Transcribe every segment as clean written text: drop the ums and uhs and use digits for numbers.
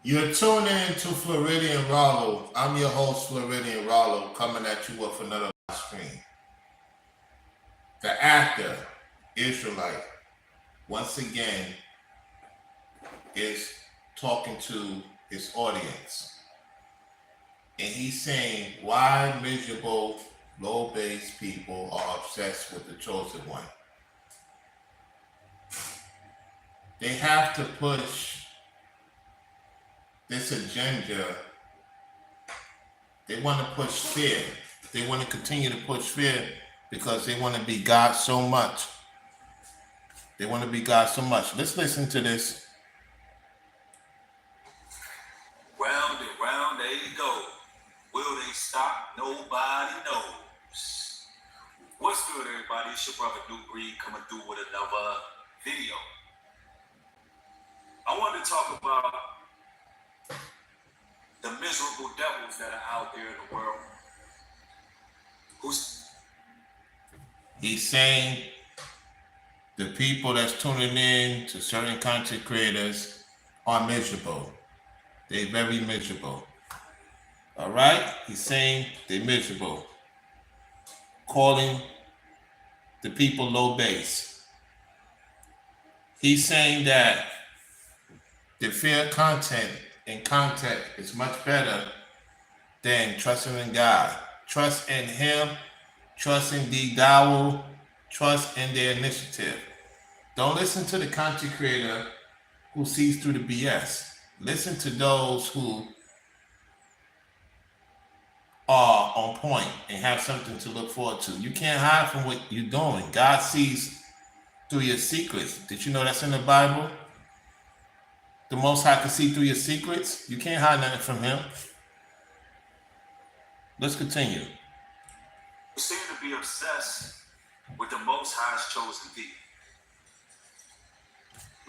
You're tuned in to Floridian Rollo. I'm your host, Floridian Rollo, coming at you with another live stream. The actor, Israelite, once again is talking to his audience. And he's saying why miserable, low base people are obsessed with the chosen one. They have to push this agenda. They want to push fear. They want to continue to push fear because they want to be God so much. They want to be God so much. Let's listen to this. Round and round they go. Will they stop? Nobody knows. What's good, everybody? It's your brother New Breed coming through with another video. I wanted to talk about the miserable devils that are out there in the world. He's saying the people that's tuning in to certain content creators are miserable. They're very miserable. All right? He's saying they're miserable. Calling the people low base. He's saying that the fear content and content is much better than trusting in God. Trust in Him, trust in D Dowell, trust in their initiative. Don't listen to the content creator who sees through the BS. Listen to those who are on point and have something to look forward to. You can't hide from what you're doing. God sees through your secrets. Did you know that's in the Bible? The Most High can see through your secrets. You can't hide nothing from Him. Let's continue. You seem to be obsessed with the Most High's chosen people.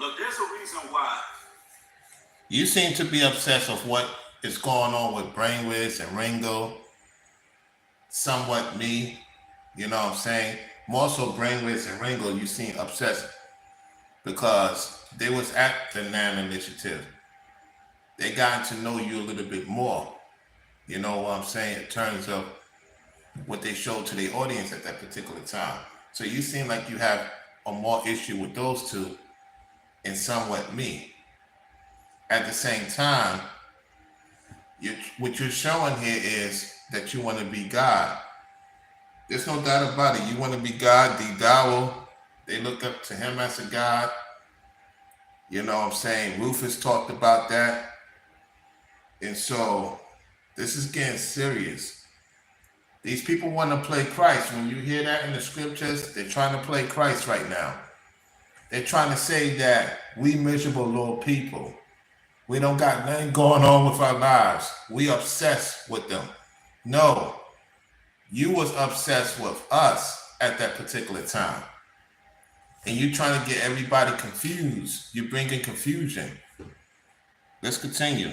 Look, there's a reason why. You seem to be obsessed with what is going on with Brainwiz and Ringo. Somewhat me, you know what I'm saying? More so Brainwiz and Ringo, you seem obsessed because they was at the NAM initiative. They got to know you a little bit more. You know what I'm saying? In terms of what they showed to the audience at that particular time. So you seem like you have a more issue with those two and somewhat me. At the same time, what you're showing here is that you want to be God. There's no doubt about it. You want to be God. D Dowell, they look up to him as a God. You know what I'm saying? Rufus talked about that. And so this is getting serious. These people want to play Christ. When you hear that in the scriptures, they're trying to play Christ right now. They're trying to say that we miserable little people. We don't got nothing going on with our lives. We obsessed with them. No, you was obsessed with us at that particular time. And you trying to get everybody confused. You're bringing confusion. Let's continue.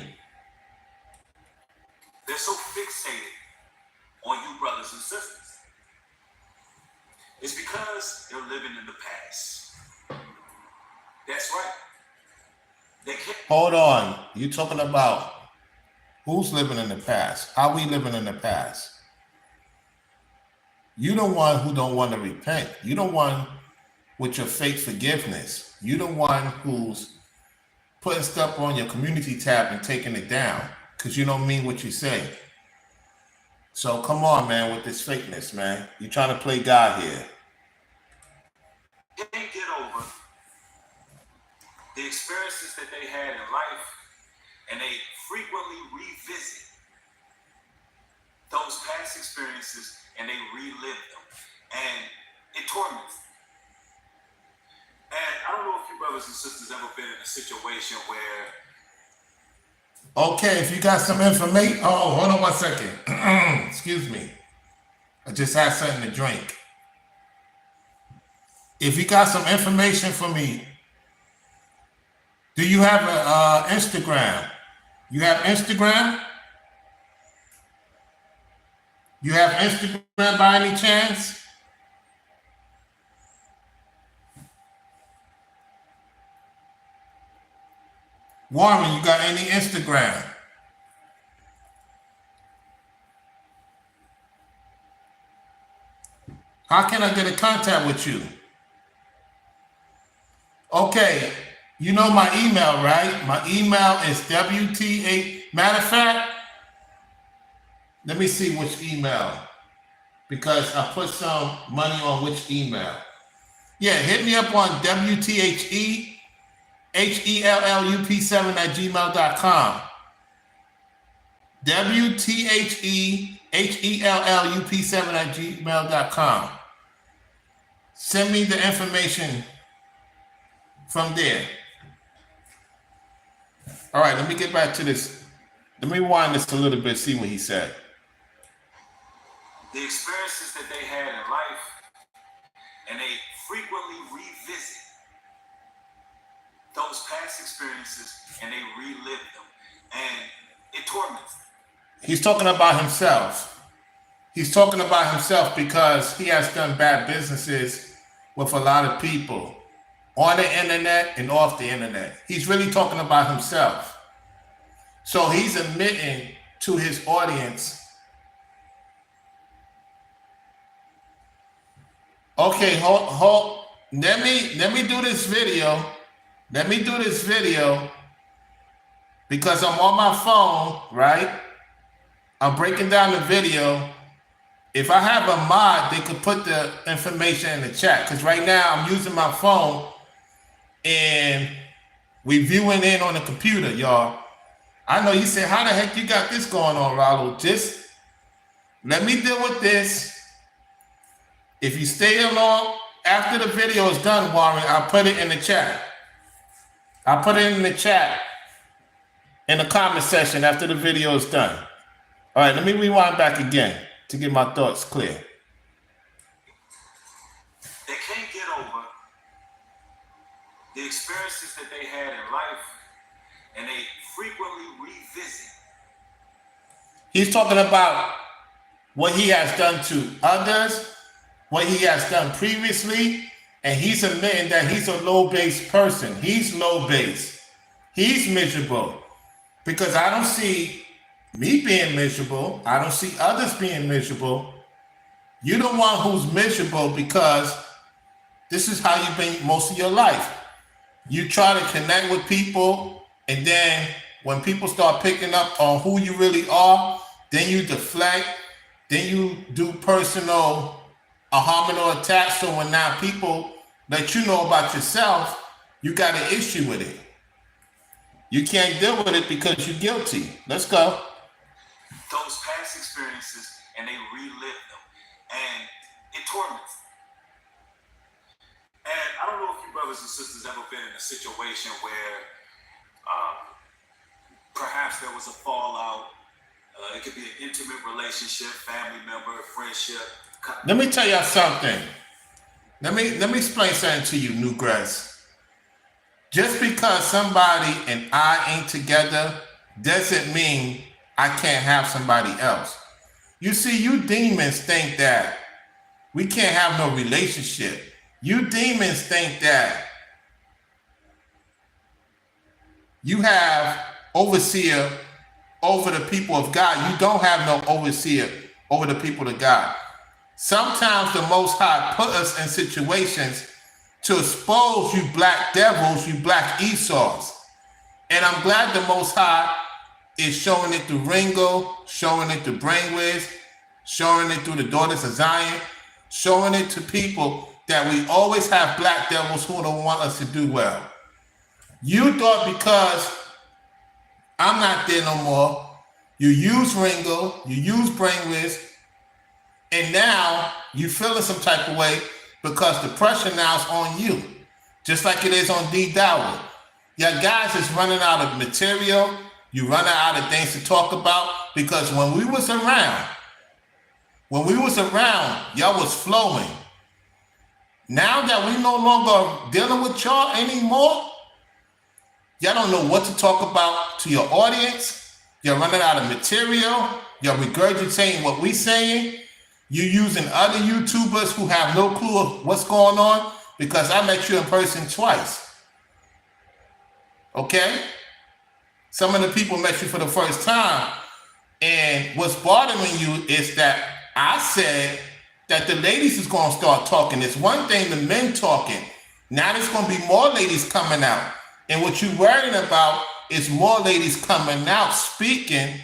They're so fixated on you, brothers and sisters. It's because they're living in the past. That's right. They can't. Hold on. You talking about who's living in the past? How we living in the past? You the one who don't want to repent. You the one with your fake forgiveness. You the one who's putting stuff on your community tab and taking it down because you don't mean what you say. So come on, man, with this fakeness, man. You trying to play God here. Can't get over the experiences that they had in life, and they frequently revisit those past experiences and they relive them, and it torments them. And I don't know if you brothers and sisters ever been in a situation where. Okay, if you got some information. Oh, hold on 1 second. Excuse me. I just had something to drink. If you got some information for me, do you have a Instagram? You have Instagram? You have Instagram by any chance? Warren, you got any Instagram? How can I get in contact with you? Okay, you know my email, right? My email is WTA. Matter of fact, let me see which email, because I put some money on which email. Yeah, hit me up on WTHEHELLUP7@gmail.com. WTHEHELLUP7@gmail.com. Send me the information from there. All right, let me get back to this. Let me rewind this a little bit, see what he said. The experiences that they had in life, and they frequently revisit those past experiences and they relive them, and it torments them. He's talking about himself. He's talking about himself because he has done bad businesses with a lot of people on the internet and off the internet. He's really talking about himself. So he's admitting to his audience, okay, hold. Let me do this video. Let me do this video because I'm on my phone, right? I'm breaking down the video. If I have a mod, they could put the information in the chat, because right now I'm using my phone and we viewing in on the computer, y'all. I know you say, how the heck you got this going on, Rollo? Just let me deal with this. If you stay along after the video is done, Warren, I'll put it in the chat. I'll put it in the chat in the comment section after the video is done. All right, let me rewind back again to get my thoughts clear. They can't get over the experiences that they had in life, and they frequently revisit. He's talking about what he has done to others, what he has done previously, and he's admitting that he's a low-based person. He's low-based. He's miserable. Because I don't see me being miserable. I don't see others being miserable. You're the one who's miserable because this is how you've been most of your life. You try to connect with people, and then when people start picking up on who you really are, then you deflect, then you do personal homicidal attacks. So when now people let you know about yourself, you got an issue with it. You can't deal with it because you're guilty. Let's go. Those past experiences, and they relive them, and it torments them. And I don't know if you brothers and sisters ever been in a situation where perhaps there was a fallout. It could be an intimate relationship, family member, friendship. Let me tell y'all something. Let me explain something to you, new grads. Just because somebody and I ain't together doesn't mean I can't have somebody else. You see, you demons think that we can't have no relationship. You demons think that you have overseer over the people of God. You don't have no overseer over the people of God. Sometimes the Most High put us in situations to expose you black devils, you black Esau's. And I'm glad the Most High is showing it through Ringo, showing it through Brainwiz, showing it through the Daughters of Zion, showing it to people that we always have black devils who don't want us to do well. You thought because I'm not there no more, you use Ringo, you use Brainwiz, and now you feeling some type of way because the pressure now is on you, just like it is on D. Dowd. Your guys is running out of material. You running out of things to talk about because when we was around, y'all was flowing. Now that we no longer dealing with y'all anymore, y'all don't know what to talk about to your audience. You're running out of material. You're regurgitating what we saying. You using other YouTubers who have no clue of what's going on because I met you in person twice. Okay? Some of the people met you for the first time. And what's bothering you is that I said that the ladies is going to start talking. It's one thing the men talking. Now there's going to be more ladies coming out. And what you're worrying about is more ladies coming out speaking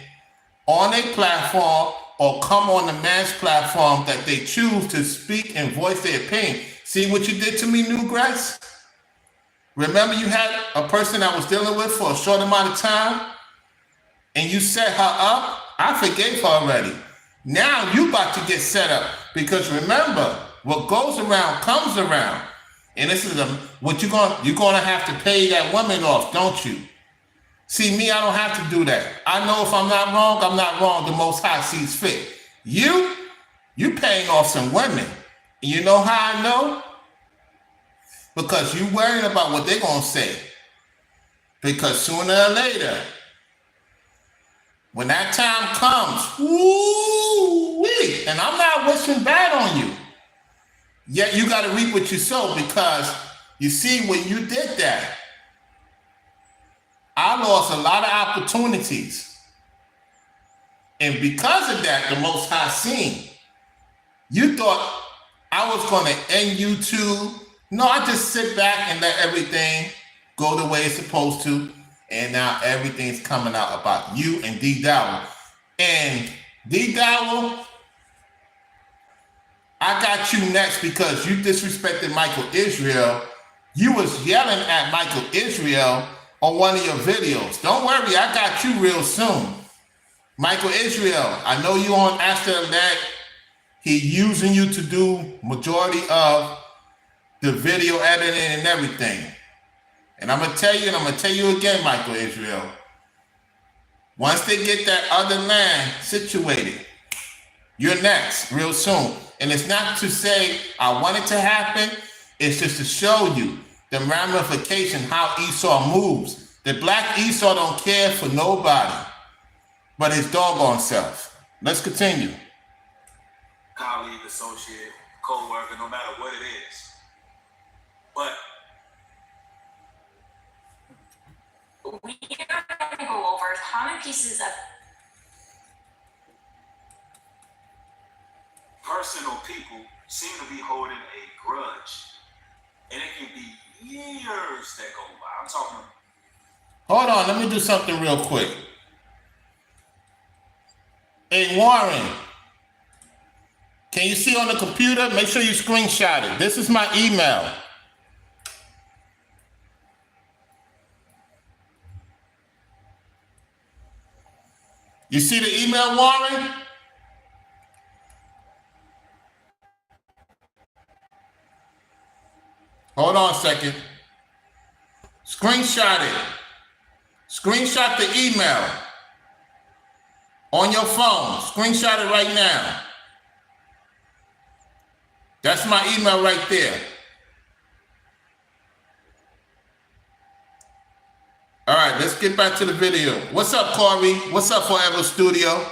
on a platform or come on the man's platform that they choose to speak and voice their opinion. See what you did to me, Newgrass? Remember you had a person I was dealing with for a short amount of time and you set her up? I forgave her already. Now you about to get set up because remember, what goes around comes around. And this is what you're gonna have to pay that woman off, don't you? See, me, I don't have to do that. I know if I'm not wrong, I'm not wrong. The Most High sees fit. You paying off some women. And you know how I know? Because you worrying about what they're gonna say. Because sooner or later, when that time comes, woo-wee, and I'm not wishing bad on you. Yet you got to reap what you sow because you see, when you did that, I lost a lot of opportunities. And because of that, the Most High seen. You thought I was going to end YouTube. No, I just sit back and let everything go the way it's supposed to. And now everything's coming out about you and D Dowell. And D Dowell, I got you next because you disrespected Michael Israel. You was yelling at Michael Israel on one of your videos. Don't worry, I got you real soon. Michael Israel, I know you on Ask the Elect. He using you to do majority of the video editing and everything. And I'm going to tell you, and I'm going to tell you again, Michael Israel, once they get that other land situated, you're next real soon. And it's not to say I want it to happen. It's just to show you the ramification, how Esau moves. The black Esau don't care for nobody but his doggone self. Let's continue. Colleague, associate, co-worker, no matter what it is. But we are going to go over how many pieces of personal people seem to be holding a grudge. And it can be years that go by. I'm talking. Hold on, let me do something real quick. Hey, Warren, can you see on the computer? Make sure you screenshot it. This is my email. You see the email, Warren? Hold on a second. Screenshot it. Screenshot the email on your phone. Screenshot it right now. That's my email right there. All right, let's get back to the video. What's up, Corey? What's up, Forever Studio?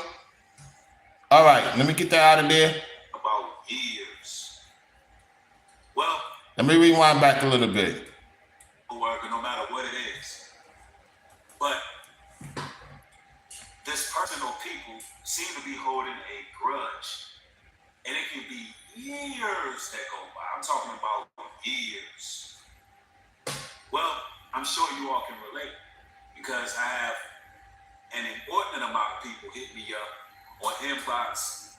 All right, let me get that out of there. About years. Well, Let me rewind back a little bit. worker, no matter what it is. But this personal people seem to be holding a grudge. And it can be years that go by. I'm talking about years. Well, I'm sure you all can relate because I have an inordinate amount of people hit me up on inbox,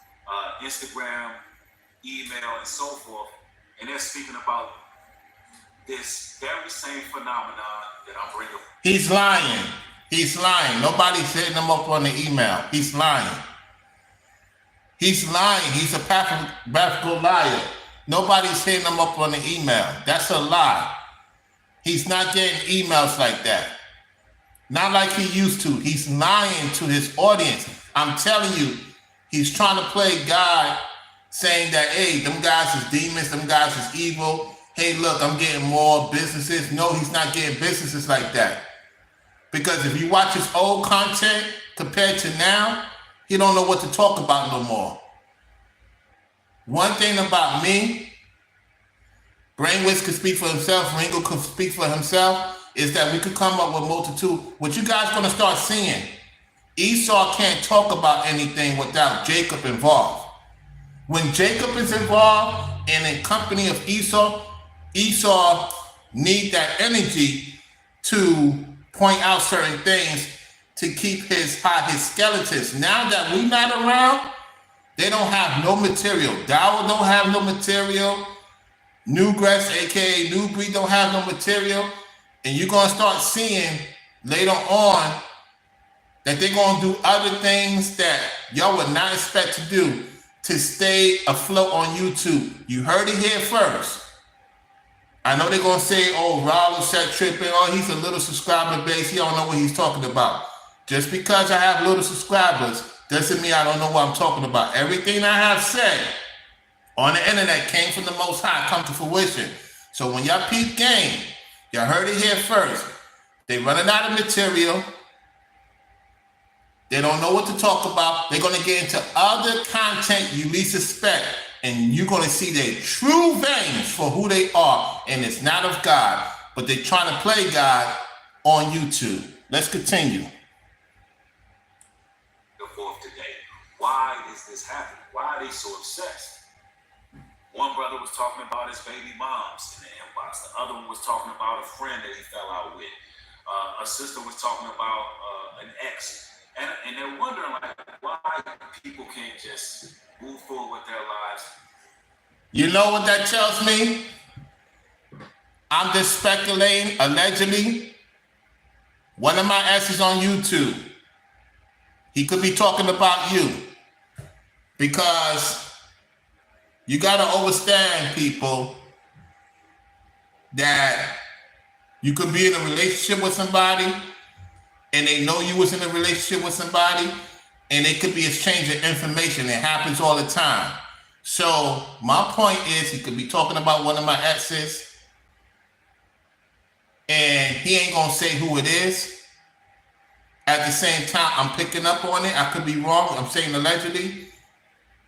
Instagram, email, and so forth. And they're speaking about this very same phenomenon that I'm bringing. He's lying. He's lying. Nobody's hitting him up on the email. He's lying. He's lying. He's a pathological liar. Nobody's hitting him up on the email. That's a lie. He's not getting emails like that. Not like he used to. He's lying to his audience. I'm telling you, he's trying to play God, saying that, hey, them guys is demons, them guys is evil. Hey, look, I'm getting more businesses. No, he's not getting businesses like that. Because if you watch his old content compared to now, he don't know what to talk about no more. One thing about me, Brainwiz can speak for himself, Ringo can speak for himself. is that we could come up with multitude. What you guys gonna start seeing, Esau can't talk about anything without Jacob involved. When Jacob is involved and in company of Esau, Esau need that energy to point out certain things to keep his skeletons. Now that we not around, they don't have no material. Dawa don't have no material. Newgrass, aka New Breed, don't have no material. And you're gonna start seeing later on that they're gonna do other things that y'all would not expect to do to stay afloat on YouTube. You heard it here first. I know they're gonna say, oh, Raul set tripping, oh, he's a little subscriber base, he don't know what he's talking about. Just because I have little subscribers doesn't mean I don't know what I'm talking about. Everything I have said on the internet came from the Most High, come to fruition. So when y'all peep game, y'all heard it here first. They running out of material. They don't know what to talk about. They're going to get into other content you least suspect, and you're going to see their true veins for who they are, and it's not of God, but they're trying to play God on YouTube. Let's continue. Forth today. Why is this happening? Why are they so obsessed? One brother was talking about his baby moms in the inbox. The other one was talking about a friend that he fell out with. A sister was talking about an ex. And they're wondering, like, why people can't just move forward with their lives. You know what that tells me? I'm just speculating, allegedly. One of my exes on YouTube, he could be talking about you, because you got to understand, people, that you could be in a relationship with somebody and they know you was in a relationship with somebody, and it could be exchange of information. It happens all the time. So my point is, he could be talking about one of my exes and he ain't gonna say who it is. At the same time, I'm picking up on it. I could be wrong. I'm saying allegedly.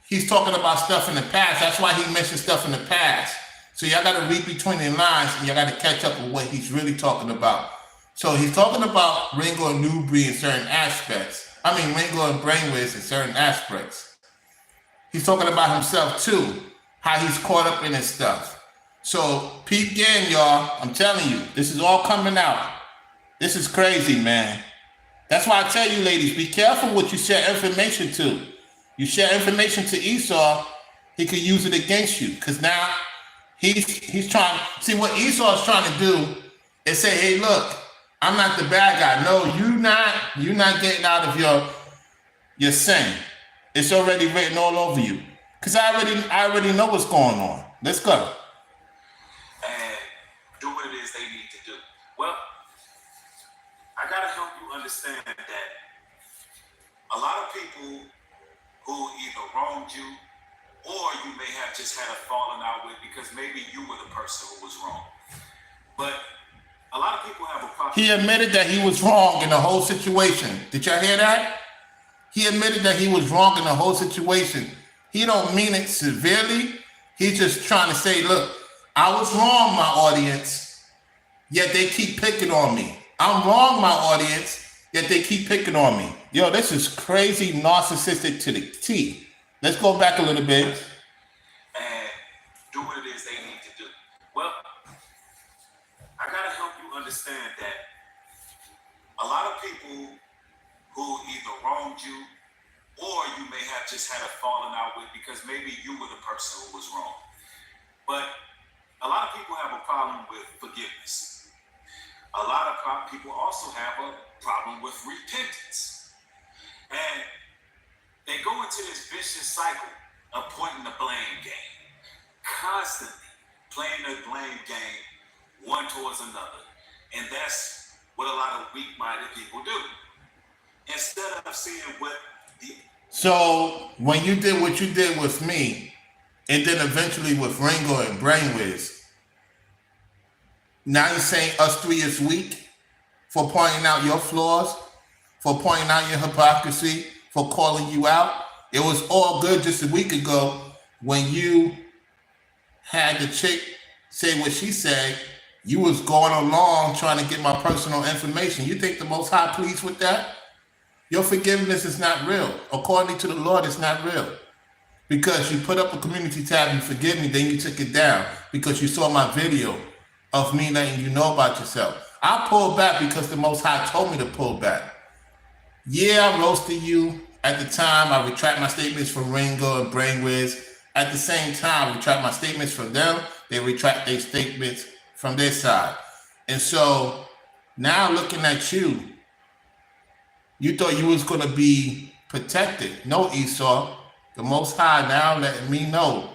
He's talking about stuff in the past. That's why he mentioned stuff in the past. So y'all got to read between the lines, and y'all got to catch up with what he's really talking about. So he's talking about Ringo and New Breed in certain aspects. I mean, Ringo and Brainwaves in certain aspects. He's talking about himself too, how he's caught up in his stuff. So peep game, y'all. I'm telling you, this is all coming out. This is crazy, man. That's why I tell you, ladies, be careful what you share information to. You share information to Esau, he could use it against you. Because now he's trying, see what Esau's trying to do is say, hey, look, I'm not the bad guy. No, you're not getting out of your sin. It's already written all over you. Because I already know what's going on. Let's go. And do what it is they need to do. Well, I gotta help you understand that a lot of people who either wronged you or you may have just had a falling out with because maybe you were the person who was wrong. But a lot of people have a problem. He admitted that he was wrong in the whole situation. Did y'all hear that? He admitted that he was wrong in the whole situation. He don't mean it severely. He's just trying to say, look, I was wrong, my audience, yet they keep picking on me. I'm wrong, my audience, yet they keep picking on me. Yo, this is crazy narcissistic to the T. Let's go back a little bit. And do what it is they need to do. Well, I gotta help you understand that a lot of people who either wronged you or you may have just had a falling out with because maybe you were the person who was wrong. But a lot of people have a problem with forgiveness. A lot of people also have a problem with repentance. And they go into this vicious cycle of pointing the blame game. Constantly playing the blame game one towards another. And that's what a lot of weak-minded people do. Instead of seeing what the... So when you did what you did with me, and then eventually with Ringo and Brainwaves, now you're saying us three is weak for pointing out your flaws, for pointing out your hypocrisy, for calling you out. It was all good just a week ago when you had the chick say what she said. You was going along trying to get my personal information. You think the Most High pleased with that? Your forgiveness is not real. According to the Lord, it's not real. Because you put up a community tab, you forgive me, then you took it down because you saw my video of me letting you know about yourself. I pulled back because the Most High told me to pull back. Yeah, I roasted you at the time. I retract my statements from Ringo and Brainwiz. At the same time, I retract my statements from them. They retract their statements from their side. And so now looking at you, you thought you was going to be protected. No, Esau, the Most High now letting me know.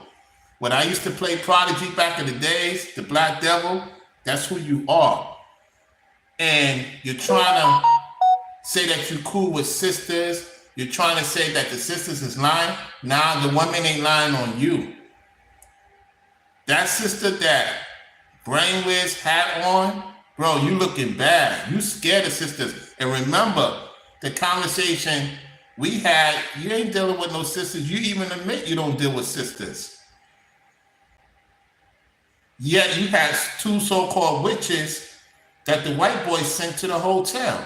When I used to play Prodigy back in the days, the Black Devil, that's who you are. And you're trying to say that you're cool with sisters. You're trying to say that the sisters is lying. Nah, the women ain't lying on you. That sister that Brainwiz hat on, bro, you looking bad. You scared of sisters. And remember the conversation we had, you ain't dealing with no sisters. You even admit you don't deal with sisters. Yet you had two so-called witches that the white boys sent to the hotel.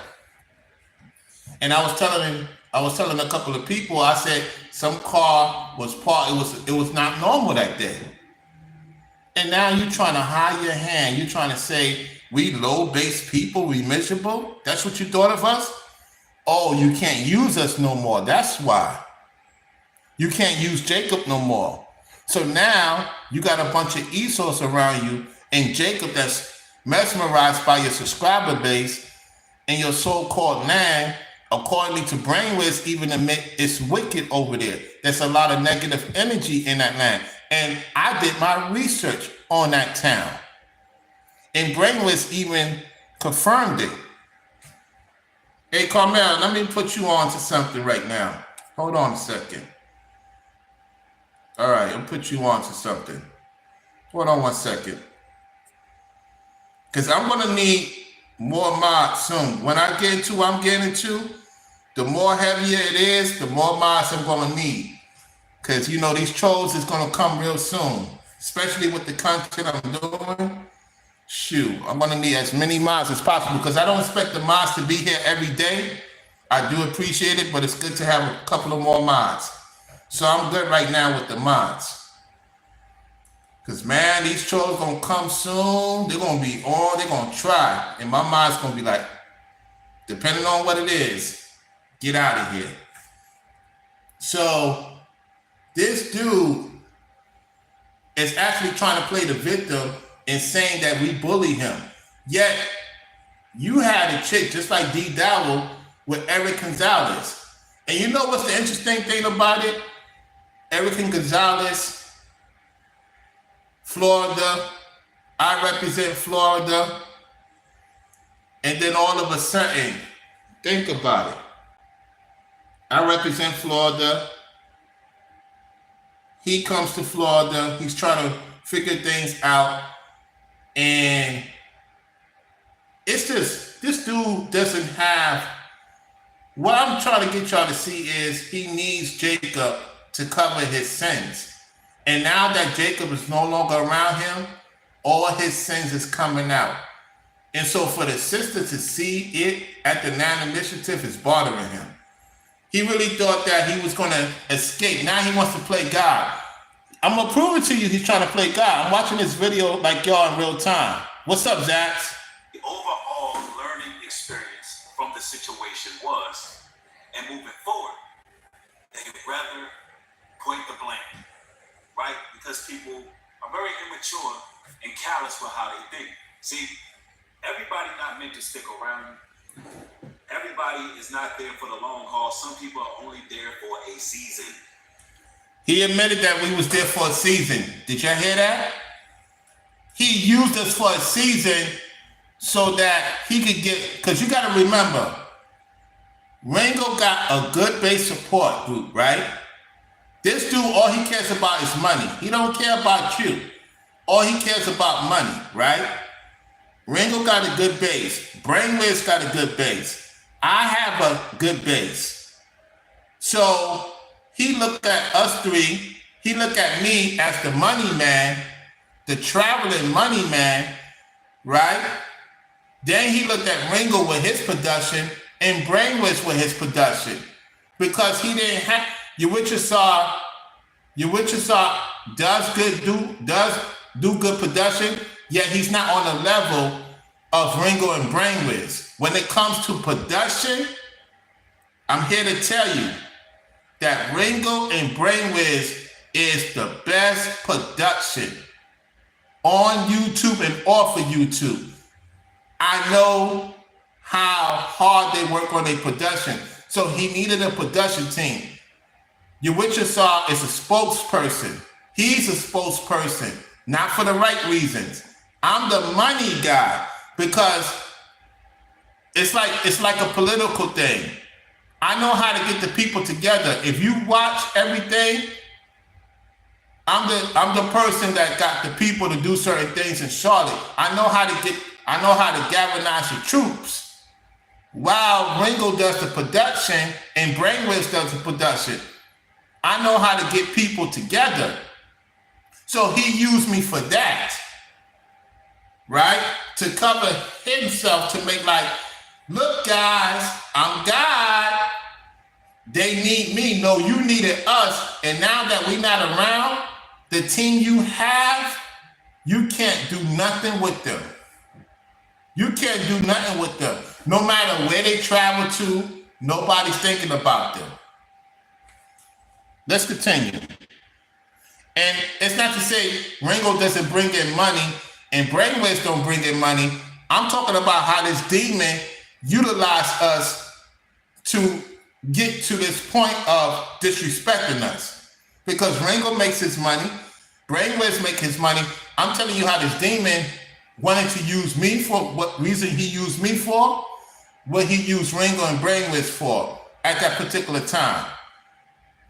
And I was telling a couple of people, I said some car was parked, it was not normal that day. And now you're trying to hide your hand. You're trying to say we low-based people, we miserable. That's what you thought of us? Oh, you can't use us no more. That's why. You can't use Jacob no more. So now you got a bunch of Esau's around you and Jacob that's mesmerized by your subscriber base and your so-called land, according to Brainwiz, even admit it's wicked over there. There's a lot of negative energy in that land. And I did my research on that town. And Brainwiz even confirmed it. Hey, Carmel, let me put you on to something right now. Hold on a second. All right, I'll put you on to something. Hold on one second. Because I'm going to need more mods soon. When I get into what I'm getting into, the more heavier it is, the more mods I'm going to need. Because, you know, these trolls is going to come real soon. Especially with the content I'm doing. Shoot, I'm going to need as many mods as possible. Because I don't expect the mods to be here every day. I do appreciate it, but it's good to have a couple of more mods. So I'm good right now with the mods. Because, man, these trolls going to come soon. They're going to be on. They're going to try. And my mods going to be like, depending on what it is, get out of here. So this dude is actually trying to play the victim and saying that we bully him. Yet, you had a chick just like D. Dowell with Eric Gonzalez. And you know what's the interesting thing about it? Eric Gonzalez, Florida. I represent Florida. And then all of a sudden, think about it. I represent Florida. He comes to Florida. He's trying to figure things out. And it's just, this dude doesn't have, what I'm trying to get y'all to see is he needs Jacob to cover his sins. And now that Jacob is no longer around him, all his sins is coming out. And so for the sister to see it at the Nan Initiative is bothering him. He really thought that he was going to escape. Now he wants to play God. I'm going to prove it to you he's trying to play God. I'm watching this video like y'all in real time. What's up, Zax? The overall learning experience from the situation was, and moving forward, they would rather point the blame, right? Because people are very immature and callous for how they think. See, everybody not meant to stick around. Everybody is not there for the long haul. Some people are only there for a season. He admitted that we was there for a season. Did y'all hear that? He used us for a season so that he could get, because you got to remember, Ringo got a good base support group, right? This dude, all he cares about is money. He don't care about you. All he cares about money, right? Ringo got a good base. Brainwiz got a good base. I have a good base. So he looked at us three. He looked at me as the money man, the traveling money man. right? Then he looked at Ringo with his production and Brainwiz with his production because he didn't have your Wichita does do good production, yet he's not on the level of Ringo and Brainwiz. When it comes to production, I'm here to tell you that Ringo and Brainwiz is the best production on YouTube and off of YouTube. I know how hard they work on their production. So he needed a production team. Your Wichita is a spokesperson. He's a spokesperson, not for the right reasons. I'm the money guy because it's like a political thing. I know how to get the people together. If you watch everything, I'm the person that got the people to do certain things in Charlotte. I know how to galvanize the troops. While Ringo does the production and Brainwiz does the production, I know how to get people together. So he used me for that, right? To cover himself, to make like, look guys, I'm God. They need me. No, you needed us. And now that we're not around, the team you have, you can't do nothing with them. You can't do nothing with them. No matter where they travel to, nobody's thinking about them. Let's continue. And it's not to say Ringo doesn't bring in money and Brainwiz don't bring in money. I'm talking about how this demon utilized us to get to this point of disrespecting us. Because Ringo makes his money, Brainwiz makes his money. I'm telling you how this demon wanted to use me for what reason he used me for, what he used Ringo and Brainwiz for at that particular time.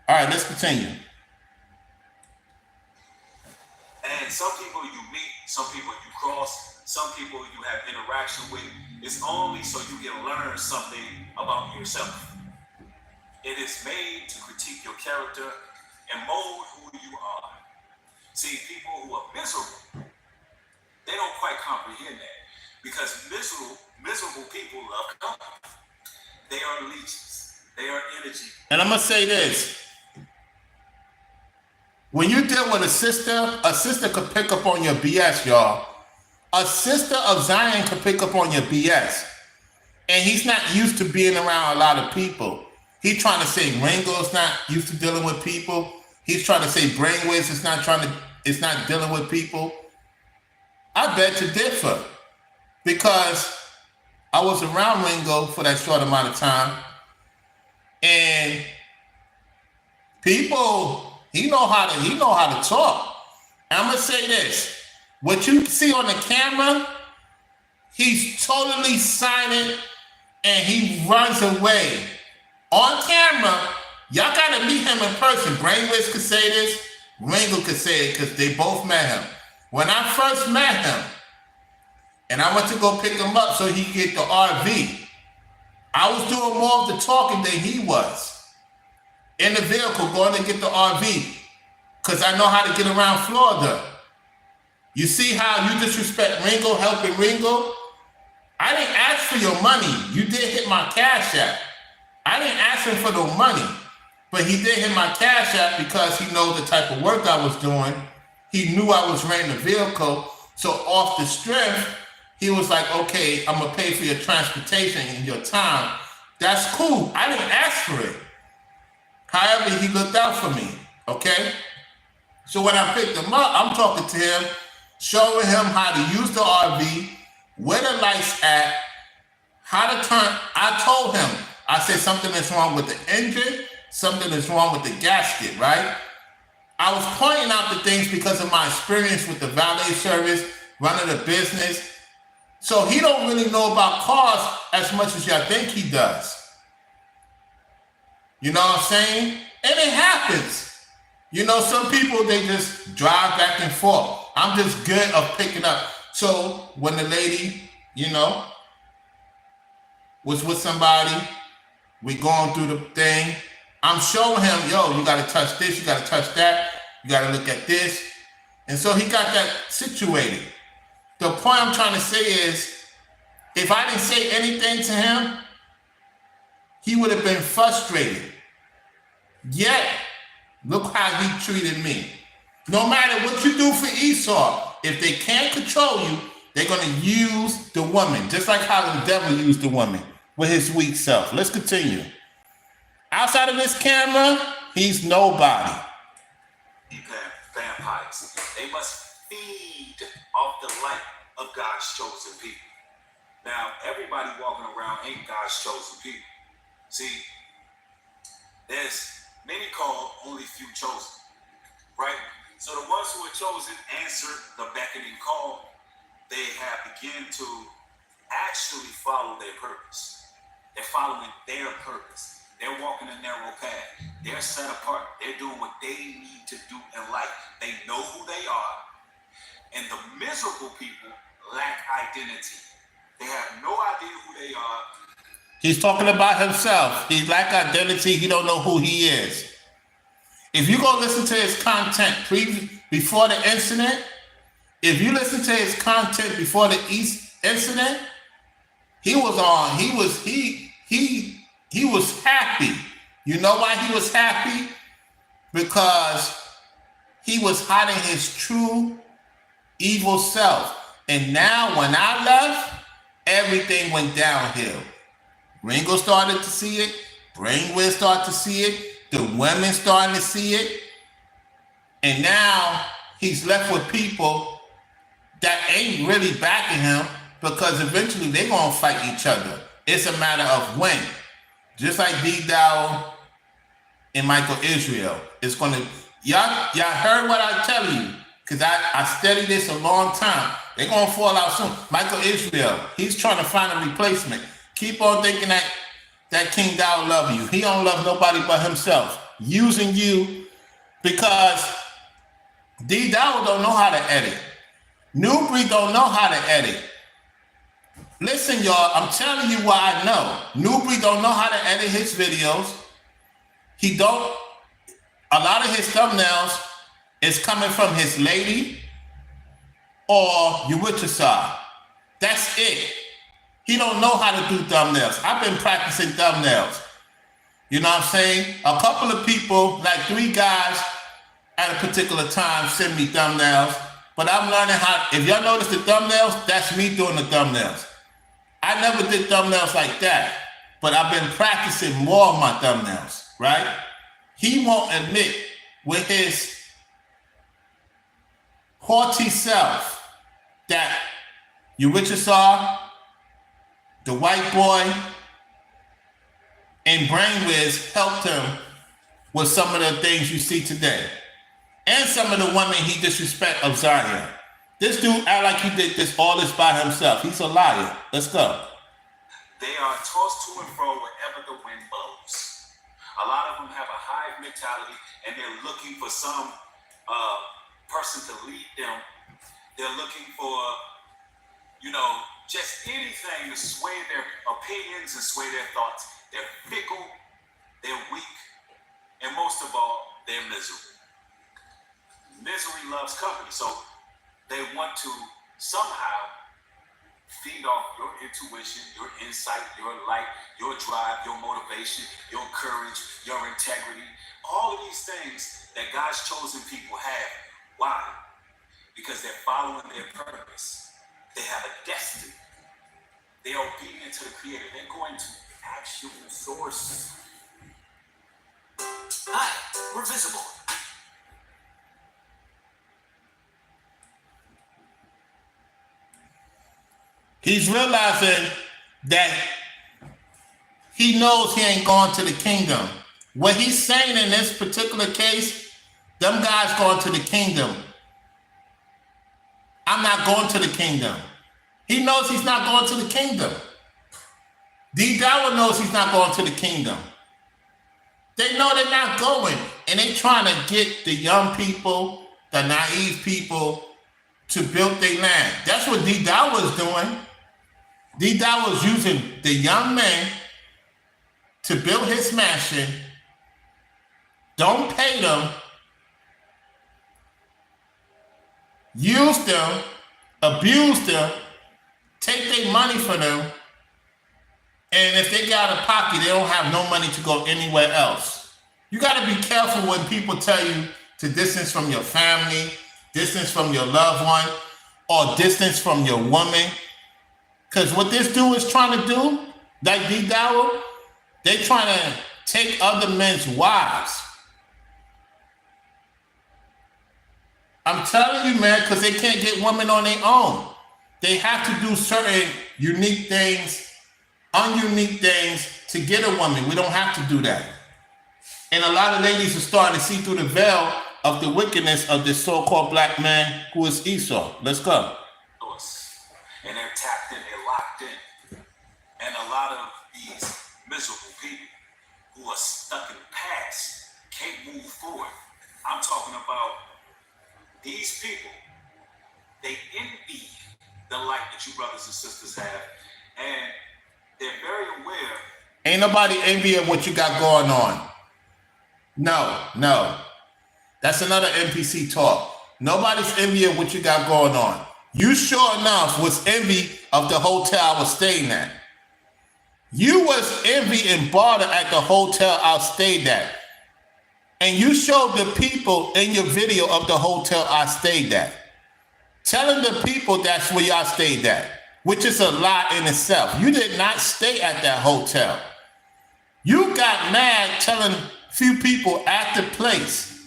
All right, let's continue. And some people you meet, some people you cross, some people you have interaction with. It's only so you can learn something about yourself. It is made to critique your character and mold who you are. See, people who are miserable, they don't quite comprehend that because miserable people love company. They are leeches. They are energy. And I'm going to say this. When you deal with a sister could pick up on your BS, y'all. A sister of Zion could pick up on your BS. And he's not used to being around a lot of people. He's trying to say Ringo's not used to dealing with people. He's trying to say Brainwiz is not dealing with people. I beg to differ because I was around Ringo for that short amount of time. And people, he know how to talk. And I'm gonna say this. What you see on the camera, he's totally silent and he runs away. On camera, y'all gotta meet him in person. Brainwiz could say this, Ringo could say it because they both met him. When I first met him, and I went to go pick him up so he could get the RV, I was doing more of the talking than he was. In the vehicle going to get the RV because I know how to get around Florida. You see how you disrespect Ringo, helping Ringo? I didn't ask for your money. You did hit my Cash App. I didn't ask him for no money, but he did hit my Cash App because he knows the type of work I was doing. He knew I was renting a vehicle. So off the strength, he was like, okay, I'm going to pay for your transportation and your time. That's cool. I didn't ask for it. However, he looked out for me, okay? So when I picked him up, I'm talking to him, showing him how to use the RV, where the lights at, how to turn. I told him, I said something is wrong with the engine, something is wrong with the gasket, right? I was pointing out the things because of my experience with the valet service, running a business. So he don't really know about cars as much as y'all think he does. You know what I'm saying? And it happens. You know, some people, they just drive back and forth. I'm just good of picking up. So when the lady, you know, was with somebody, we going through the thing, I'm showing him, yo, you got to touch this, you got to touch that, you got to look at this. And so he got that situated. The point I'm trying to say is, if I didn't say anything to him, he would have been frustrated. Yet, look how he treated me. No matter what you do for Esau, if they can't control you, they're going to use the woman, just like how the devil used the woman with his weak self. Let's continue. Outside of this camera, he's nobody. Vampires. They must feed off the light of God's chosen people. Now, everybody walking around ain't God's chosen people. See, there's many called, only few chosen, right? So the ones who are chosen answer the beckoning call. They have begun to actually follow their purpose. They're following their purpose. They're walking a narrow path. They're set apart. They're doing what they need to do in life. They know who they are. And the miserable people lack identity. They have no idea who they are. He's talking about himself. He lack identity. He don't know who he is. If you go listen to his content before the incident, if you listen to his content before the incident, he was happy. You know why he was happy? Because he was hiding his true evil self. And now when I left, everything went downhill. Ringo started to see it. Brainwiz started to see it. The women starting to see it. And now he's left with people that ain't really backing him, because eventually they're going to fight each other. It's a matter of when. Just like D-Dow and Michael Israel. It's going to... Y'all heard what I tell you, because I studied this a long time. They're going to fall out soon. Michael Israel, he's trying to find a replacement. Keep on thinking that King Dow love you. He don't love nobody but himself. Using you because D-Dow don't know how to edit. Newbury don't know how to edit. Listen, y'all, I'm telling you what I know. Newbury don't know how to edit his videos. A lot of his thumbnails is coming from his lady or Uwichasa. That's it. He don't know how to do thumbnails. I've been practicing thumbnails. You know what I'm saying? A couple of people, like 3 guys at a particular time, send me thumbnails. But I'm learning how, if y'all notice the thumbnails, that's me doing the thumbnails. I never did thumbnails like that, but I've been practicing more of my thumbnails, right? He won't admit with his haughty self that Uwichasa, the white boy, and Brainwiz helped him with some of the things you see today. And some of the women he disrespect of Zion. This dude act like he did all this by himself. He's a liar. Let's go. They are tossed to and fro wherever the wind blows. A lot of them have a hive mentality, and they're looking for some person to lead them. They're looking for, just anything to sway their opinions and sway their thoughts. They're fickle, they're weak, and most of all, they're miserable. Misery loves company, so they want to somehow feed off your intuition, your insight, your light, your drive, your motivation, your courage, your integrity, all of these things that God's chosen people have. Why? Because they're following their purpose. They have a destiny. They're obedient to the Creator. They're going to actual source. Hi, we're visible. He's realizing that he knows he ain't going to the kingdom. What he's saying in this particular case, them guys going to the kingdom. I'm not going to the kingdom. He knows he's not going to the kingdom. D-Dower knows he's not going to the kingdom. They know they're not going, and they trying to get the young people, the naive people, to build their land. That's what D-Dower is doing. D-Dower is using the young men to build his mansion. Don't pay them. Use them abuse them, take their money from them, and if they got a pocket, they don't have no money to go anywhere else. You got to be careful when people tell you to distance from your family, distance from your loved one, or distance from your woman. Because what this dude is trying to do, like D Darrell, they trying to take other men's wives. I'm telling you, man, because they can't get women on their own. They have to do certain unique things, ununique things to get a woman. We don't have to do that. And a lot of ladies are starting to see through the veil of the wickedness of this so-called black man who is Esau. Let's go. And they're tapped in, they're locked in. And a lot of these miserable people who are stuck in the past can't move forward. I'm talking about these people. They envy the light that you brothers and sisters have. And they're very aware. Ain't nobody envying what you got going on. No. That's another NPC talk. Nobody's envying what you got going on. You sure enough was envy of the hotel I was staying at. You was envy and barter at the hotel I stayed at. And you showed the people in your video of the hotel I stayed at. Telling the people that's where y'all stayed at, which is a lie in itself. You did not stay at that hotel. You got mad telling few people at the place,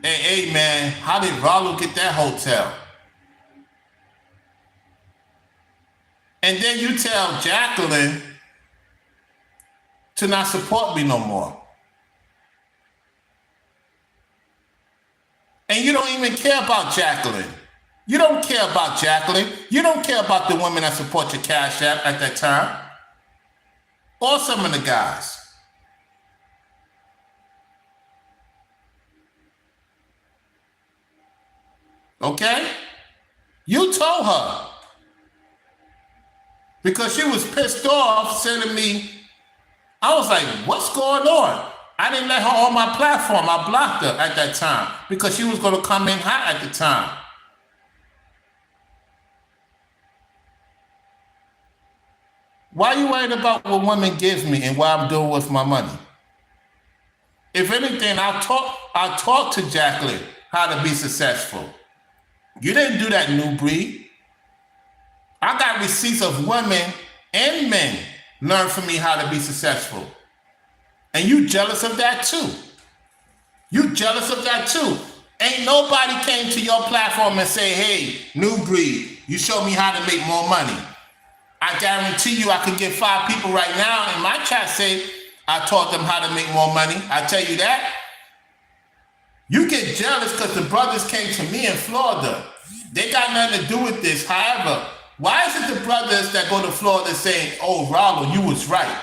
hey man, how did Rollo get that hotel? And then you tell Jacqueline to not support me no more. And you don't even care about Jacqueline. You don't care about Jacqueline. You don't care about the women that support your Cash App at that time. Or some of the guys. Okay? You told her. Because she was pissed off sending me. I was like, what's going on? I didn't let her on my platform. I blocked her at that time because she was going to come in hot at the time. Why are you worried about what women give me and what I'm doing with my money? If anything, I talk to Jacqueline how to be successful. You didn't do that, New Breed. I got receipts of women and men learn from me how to be successful. And you jealous of that too. You jealous of that too. Ain't nobody came to your platform and say, hey, New Breed, you show me how to make more money. I guarantee you I can get 5 people right now in my chat say I taught them how to make more money. I tell you that. You get jealous because the brothers came to me in Florida. They got nothing to do with this. However, why is it the brothers that go to Florida saying, oh, Rollo, you was right.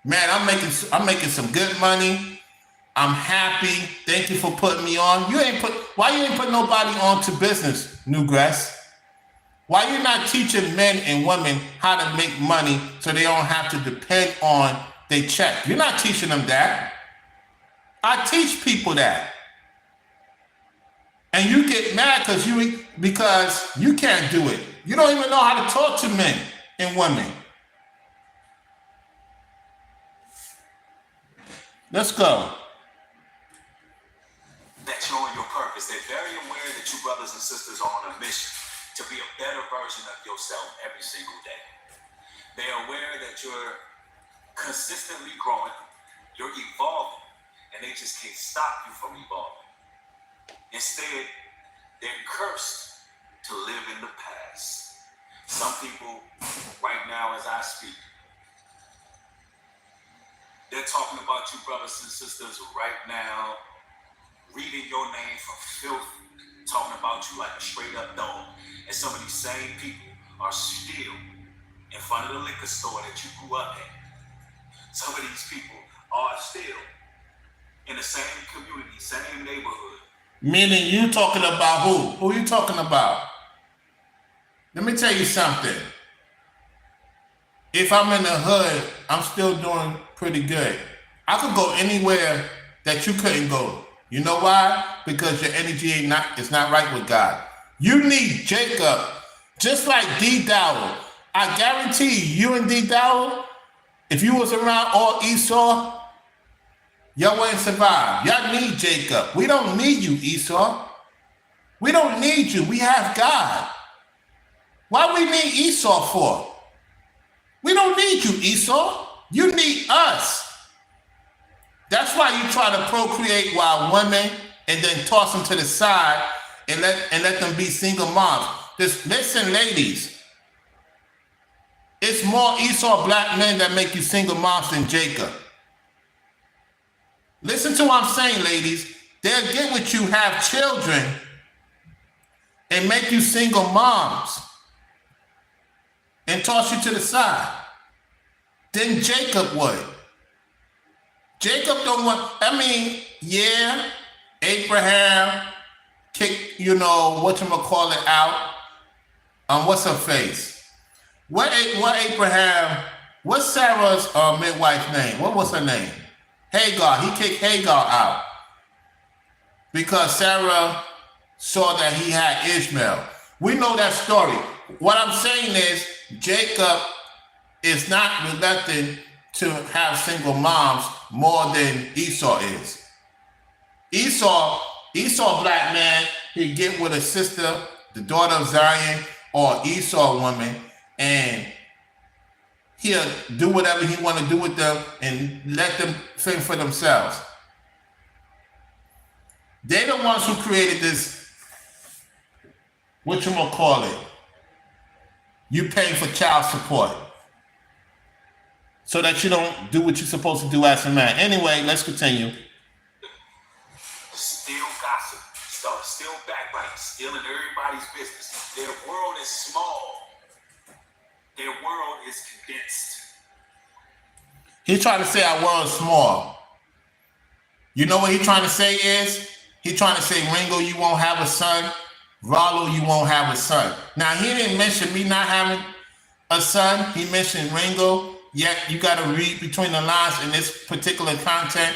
Man, I'm making some good money. I'm happy. Thank you for putting me on. Why you ain't put nobody on to business, Newgrass? Why you not teaching men and women how to make money so they don't have to depend on their check? You're not teaching them that. I teach people that. And you get mad because you can't do it. You don't even know how to talk to men and women. Let's go. That you're on your purpose. They're very aware that you brothers and sisters are on a mission to be a better version of yourself every single day. They're aware that you're consistently growing, you're evolving, and they just can't stop you from evolving. Instead, they're cursed to live in the past. Some people, right now as I speak, they're talking about you brothers and sisters right now, reading your name from filth, talking about you like a straight up dog. And some of these same people are still in front of the liquor store that you grew up in. Some of these people are still in the same community, same neighborhood. Meaning you talking about who? Who you talking about? Let me tell you something. If I'm in the hood, I'm still doing pretty good. I could go anywhere that you couldn't go. You know why? Because your energy is not right with God. You need Jacob Just like D Dowell. I guarantee you and D Dowell, if you was around all Esau, y'all wouldn't survive. Y'all need Jacob. We don't need you, Esau. We don't need you. We have God. Why we need Esau for? We don't need you, Esau. You need us. That's why you try to procreate while women and then toss them to the side and let them be single moms. Just listen, ladies. It's more Esau black men that make you single moms than Jacob. Listen to what I'm saying, ladies. They'll get with you, have children, and make you single moms and toss you to the side. Then Jacob would. Jacob don't want, yeah, Abraham kicked, whatchamacallit out. What's her face? What Abraham, what's Sarah's midwife's name? What was her name? Hagar. He kicked Hagar out because Sarah saw that he had Ishmael. We know that story. What I'm saying is Jacob is not reluctant to have single moms more than Esau is. Esau, black man, he'd get with a sister, the daughter of Zion, or Esau woman, and he'll do whatever he want to do with them and let them fend for themselves. They're the ones who created this, you paying for child support so that you don't do what you're supposed to do as a man. Anyway, let's continue. Still gossip, still backbiting, still in everybody's business. Their world is small. Their world is condensed. He's trying to say our world is small. You know what he's trying to say is? He's trying to say, Ringo, you won't have a son. Rollo, you won't have a son. Now, he didn't mention me not having a son. He mentioned Ringo. Yet, you got to read between the lines in this particular content.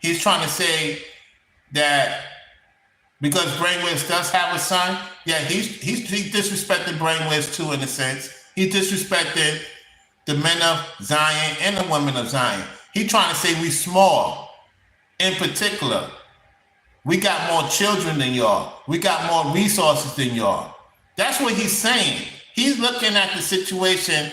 He's trying to say that because Brainwaves does have a son, yeah, he disrespected Brainwaves too, in a sense. He disrespected the men of Zion and the women of Zion. He trying to say we small. In particular, we got more children than y'all. We got more resources than y'all. That's what he's saying. He's looking at the situation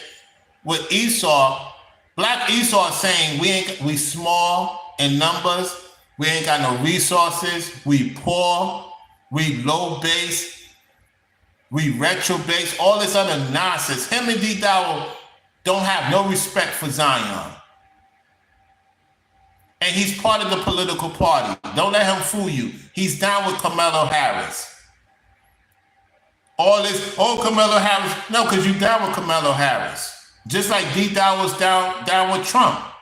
with Esau. Black Esau is saying we small in numbers. We ain't got no resources. We poor. We low base. We retro base. All this other nonsense. Him and D Dowell don't have no respect for Zion. And he's part of the political party. Don't let him fool you. He's down with Kamala Harris. All this, Kamala Harris. No, because you down with Kamala Harris. Just like D Dowell was down with Trump.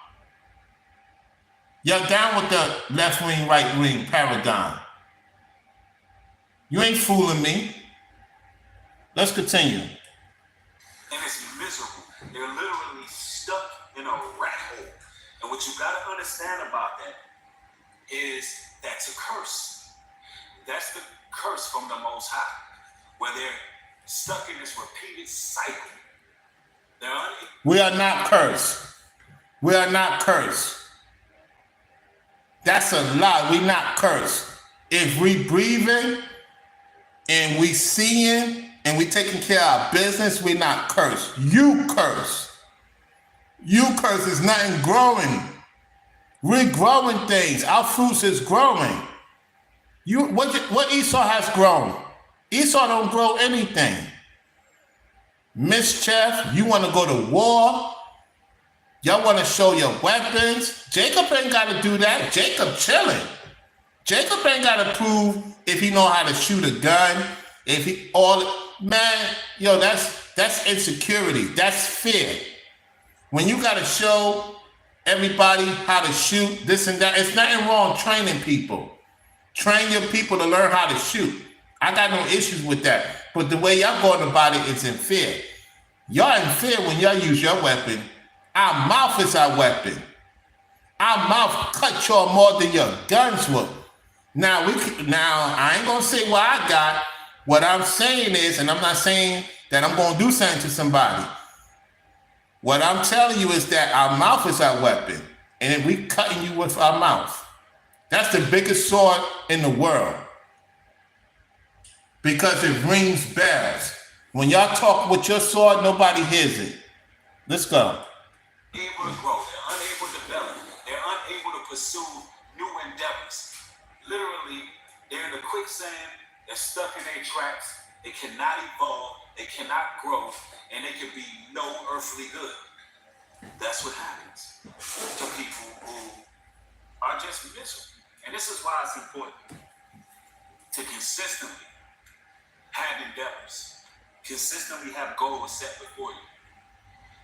You're down with the left wing, right wing paradigm. You ain't fooling me. Let's continue. And it's miserable. They're literally stuck in a rat hole. And what you got to understand about that is that's a curse. That's the curse from the Most High, where they're stuck in this repeated cycle. We are not cursed. We are not cursed. That's a lie. We're not cursed. If we breathing and we seeing and we taking care of our business, we're not cursed. You curse. You curse. Is nothing growing. We're growing things. Our fruits is growing. What Esau has grown? Esau don't grow anything. Mischief, you want to go to war? Y'all want to show your weapons? Jacob ain't got to do that. Jacob chilling. Jacob ain't got to prove if he know how to shoot a gun. That's insecurity. That's fear. When you got to show everybody how to shoot this and that, it's nothing wrong training people. Train your people to learn how to shoot. I got no issues with that. But the way y'all going about it is in fear. Y'all in fear when y'all use your weapon. Our mouth is our weapon. Our mouth cut y'all more than your guns will. Now I ain't gonna say what I got. What I'm saying is, and I'm not saying that I'm going to do something to somebody. What I'm telling you is that our mouth is our weapon, and we cutting you with our mouth. That's the biggest sword in the world because it rings bells. When y'all talk with your sword, nobody hears it. Let's go. Able to grow, they're unable to develop, they're unable to pursue new endeavors. Literally, they're in a quicksand, they're stuck in their tracks, they cannot evolve, they cannot grow, and they can be no earthly good. That's what happens to people who are just miserable. And this is why it's important to consistently have endeavors, consistently have goals set before you,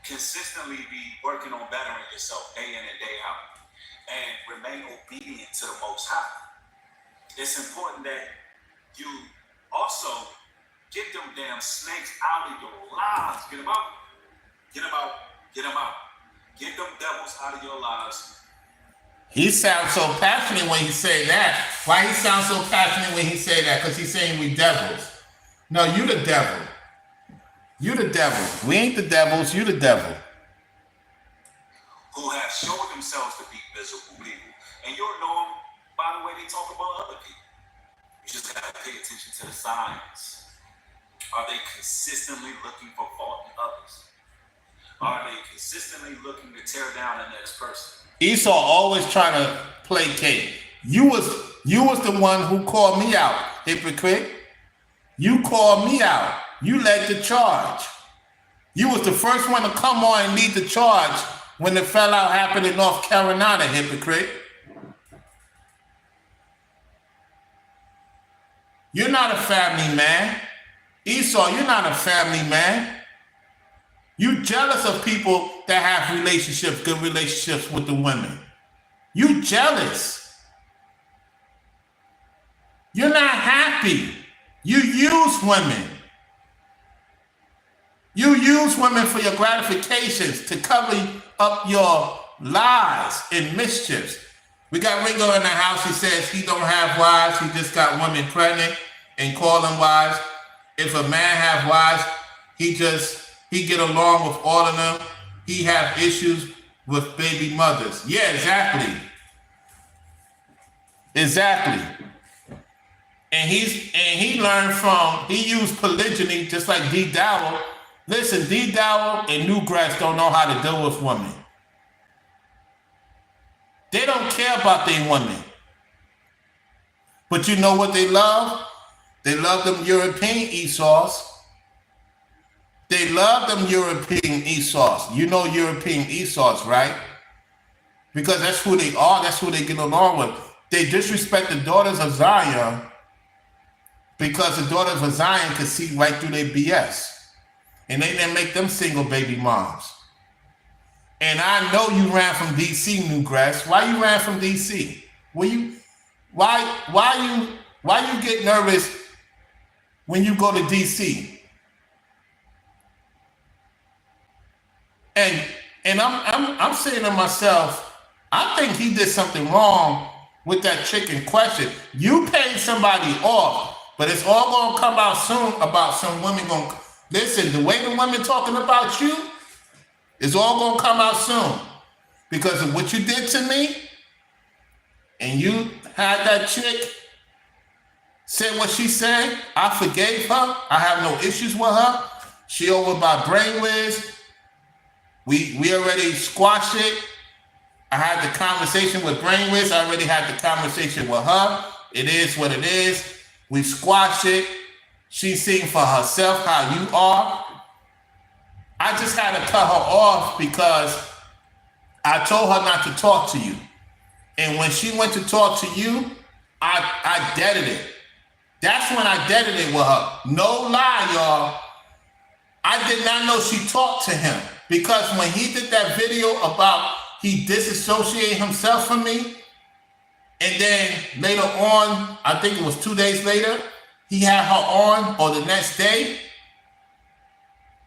consistently be working on bettering yourself day in and day out, and remain obedient to the Most High. It's important that you also get them damn snakes out of your lives. Get them out. Get them out. Get them out. Get them devils out of your lives. He sounds so passionate when he say that. Why he sounds so passionate when he say that? Because he's saying we devils. No, you the devil. You the devil. We ain't the devils. You the devil. Who have shown themselves to be miserable people. And you'll know them by the way they talk about other people. You just gotta pay attention to the signs. Are they consistently looking for fault in others? Are they consistently looking to tear down the next person? Esau always trying to placate. You was the one who called me out, hypocrite. You called me out. You led the charge. You was the first one to come on and lead the charge when the fallout happened in North Carolina, hypocrite. You're not a family man. Esau, you're not a family man. You jealous of people that have relationships, good relationships with the women. You jealous. You're not happy. You use women. You use women for your gratifications to cover up your lies and mischiefs. We got Ringo in the house. He says he don't have wives. He just got women pregnant and call them wives. If a man have wives, he get along with all of them. He have issues with baby mothers. Yeah, exactly. Exactly. And he learned he used polygyny just like D. Dowell. Listen, D. Dowell and Newgrass don't know how to deal with women. They don't care about their women. But you know what they love? They love them European Esau's. They love them European Esau's. You know European Esau's, right? Because that's who they are. That's who they get along with. They disrespect the daughters of Zion because the daughters of Zion could see right through their BS. And they didn't make them single baby moms. And I know you ran from DC, Newgrass. Why you ran from DC? Why you get nervous when you go to DC? And I'm saying to myself, I think he did something wrong with that chick in question. You paid somebody off, but it's all gonna come out soon about some women gonna listen. The way the women talking about you, it's all gonna come out soon because of what you did to me. And you had that chick say what she said. I forgave her. I have no issues with her. She over by Brainwiz. We already squashed it. I had the conversation with Brainwiz. I already had the conversation with her. It is what it is. We squashed it. She's seeing for herself how you are. I just had to cut her off because I told her not to talk to you. And when she went to talk to you, I deaded it. That's when I deaded it with her. No lie, y'all. I did not know she talked to him because when he did that video about he disassociated himself from me, and then later on, I think it was 2 days later, he had her on, or the next day.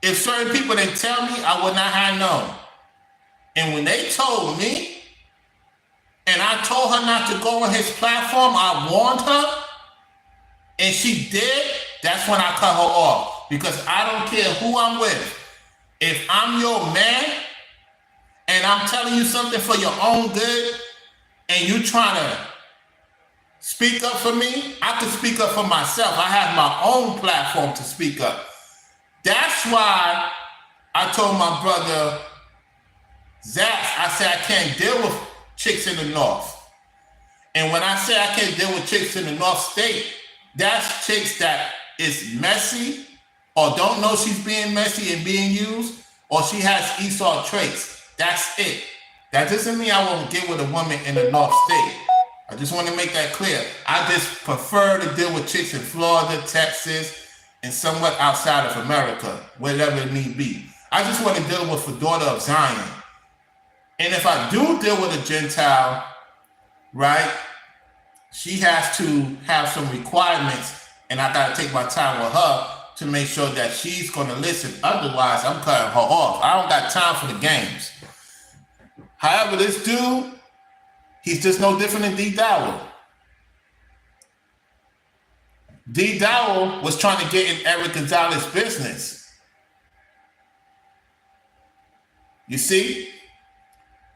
If certain people didn't tell me, I would not have known. And when they told me, and I told her not to go on his platform, I warned her, and she did, that's when I cut her off. because I don't care who I'm with. If I'm your man and I'm telling you something for your own good and you trying to speak up for me, I can speak up for myself. I have my own platform to speak up. That's why I told my brother Zach, I said I can't deal with chicks in the North. And when I say I can't deal with chicks in the North State, that's chicks that is messy or don't know she's being messy and being used, or she has Esau traits. That's it. That doesn't mean I won't get with a woman in the North State. I just want to make that clear. I just prefer to deal with chicks in Florida, Texas, and somewhat outside of America, wherever it need be. I just want to deal with the daughter of Zion. And if I do deal with a Gentile, right, she has to have some requirements, and I got to take my time with her to make sure that she's going to listen. Otherwise, I'm cutting her off. I don't got time for the games. However, this dude, he's just no different than D. Dowell. D. Dowell was trying to get in Eric Gonzalez's business. You see?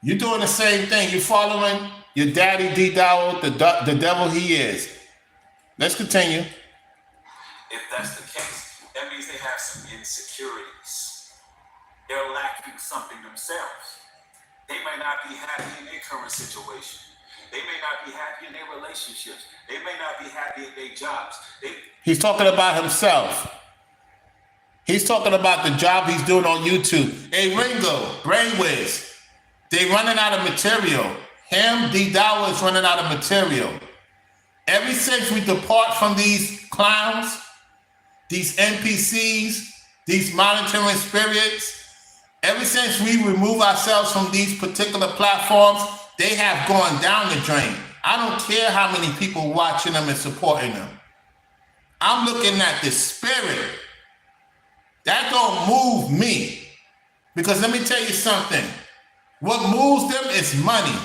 You're doing the same thing. You're following your daddy, D. Dowell, the devil he is. Let's continue. If that's the case, that means they have some insecurities. They're lacking something themselves. They may not be happy in their current situation. They may not be happy in their relationships. They may not be happy at their jobs. He's talking about himself. He's talking about the job he's doing on YouTube. Hey, Ringo, Brainwiz, they running out of material. Him, D. Dowell is running out of material. Ever since we depart from these clowns, these NPCs, these monitoring spirits, ever since we remove ourselves from these particular platforms, they have gone down the drain. I don't care how many people watching them and supporting them. I'm looking at the spirit. That don't move me. Because let me tell you something. What moves them is money.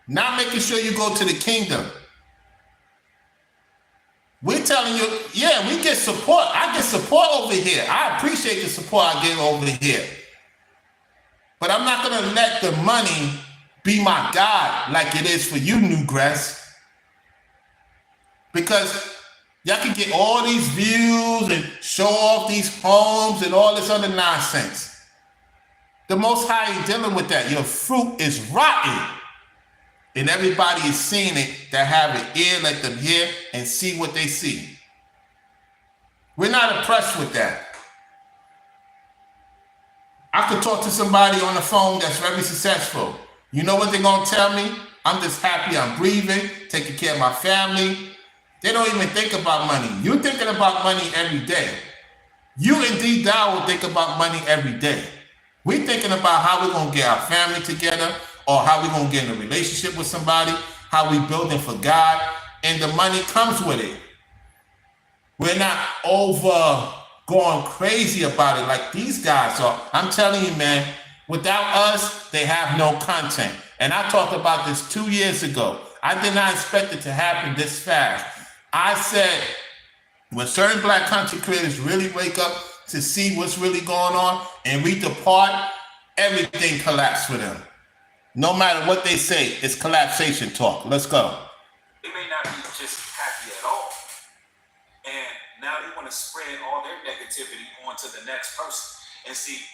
Not making sure you go to the kingdom. We're telling you, yeah, we get support. I get support over here. I appreciate the support I get over here. But I'm not going to let the money be my God like it is for you, Newgrass. Because y'all can get all these views and show off these homes and all this other nonsense. The Most High ain't dealing with that. Your fruit is rotten. And everybody is seeing it that have an ear, let them hear and see what they see. We're not impressed with that. I could talk to somebody on the phone that's very successful. You know what they're going to tell me? I'm just happy I'm breathing, taking care of my family. They don't even think about money. You're thinking about money every day. You and D. Dowell think about money every day. We're thinking about how we're going to get our family together, or how we're going to get in a relationship with somebody, how we building for God, and the money comes with it. We're not over going crazy about it like these guys are. I'm telling you, man, without us, they have no content. And I talked about this 2 years ago. I did not expect it to happen this fast. I said, when certain black content creators really wake up to see what's really going on and we depart, everything collapsed for them. No matter what they say, it's collapsation talk. Let's go. They may not be just happy at all. And now they want to spread all their negativity onto the next person. And see,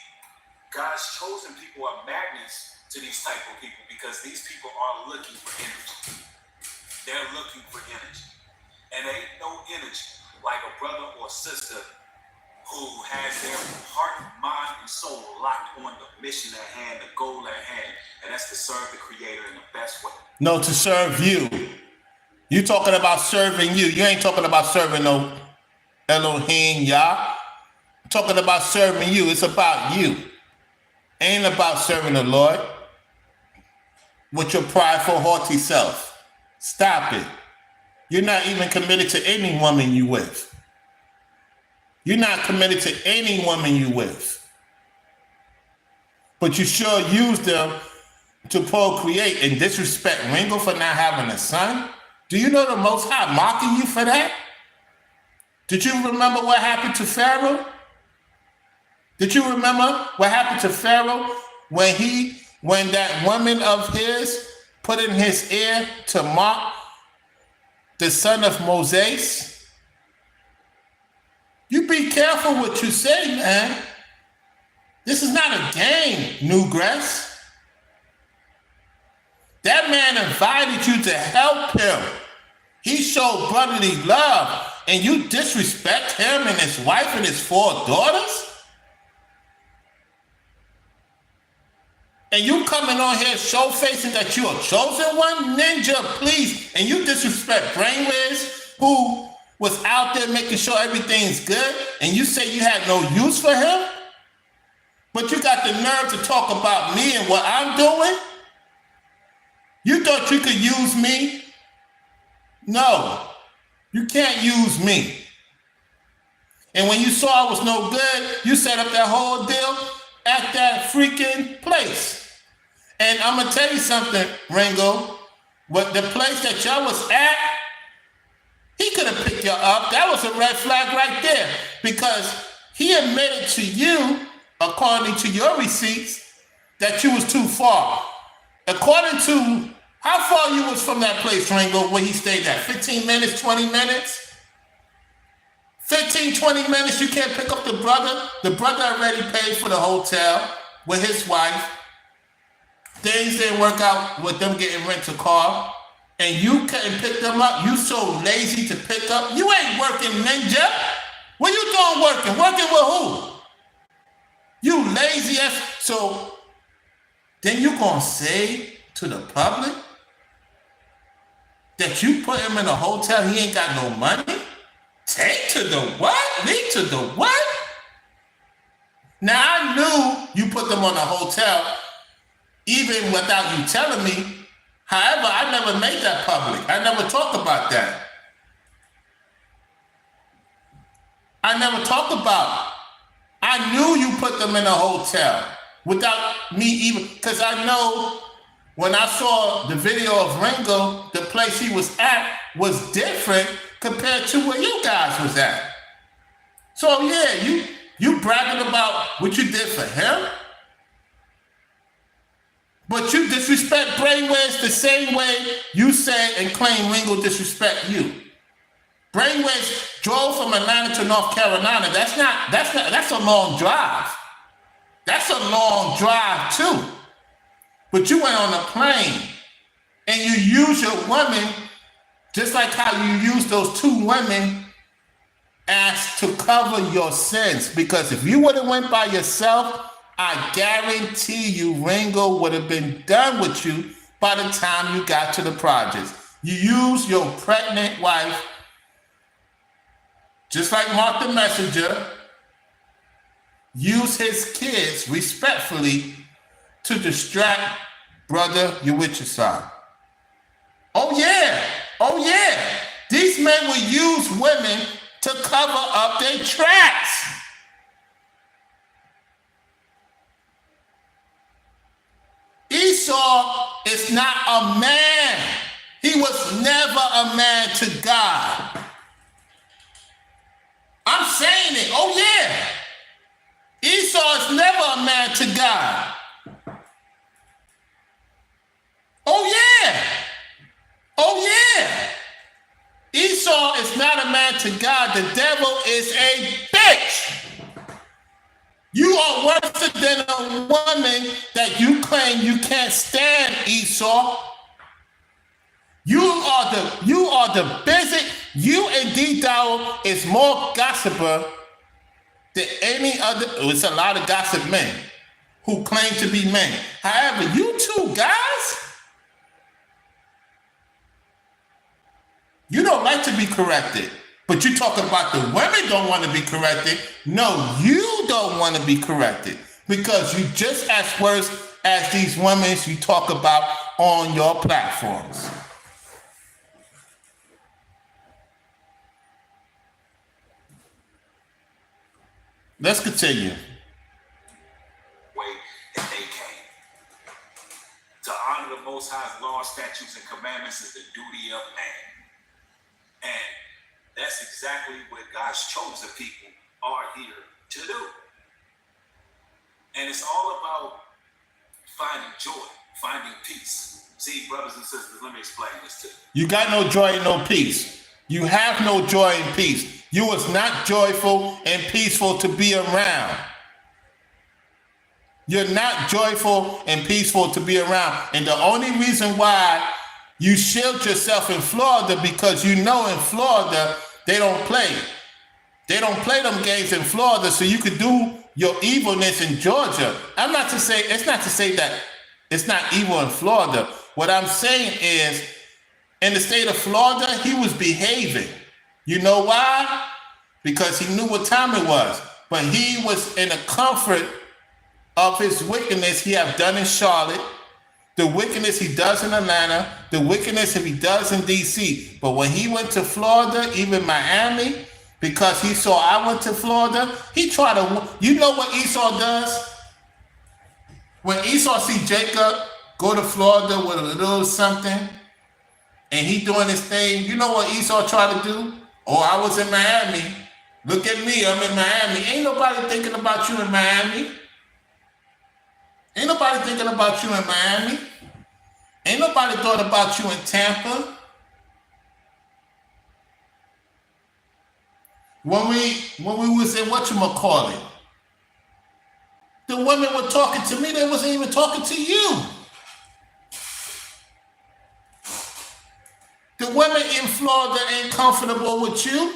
God's chosen people are magnets to these type of people because these people are looking for energy. They're looking for energy. And there ain't no energy like a brother or sister who has their heart, mind, and soul locked on the mission at hand, the goal at hand, and that's to serve the Creator in the best way. No, to serve you. You talking about serving you. You ain't talking about serving no Elohim, Yah. I'm talking about serving you. It's about you. Ain't about serving the Lord with your prideful, haughty self. Stop it. You're not even committed to any woman you with. You're not committed to any woman you with. But you sure use them to procreate and disrespect Ringo for not having a son? Do you know the Most High mocking you for that? Did you remember what happened to Pharaoh? Did you remember what happened to Pharaoh when that woman of his put in his ear to mock the son of Moses? You be careful what you say, man. This is not a game, Newgrass. That man invited you to help him. He showed brotherly love, and you disrespect him and his wife and his 4 daughters? And you coming on here show-facing that you're a chosen one? Ninja, please. And you disrespect Brainwiz, who was out there making sure everything's good, and you say you had no use for him? But you got the nerve to talk about me and what I'm doing? You thought you could use me? No, you can't use me. And when you saw I was no good, you set up that whole deal at that freaking place. And I'm gonna tell you something, Ringo. What the place that y'all was at, he could have picked you up. That was a red flag right there, because he admitted to you, according to your receipts, that you was too far. According to how far you was from that place, Ringo, where he stayed at? 15 minutes, 20 minutes? 15, 20 minutes, you can't pick up the brother? The brother already paid for the hotel with his wife. Things didn't work out with them getting rental car. And you couldn't pick them up? You so lazy to pick up? You ain't working, Ninja. What you doing working? Working with who? You lazy ass. So then you gonna say to the public that you put him in a hotel, he ain't got no money? Take to the what? Lead to the what? Now I knew you put them on a hotel even without you telling me. However, I never made that public. I never talked about that. I never talked about it. I knew you put them in a hotel without me even, because I know when I saw the video of Ringo, the place he was at was different compared to where you guys was at. So yeah, you bragging about what you did for him, but you disrespect Brainwiz the same way you say and claim Ringo disrespect you. Brainwiz drove from Atlanta to North Carolina. That's a long drive. That's a long drive too. But you went on a plane and you use your women just like how you use those 2 women as to cover your sins. Because if you would have went by yourself, I guarantee you Ringo would have been done with you by the time you got to the projects. You use your pregnant wife, just like Mark the Messenger, use his kids respectfully to distract brother Yawichasai. Oh yeah. These men will use women to cover up their tracks. Esau is not a man. He was never a man to God. I'm saying it. Oh yeah. Esau is never a man to God. Oh yeah. Esau is not a man to God. The devil is a bitch. You are worse than a woman that you claim you can't stand, Esau. You are the busy. You and D-Dow is more gossiper than any other. It's a lot of gossip men who claim to be men. However, you 2 guys, you don't like to be corrected. But you talking about the women don't want to be corrected. No, you don't want to be corrected because you just as worse as these women you talk about on your platforms. Let's continue. Way that they came. To honor the Most High's laws, statutes, and commandments is the duty of man. And that's exactly what God's chosen people are here to do. And it's all about finding joy, finding peace. See, brothers and sisters, let me explain this to you. You got no joy and no peace. You have no joy and peace. You was not joyful and peaceful to be around. You're not joyful and peaceful to be around. And the only reason why you shield yourself in Florida, because you know in Florida, they don't play. They don't play them games in Florida, so you could do your evilness in Georgia. It's not to say that it's not evil in Florida. What I'm saying is, in the state of Florida, he was behaving. You know why? Because he knew what time it was. But he was in the comfort of his wickedness he have done in Charlotte, the wickedness he does in Atlanta, the wickedness he does in DC. But when he went to Florida, even Miami, because he saw I went to Florida, he tried to, you know what Esau does? When Esau see Jacob go to Florida with a little something, and he doing his thing, you know what Esau tried to do? Oh, I was in Miami. Look at me, I'm in Miami. Ain't nobody thinking about you in Miami. Ain't nobody thinking about you in Miami. Ain't nobody thought about you in Tampa. When we was in whatchamacallit, the women were talking to me, they wasn't even talking to you. The women in Florida ain't comfortable with you.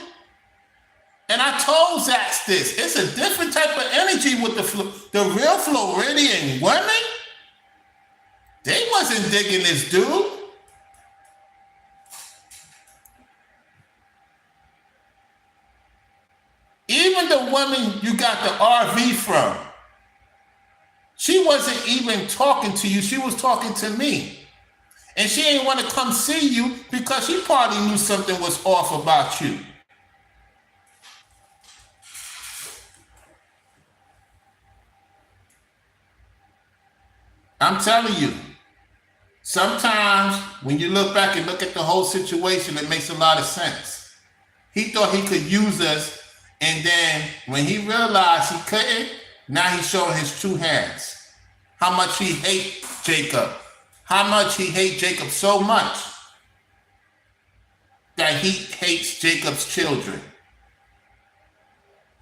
And I told Zach this. It's a different type of energy with the real Floridian women. They wasn't digging this dude. Even the woman you got the RV from, she wasn't even talking to you. She was talking to me. And she ain't want to come see you because she probably knew something was off about you. I'm telling you, sometimes when you look back and look at the whole situation, it makes a lot of sense. He thought he could use us, and then when he realized he couldn't, now he's showing his true hands. How much he hates Jacob. How much he hates Jacob so much that he hates Jacob's children.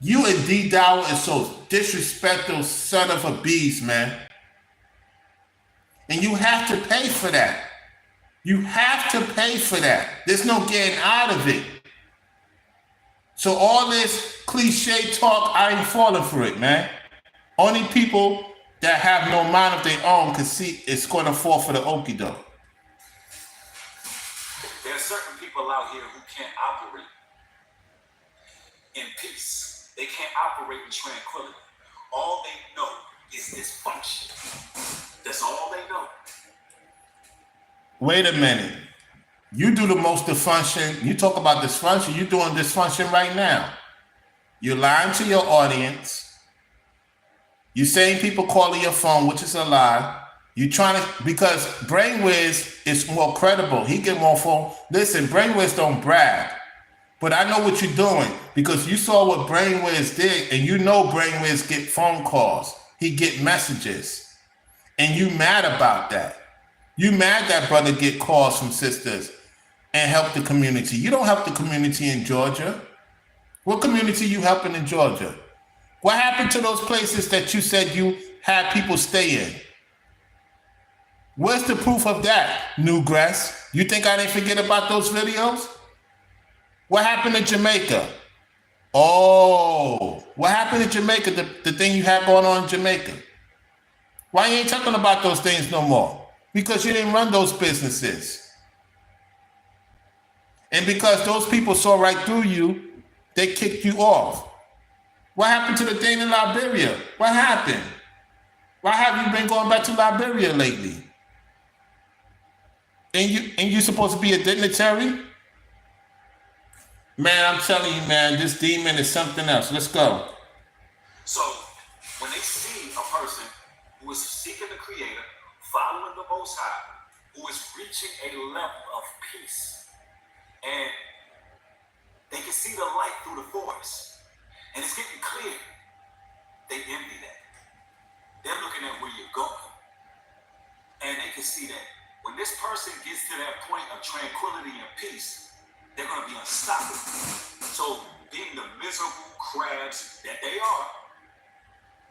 You and D. Dower is so disrespectful son of a beast, man. And you have to pay for that. You have to pay for that. There's no getting out of it. So all this cliche talk, I ain't falling for it, man. Only people that have no mind of their own can see it's going to fall for the okie doke. There are certain people out here who can't operate in peace. They can't operate in tranquility. All they know is dysfunction. That's all they know. Wait a minute. You do the most dysfunction. You talk about dysfunction. You're doing dysfunction right now. You're lying to your audience. You're saying people calling your phone, which is a lie. You're trying to, because Brainwiz is more credible. He get more phone. Listen, Brainwiz don't brag. But I know what you're doing because you saw what Brainwiz did, and you know Brainwiz get phone calls. He get messages. And you mad about that. You mad that brother get calls from sisters and help the community. You don't help the community in Georgia. What community you helping in Georgia? What happened to those places that you said you had people stay in? Where's the proof of that, Newgrass? You think I didn't forget about those videos? What happened in Jamaica? Oh, what happened in Jamaica, the thing you had going on in Jamaica? Why you ain't talking about those things no more? Because you didn't run those businesses. And because those people saw right through you, they kicked you off. What happened to the thing in Liberia? What happened? Why have you been going back to Liberia lately? And you supposed to be a dignitary? Man, I'm telling you, man, this demon is something else. Let's go. So when they see a person who is seeking the Creator, following the Most High, who is reaching a level of peace, and they can see the light through the forest, and it's getting clear, they envy that. They're looking at where you're going. And they can see that when this person gets to that point of tranquility and peace, they're going to be unstoppable. So, being the miserable crabs that they are,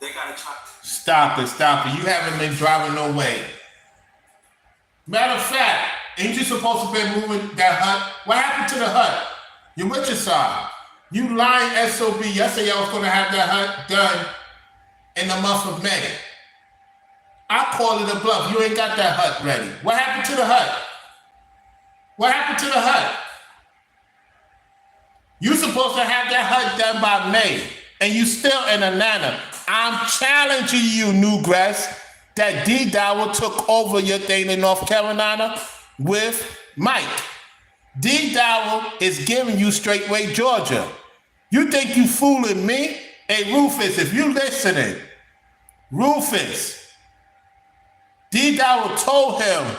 they got to try. Stop it, stop it. You haven't been driving no way. Matter of fact, ain't you supposed to be moving that hut? What happened to the hut? You're with your side. You lying SOB. Yesterday I was going to have that hut done in the month of May. I call it a bluff. You ain't got that hut ready. What happened to the hut? What happened to the hut? You supposed to have that hut done by May, and you still in Atlanta. I'm challenging you, Newgrass, that D Dowell took over your thing in North Carolina with Mike. D Dowell is giving you straightway Georgia. You think you fooling me? Hey, Rufus, if you listening, Rufus, D Dowell told him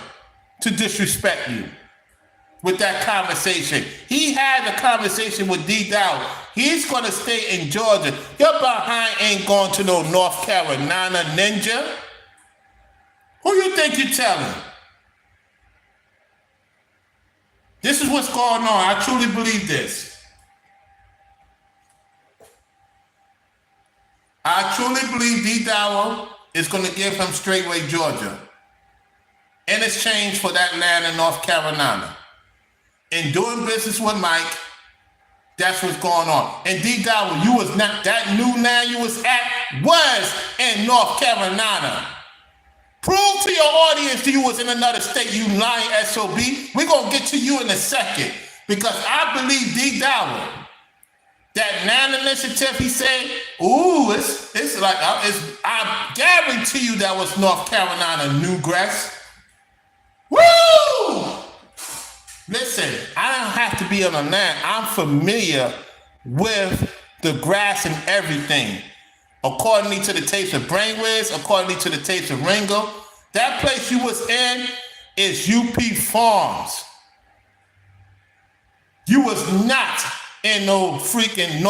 to disrespect you with that conversation. He had a conversation with D Dowell. He's going to stay in Georgia. Your behind ain't going to no North Carolina, ninja. Who you think you're telling? This is what's going on. I truly believe this. I truly believe D Dowell is going to give him straightway Georgia in exchange for that land in North Carolina. In doing business with Mike, that's what's going on. And D Dowell, you was not, that new land you was at was in North Carolina. Prove to your audience that you was in another state, you lying SOB. We're going to get to you in a second. Because I believe D Dowell, that land initiative, he said, ooh, it's like, I guarantee you that was North Carolina, Newgrass. Woo! Listen, I don't have to be on the land. I'm familiar with the grass and everything. According to the tapes of Brainwaves, according to the tapes of Ringo, that place you was in is UP Farms. You was not in no freaking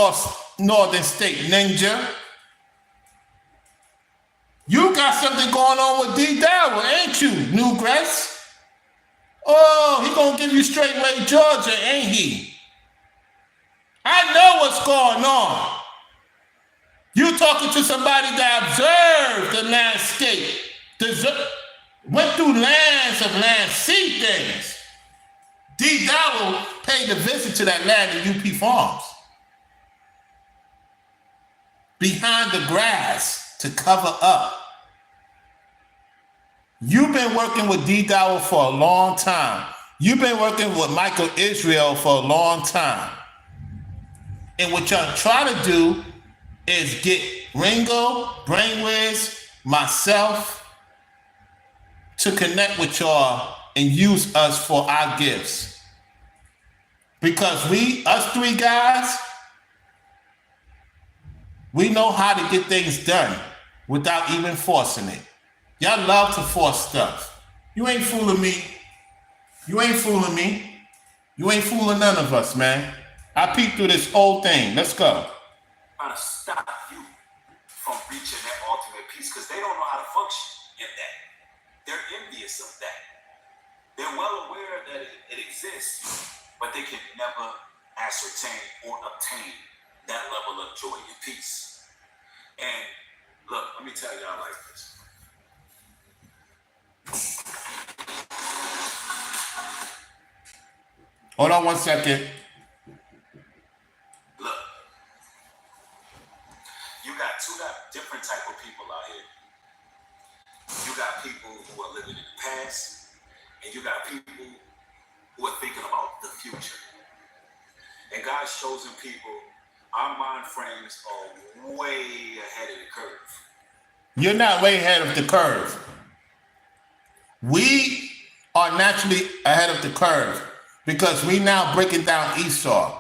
northern state, ninja. You got something going on with D Dowell, ain't you, Newgrass? Oh, he gonna give you straightway Georgia, ain't he? I know what's going on. You talking to somebody that observed the landscape, went through lands of land, see things. D Dowell paid a visit to that land in UP Farms. Behind the grass to cover up. You've been working with D Dowell for a long time. You've been working with Michael Israel for a long time. And what y'all try to do is get Ringo, Brainwaves, myself to connect with y'all and use us for our gifts. Because us three guys, we know how to get things done without even forcing it. Y'all love to force stuff. You ain't fooling me. You ain't fooling me. You ain't fooling none of us, man. I peeked through this whole thing. Let's go. Trying to stop you from reaching that ultimate peace because they don't know how to function in that. They're envious of that. They're well aware that it exists, but they can never ascertain or obtain that level of joy and peace. And look, let me tell y'all like this. Hold on 1 second. Look, you got two different type of people out here. You got people who are living in the past, and you got people who are thinking about the future. And God's chosen people, our mind frames are way ahead of the curve. You're not way ahead of the curve. We are naturally ahead of the curve because we now breaking down Esau.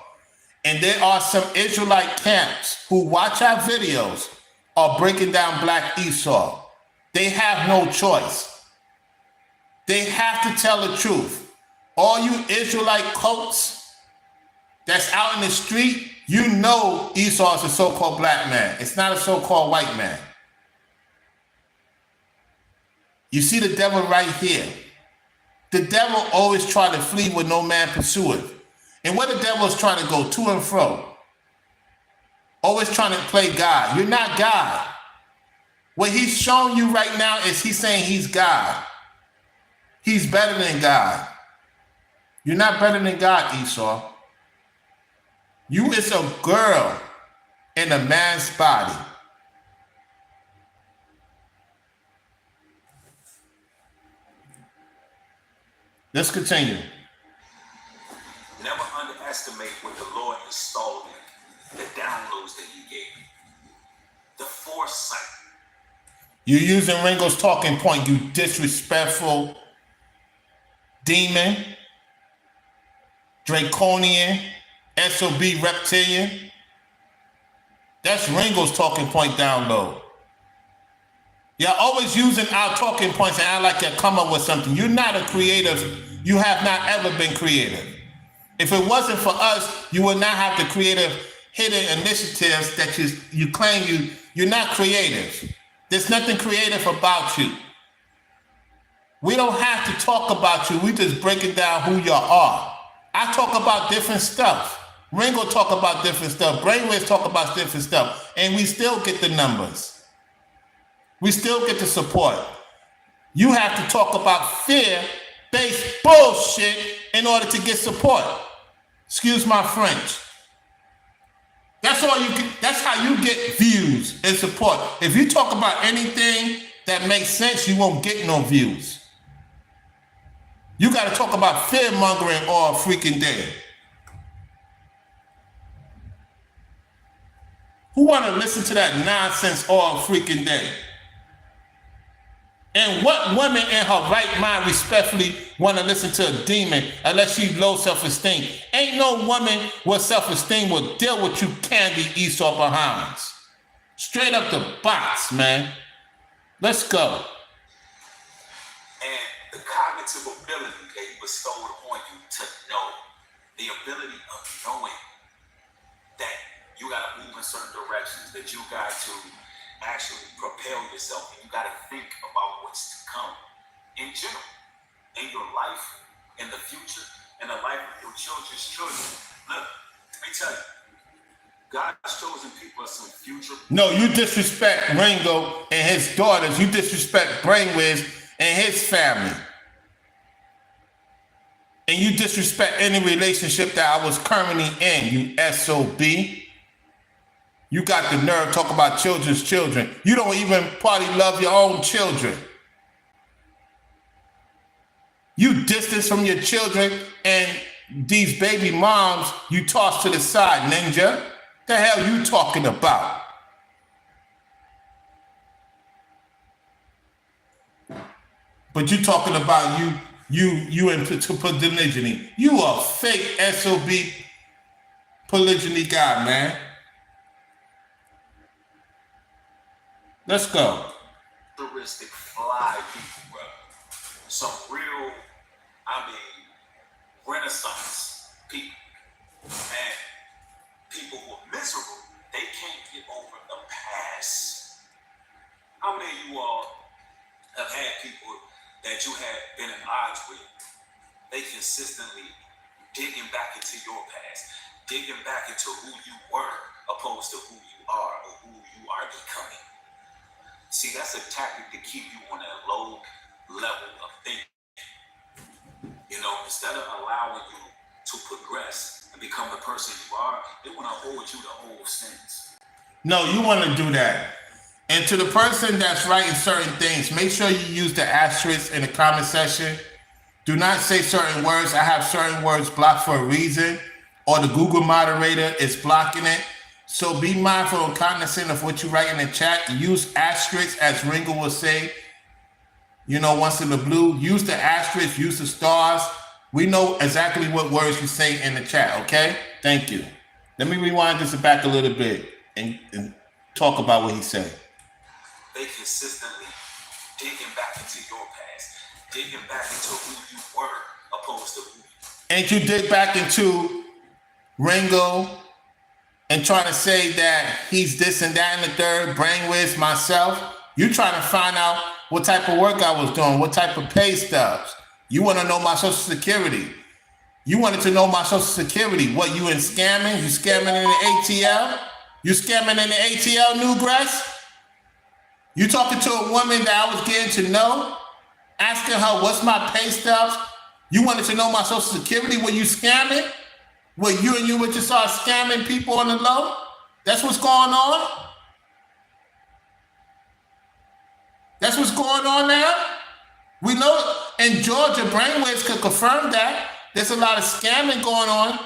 And there are some Israelite camps who watch our videos are breaking down Black Esau. They have no choice. They have to tell the truth. All you Israelite cults that's out in the street, you know Esau is a so-called black man. It's not a so-called white man. You see the devil right here. The devil always try to flee when no man pursueth. And where the devil is trying to go to and fro. Always trying to play God. You're not God. What he's showing you right now is he's saying he's God. He's better than God. You're not better than God, Esau. You is a girl in a man's body. Let's continue. Never underestimate what the Lord installed in you, the downloads that He gave you, the foresight. You're using Ringo's talking point, you disrespectful demon, draconian, SOB reptilian. That's Ringo's talking point down low. You're always using our talking points and act like you come up with something. You're not a creative. You have not ever been creative. If it wasn't for us, you would not have the creative hidden initiatives that you claim you're not creative. There's nothing creative about you. We don't have to talk about you. We just breaking down who you are. I talk about different stuff. Ringo talk about different stuff. Brainwaves talk about different stuff. And we still get the numbers. We still get the support. You have to talk about fear-based bullshit in order to get support. Excuse my French. That's all you get. That's how you get views and support. If you talk about anything that makes sense, you won't get no views. You got to talk about fear-mongering all freaking day. Who want to listen to that nonsense all freaking day? And what woman in her right mind respectfully want to listen to a demon unless she low self-esteem? Ain't no woman with self-esteem will deal with you candy Esau behinds. Straight up the box, man. Let's go. And the cognitive ability that He bestowed upon you to know, the ability of knowing that you got to move in certain directions, that you got to actually propel yourself, and you got to think about what's to come in general, in your life, in the future, in the life of your children's children. Look, let me tell you, God's chosen people are some future. No, you disrespect Ringo and his daughters. You disrespect Brainwaves and his family. And you disrespect any relationship that I was currently in, you SOB. You got the nerve to talk about children's children. You don't even probably love your own children. You distance from your children and these baby moms you toss to the side, ninja. The hell you talking about? But you talking about you into polygyny. You a fake SOB polygyny guy, man. Let's go. Futuristic fly people, bro. Some real, Renaissance people. And people who are miserable, they can't get over the past. How many of you all have had people that you have been in odds with? They consistently digging back into your past, digging back into who you were opposed to who you are or who you are becoming. See, that's a tactic to keep you on a low level of thinking. You know, instead of allowing you to progress and become the person you are, they want to hold you to old sins. No, you want to do that. And to the person that's writing certain things, make sure you use the asterisk in the comment section. Do not say certain words. I have certain words blocked for a reason, or the Google moderator is blocking it. So be mindful and cognizant of what you write in the chat. Use asterisk, as Ringo will say, you know, once in the blue. Use the asterisk, use the stars. We know exactly what words you say in the chat, okay? Thank you. Let me rewind this back a little bit and talk about what he said. They consistently digging back into your past, digging back into who you were opposed to who you were. Ain't you dig back into Ringo and trying to say that he's this and that and the third, Brainwaves, myself? You trying to find out what type of work I was doing, what type of pay stubs. You want to know my social security. You wanted to know my social security. What, you in scamming? You scamming in the ATL? You scamming in the ATL, Newgrass? You talking to a woman that I was getting to know, asking her what's my pay stubs? You wanted to know my social security? Were you scamming? Were you would just start scamming people on the low? That's what's going on? That's what's going on now? We know in Georgia, Brainwaves could confirm that. There's a lot of scamming going on.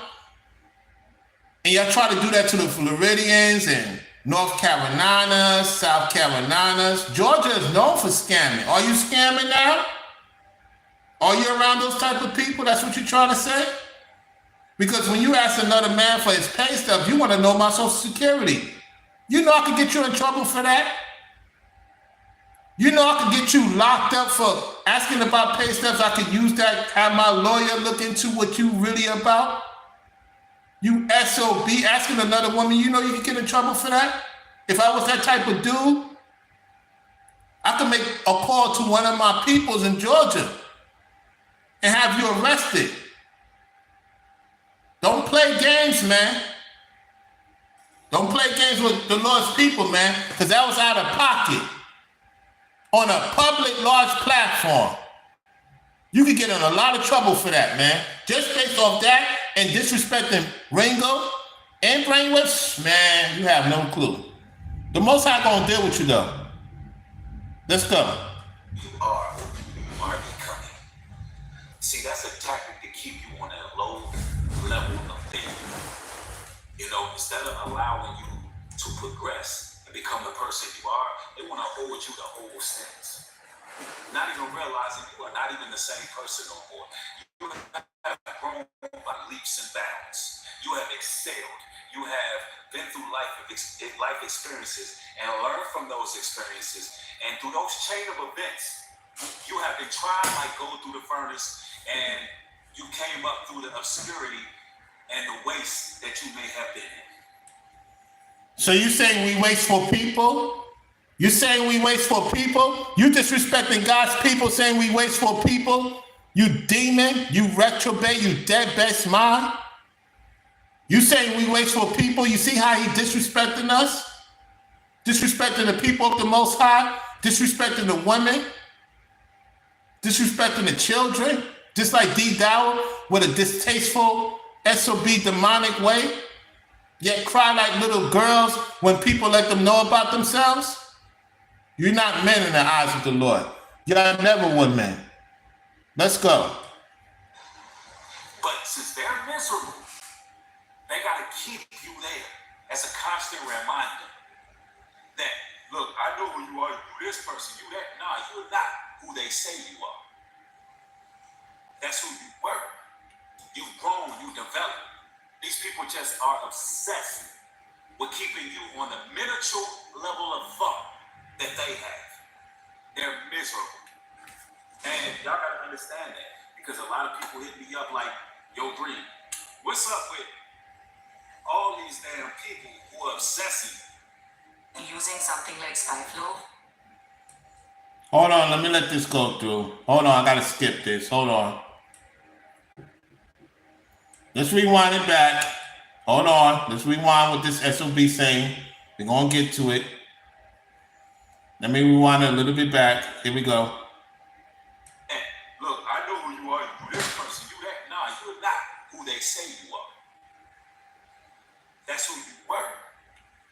And y'all try to do that to the Floridians and North Carolina, South Carolinas. Georgia is known for scamming. Are you scamming now? Are you around those type of people? That's what you're trying to say? Because when you ask another man for his pay stubs, you want to know my social security. You know I could get you in trouble for that. You know I could get you locked up for asking about pay stubs. I could use that, have my lawyer look into what you really about. You SOB, asking another woman, you know you could get in trouble for that? If I was that type of dude, I could make a call to one of my peoples in Georgia and have you arrested. Don't play games, man. Don't play games with the Lord's people, man, because that was out of pocket. On a public, large platform. You could get in a lot of trouble for that, man. Just based off that and disrespecting Ringo and Brainwaves, man, you have no clue. The Most High gonna deal with you, though. Let's go. You are becoming. See, that's a tactic to keep you on a low level of thinking. You know, instead of allowing you to progress and become the person you are, they want to hold you to old sins. Not even realizing you are not even the same person no more. You have grown by leaps and bounds. You have excelled. You have been through life experiences and learned from those experiences. And through those chain of events, you have been tried like gold through the furnace, and you came up through the obscurity and the waste that you may have been in. So you saying we wasteful people? You saying we wasteful people? You disrespecting God's people, saying we wasteful people? You demon, you retrobate, you dead best mind? You saying we wasteful people? You see how he disrespecting us? Disrespecting the people of the Most High? Disrespecting the women? Disrespecting the children? Just like D. Dower with a distasteful SOB demonic way? Yet cry like little girls when people let them know about themselves? You're not men in the eyes of the Lord. Y'all never were men. Let's go. But since they're miserable, they got to keep you there as a constant reminder that, look, I know who you are. You this person, you that. Nah, you're not who they say you are. That's who you were. You've grown, you developed. These people just are obsessed with keeping you on the miniature level of thought that they have. They're miserable. And y'all gotta understand that, because a lot of people hit me up like, yo, Bree, what's up with all these damn people who are obsessing? Using something like Skyflow? Hold on, let me let this go through. Hold on, I gotta skip this. Hold on. Let's rewind it back. Hold on. Let's rewind what this SOB saying. We're gonna get to it. Let me rewind it a little bit back. Here we go. And look, I know who you are. You this person, you that. Nah, you're not who they say you are. That's who you were.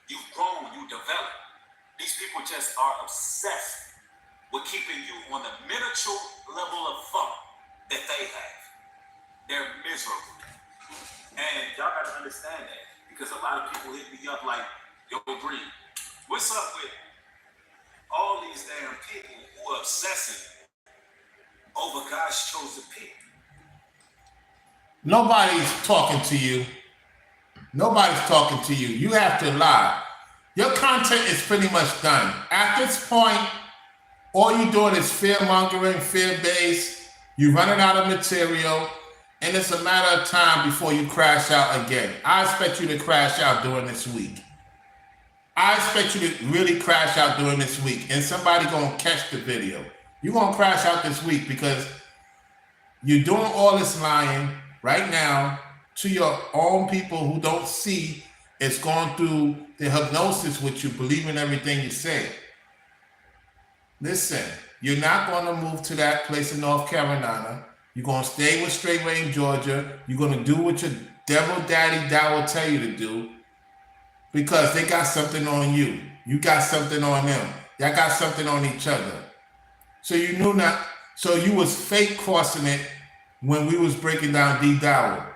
You've grown, you developed. These people just are obsessed with keeping you on the miniature level of thought that they have. They're miserable. And y'all gotta understand that, because a lot of people hit me up like, yo, Bree, what's up with all these damn people who are obsessing over God's chosen people? Nobody's talking to you. Nobody's talking to you. You have to lie. Your content is pretty much done. At this point, all you're doing is fear-mongering, fear-based. You're running out of material, and it's a matter of time before you crash out again. I expect you to crash out during this week. I expect you to really crash out during this week, and somebody gonna catch the video. You're gonna crash out this week because you're doing all this lying right now to your own people who don't see it's going through the hypnosis with you, believing everything you say. Listen, you're not going to move to that place in North Carolina. You're going to stay with Straight Rain, Georgia. You're going to do what your devil daddy Dow will tell you to do because they got something on you. You got something on them. Y'all got something on each other. So you knew not. So you was fake crossing it when we was breaking down D Dow.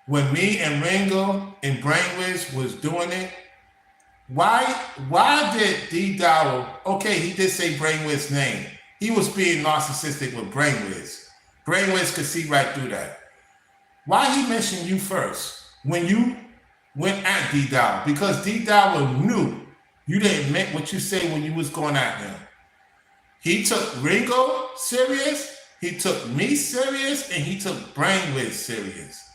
When me and Ringo and Brainwiz was doing it, why did D Dow, okay, he did say Brainwiz's name. He was being narcissistic with Brainwiz. Brainwiz could see right through that. Why he mentioned you first when you went at D Dow? Because D Dow knew you didn't meant what you say when you was going at him. He took Ringo serious, he took me serious, and he took Brainwiz serious.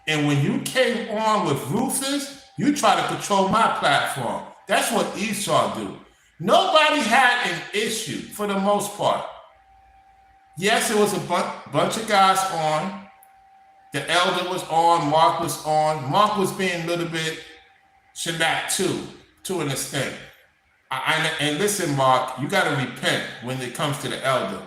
And when you came on with Rufus, you try to control my platform. That's what Esau do. Nobody had an issue for the most part. Yes, it was a bunch of guys on. The elder was on, Mark was on. Mark was being a little bit shenak too, to an extent. And listen, Mark, you got to repent when it comes to the elder.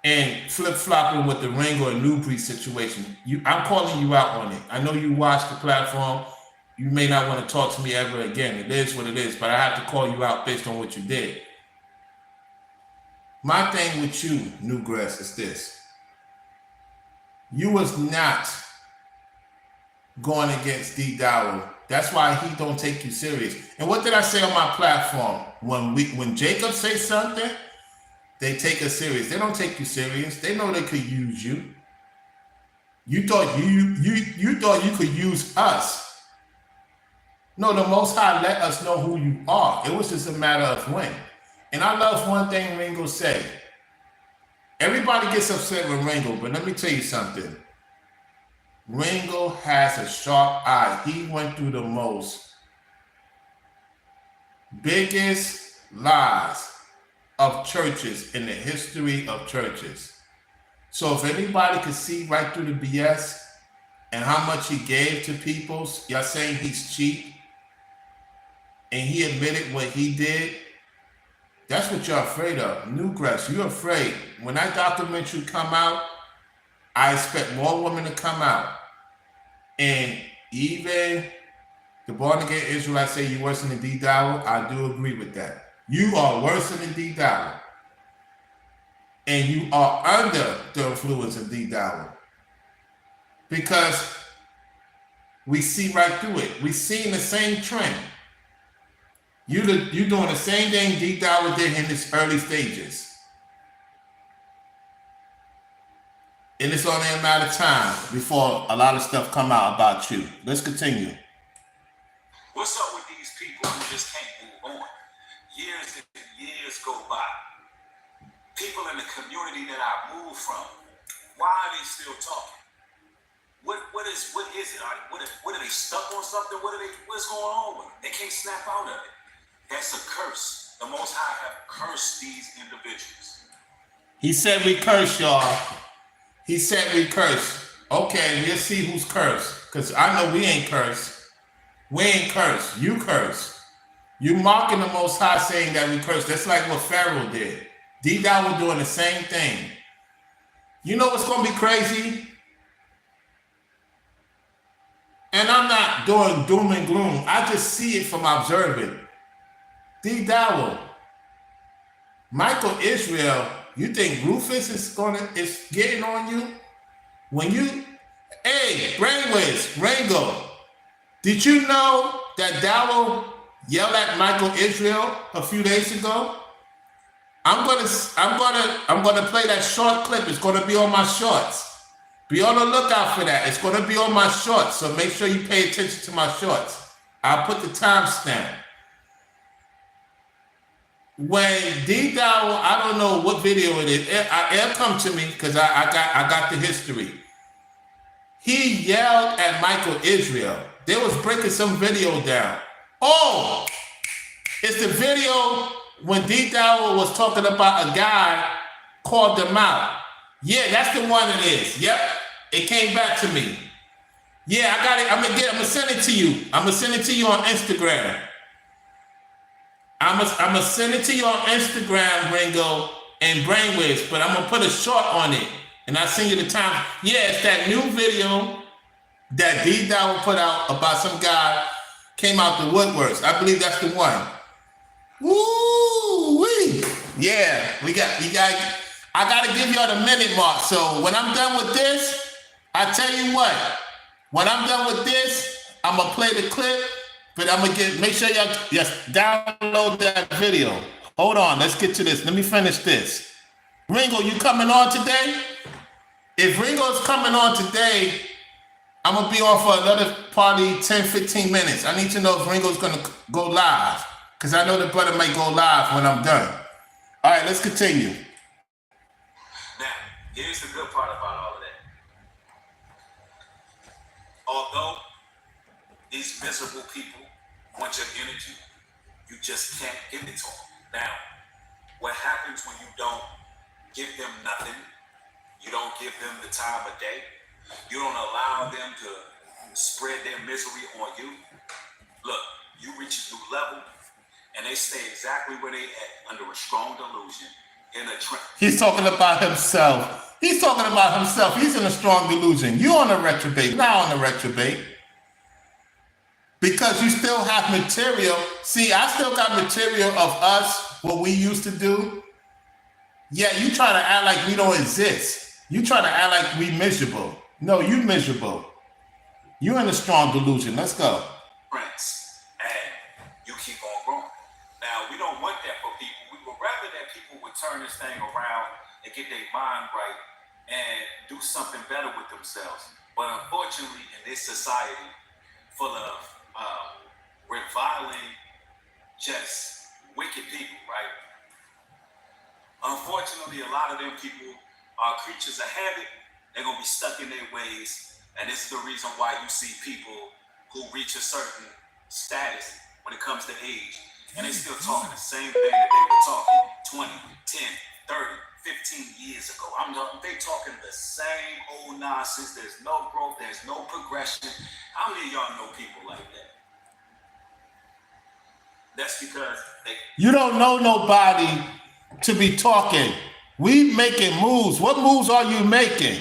And flip-flopping with the Ringo and Newbury situation. I'm calling you out on it. I know you watch the platform. You may not want to talk to me ever again. It is what it is, but I have to call you out based on what you did. My thing with you, Newgrass, is this. You was not going against D. Dow. That's why he don't take you serious. And what did I say on my platform? When Jacob says something, they take us serious. They don't take you serious. They know they could use you. You thought you thought you could use us. No, the Most High let us know who you are. It was just a matter of when. And I love one thing Ringo said. Everybody gets upset with Ringo, but let me tell you something. Ringo has a sharp eye. He went through the most biggest lies of churches in the history of churches. So if anybody could see right through the BS and how much he gave to people, y'all saying he's cheap, and he admitted what he did, that's what you're afraid of. Newgrass, you're afraid. When that documentary come out, I expect more women to come out. And even the born-again Israelites say you're worse than D. Dow. I do agree with that. You are worse than D. Dow. And you are under the influence of D. Dow. Because we see right through it. We seeing the same trend. You doing the same thing D. Dow did in its early stages. And it's only a matter of time before a lot of stuff come out about you. Let's continue. What's up with these people who just can't move on? Years and years go by. People in the community that I moved from, why are they still talking? What is it? What are they stuck on something? What's going on with them? They can't snap out of it. That's a curse. The Most High have cursed these individuals. He said we curse, y'all. He said we curse. Okay, we'll see who's cursed. Because I know we ain't cursed. We ain't cursed. You curse. You mocking the Most High saying that we curse. That's like what Pharaoh did. D. Dow was doing the same thing. You know what's going to be crazy? And I'm not doing doom and gloom. I just see it from observing. D. Dow, Michael Israel, you think Rufus is getting on you? When you, hey, Brainwiz, Ringo, did you know that Dow yelled at Michael Israel a few days ago? I'm gonna play that short clip. It's gonna be on my shorts. Be on the lookout for that. It's gonna be on my shorts. So make sure you pay attention to my shorts. I'll put the timestamp. When D. Dow, I don't know what video it is. It'll come to me because I got the history. He yelled at Michael Israel. They was breaking some video down. Oh, It's the video when D Dower was talking about a guy called them out. Yeah, that's the one it is. Yep. It came back to me. Yeah, I got it. I'm gonna send it to you. I'm gonna send it to you on Instagram. I'm gonna send it to you on Instagram, Ringo and Brainwaves, but I'm gonna put a short on it. And I send you the time. Yeah, it's that new video that D Dower put out about some guy came out the woodworks. I believe that's the one. Woo wee. Yeah, I gotta give y'all the minute mark. So when I'm done with this, I tell you what, when I'm done with this, I'm gonna play the clip, but I'm gonna make sure y'all just download that video. Hold on, let's get to this. Let me finish this. Ringo, you coming on today? If Ringo's coming on today, I'm gonna be on for another probably 10, 15 minutes. I need to know if Ringo's gonna go live, because I know the brother might go live when I'm done. All right, let's continue. Now, here's the good part about all of that. Although these miserable people want your energy, you just can't give it to them. Now, what happens when you don't give them nothing? You don't give them the time of day. You don't allow them to spread their misery on you. Look, you reach a new level, and they stay exactly where they at, under a strong delusion, in a trance. He's talking about himself. He's talking about himself. He's in a strong delusion. You on the retrobate, not on the retrobate. Because you still have material. See, I still got material of us, what we used to do. Yeah, you try to act like we don't exist. You try to act like we miserable. No, you miserable. You in a strong delusion. Let's go. Prince, and you keep on growing. Now, we don't want that for people. We would rather that people would turn this thing around and get their mind right and do something better with themselves. But unfortunately, in this society full of reviling, just wicked people, right? Unfortunately, a lot of them people are creatures of habit. They're going to be stuck in their ways. And this is the reason why you see people who reach a certain status when it comes to age, and they're still talking the same thing that they were talking 20, 10, 30, 15 years ago. They talking the same old nonsense. There's no growth. There's no progression. How many of y'all know people like that? That's because you don't know nobody to be talking. We making moves. What moves are you making?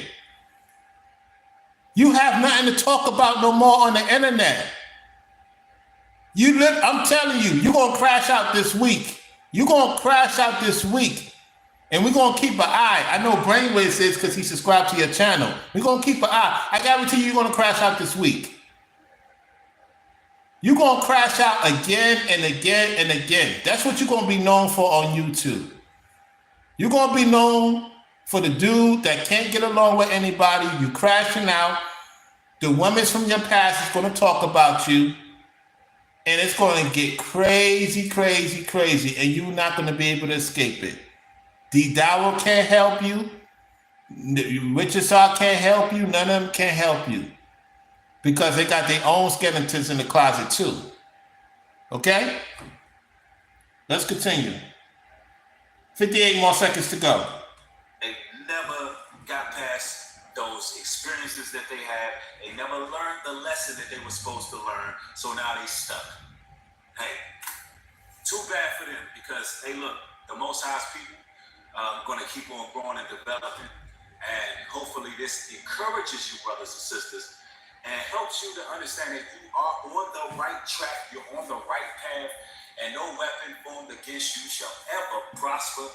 You have nothing to talk about no more on the internet. I'm telling you, you're going to crash out this week. You're going to crash out this week. And we're going to keep an eye. I know Brainwaves is because he subscribed to your channel. We're going to keep an eye. I guarantee you're going to crash out this week. You're going to crash out again and again and again. That's what you're going to be known for on YouTube. You're going to be known for the dude that can't get along with anybody. You crashing out. The women from your past is going to talk about you. And it's going to get crazy, crazy, crazy. And you're not going to be able to escape it. D Dower can't help you. Richard Saw can't help you. None of them can help you. Because they got their own skeletons in the closet too. Okay? Let's continue. 58 more seconds to go. They never got past those experiences that they had. They never learned the lesson that they were supposed to learn. So now they stuck. Hey, too bad for them, because, hey, look, the Most High's people are going to keep on growing and developing. And hopefully this encourages you, brothers and sisters, and helps you to understand that you are on the right track, you're on the right path, and no weapon formed against you shall ever prosper.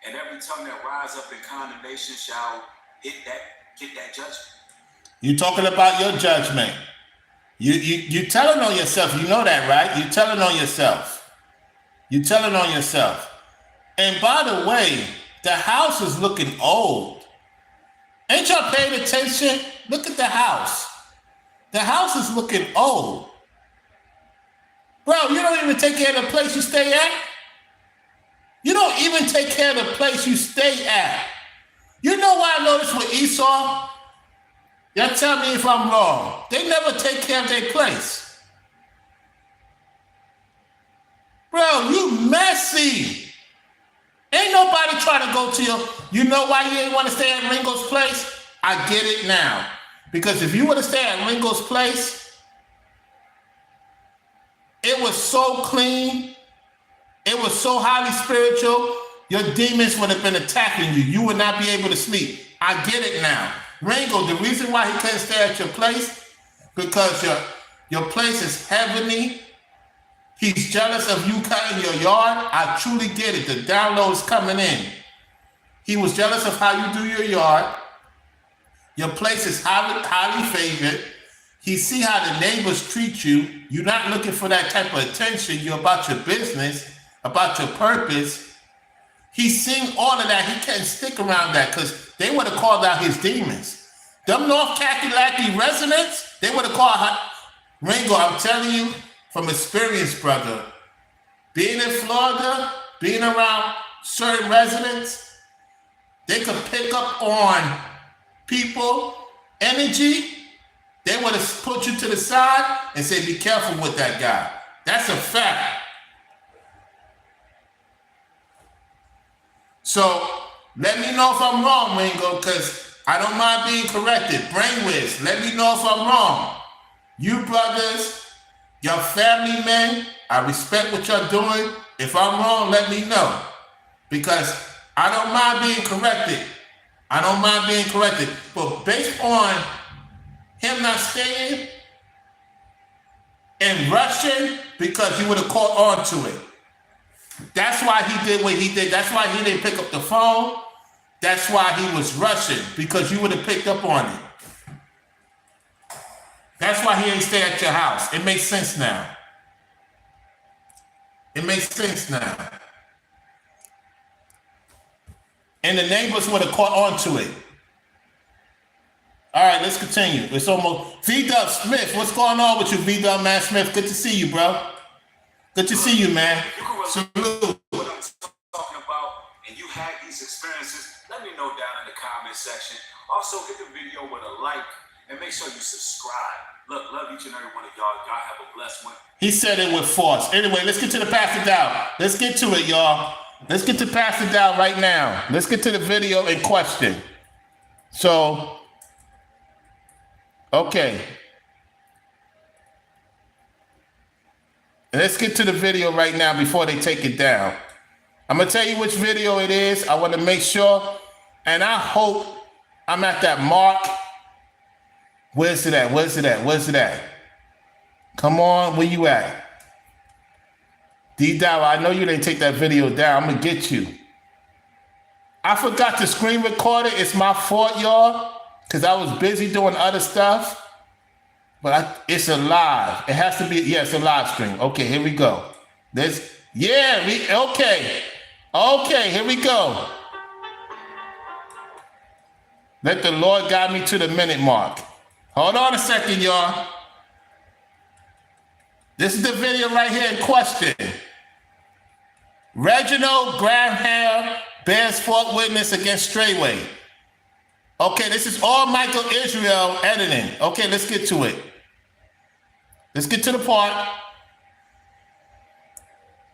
And every tongue that rise up in condemnation shall get that judgment. You're talking about your judgment. You're telling on yourself. You know that, right? You're telling on yourself. You're telling on yourself. And by the way, the house is looking old. Ain't y'all paying attention? Look at the house. The house is looking old. Bro, you don't even take care of the place you stay at. You don't even take care of the place you stay at. You know why I noticed with Esau? Y'all tell me if I'm wrong. They never take care of their place. Bro, you messy. Ain't nobody trying to go to your, you know why you ain't want to stay at Ringo's place? I get it now. Because if you would have stayed at Ringo's place, it was so clean, it was so highly spiritual, your demons would have been attacking you. You would not be able to sleep. I get it now. Ringo, the reason why he couldn't stay at your place, because your place is heavenly. He's jealous of you cutting your yard. I truly get it. The download's coming in. He was jealous of how you do your yard. Your place is highly favored. He see how the neighbors treat you. You're not looking for that type of attention. You're about your business, about your purpose. He's seen all of that. He can't stick around that because they would have called out his demons. Them North Kakalaki residents, they would have called her. Ringo, I'm telling you, from experience, brother, being in Florida, being around certain residents, they could pick up on people, energy. They would have put you to the side and say, be careful with that guy. That's a fact. So let me know if I'm wrong, Ringo, because I don't mind being corrected. Brainwiz, let me know if I'm wrong. You brothers, your family men, I respect what you're doing. If I'm wrong, let me know. Because I don't mind being corrected. I don't mind being corrected. But based on him not staying and rushing, because he would have caught on to it. That's why he did what he did. That's why he didn't pick up the phone. That's why he was rushing, because you would have picked up on it. That's why he ain't stay at your house. It makes sense now. It makes sense now. And the neighbors would have caught on to it. All right, let's continue. It's almost V-Dub Smith. What's going on with you, V-Dub Man Smith? Good to see you, bro. Good to see you, man. Salute. What I'm talking about, and you had these experiences, let me know down in the comment section. Also, hit the video with a like and make sure you subscribe. Look, love each and every one of y'all. Y'all have a blessed one. He said it with force. Anyway, let's get to the Pastor Dow. Let's get to it, y'all. Let's get to Pastor Dow right now. Let's get to the video in question. So, okay. Let's get to the video right now before they take it down. I'm going to tell you which video it is. I want to make sure, and I hope I'm at that mark. Where's it at? Where's it at? Where's it at? Come on, where you at? D-Dow, I know you didn't take that video down. I'm going to get you. I forgot to screen record it. It's my fault, y'all, because I was busy doing other stuff. But it's a live. It has to be, yeah, it's a live stream. Okay, here we go. Okay. Okay, here we go. Let the Lord guide me to the minute mark. Hold on a second, y'all. This is the video right here in question. Reginald Graham bears false witness against Strayway. Okay, this is all Michael Israel editing. Okay, let's get to it. Let's get to the part.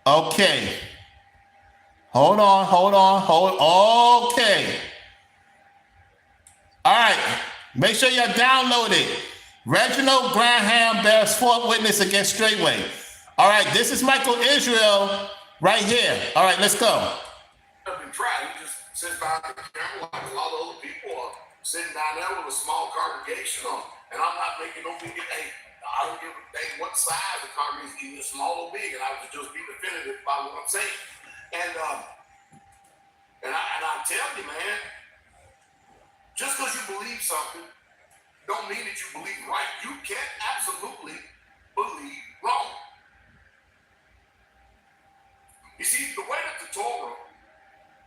Okay. Hold on. Okay. All right. Make sure you download it. Reginald Graham bears false witness against Straightway. All right, this is Michael Israel right here. All right, let's go. I've been trying. He just sits behind the camera like a lot of other people are sitting down there with a small congregation on. And I'm not making no big, hey, I don't give a dang what size the congregation is, small or big, and I would just be definitive about what I'm saying. And I tell you, man, just because you believe something don't mean that you believe right. You can't absolutely believe wrong. You see, the way that the Torah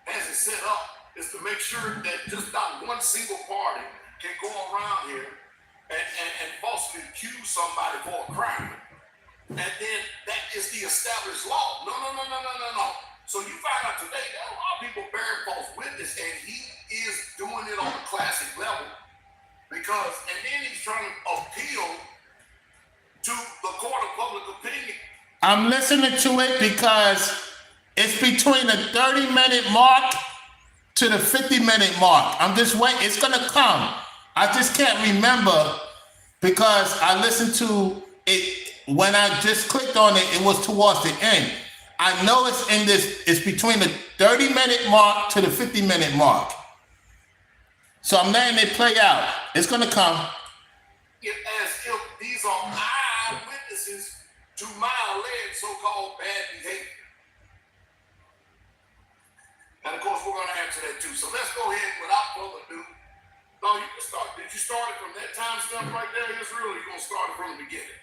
has it set up is to make sure that just not one single party can go around here and falsely accuse somebody for a crime. And then that is the established law. No. So you find out today that a lot of people bearing false witness, and he is doing it on a classic level because, and then he's trying to appeal to the court of public opinion. I'm listening to it because it's between the 30-minute mark to the 50-minute mark. I'm just waiting. It's going to come. I just can't remember because I listened to it when I just clicked on it. It was towards the end. I know it's in this. It's between the 30-minute mark to the 50-minute mark. So I'm letting it play out. It's going to come. As if these are eyewitnesses to my alleged so-called bad behavior. And of course, we're going to answer that too. So let's go ahead without further ado. No, you can start. Did you start it from that time stamp right there, Israel? Or you going to start it from the beginning?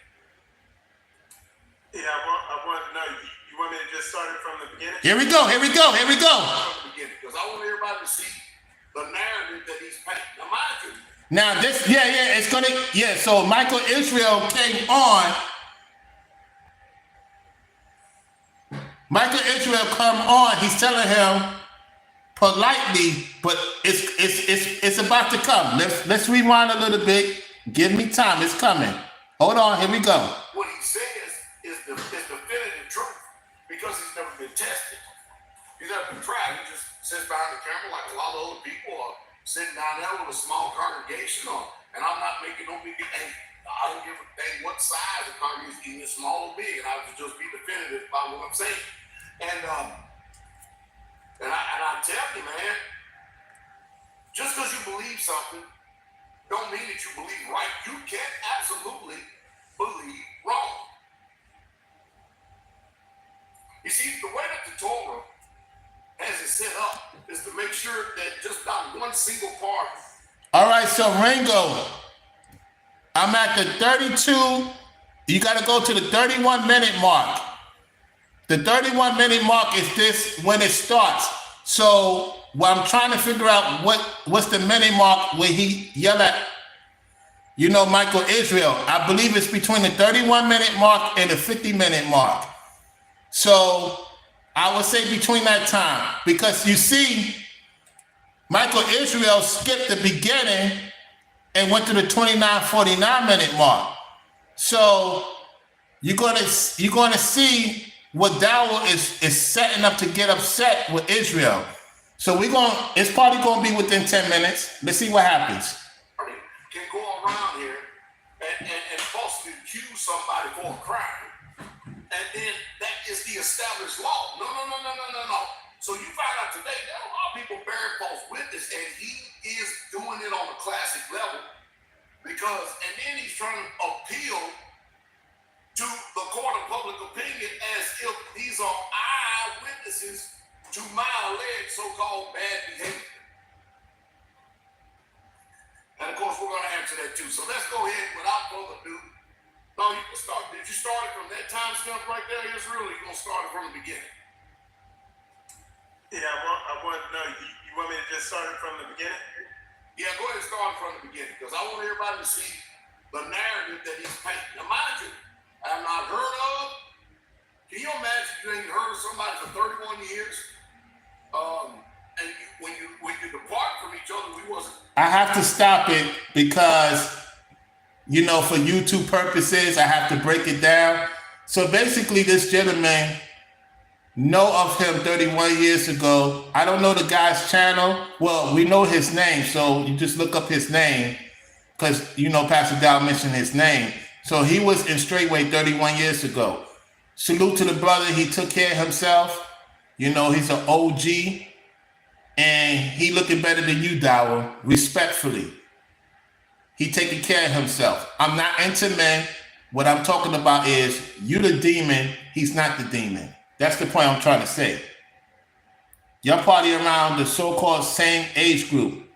Yeah, I want to know. You want me to just start it from the beginning? Here we go. Here we go. Here we go. From the beginning, because I want everybody to see the narrative that he's painting. Now, mind you, Now this, it's gonna, so Michael Israel came on. Michael Israel come on, he's telling him politely, but it's about to come. Let's rewind a little bit. Give me time, it's coming. Hold on, here we go. what he says is definitive truth because he's never been tested. He's never been tried. He just sits behind the camera like a lot of other people are sitting down there with a small congregation and I'm not making no big thing. I don't give a dang what size the congregation is, small or big, and I would just be definitive about what I'm saying. And I tell you, man, just because you believe something don't mean that you believe right. You can absolutely believe wrong. You see, the way that the Torah has it set up is to make sure that just not one single part. All right, so Ringo, I'm at the 32. You got to go to the 31-minute mark. The 31-minute mark is this when it starts. So what I'm trying to figure out what's the minute mark where he yell at, Michael Israel. I believe it's between the 31-minute mark and the 50-minute mark. So I would say between that time, because you see, Michael Israel skipped the beginning and went to the 29-49-minute mark. So you're gonna see what Dawah is setting up to get upset with Israel. So it's probably gonna be within 10 minutes. Let's see what happens. Can go around here and falsely accuse somebody for a crime, and then that is the established law. No. So you find out today that a lot of people bearing false witness, and he is doing it on a classic level and then he's trying to appeal to the court of public opinion as if these are eyewitnesses to my alleged so-called bad behavior. And of course, we're going to answer that too. So let's go ahead without further ado. No, you can start. Did you start it from that time stamp right there, Israel? Or you going to start it from the beginning? Yeah, I want to know. You want me to just start it from the beginning? Yeah, go ahead and start it from the beginning because I want everybody to see the narrative that he's painting. Now, mind you, I have not heard of. Can you imagine you ain't heard of somebody for 31 years? And when you depart from each other, we wasn't. I have to stop it because, for YouTube purposes, I have to break it down. So basically, this gentleman know of him 31 years ago. I don't know the guy's channel. Well, we know his name, so you just look up his name because, Pastor Dow mentioned his name. So he was in Straightway 31 years ago. Salute to the brother. He took care of himself. He's an OG. And he looking better than you, Dawah, respectfully. He taking care of himself. I'm not into men. What I'm talking about is you the demon, he's not the demon. That's the point I'm trying to say. Y'all party around the so-called same age group.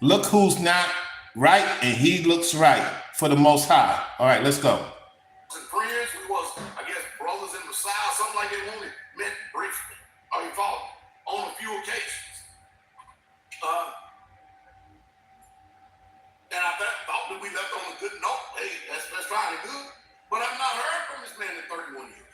Look who's not right, and he looks right for the Most High. All right, let's go. Friends, we was, I guess, brothers in Messiah, something like that. We only met briefly. Are you following? On a few occasions. And I thought that we left on a good note. Hey, that's fine and good. But I've not heard from this man in 31 years.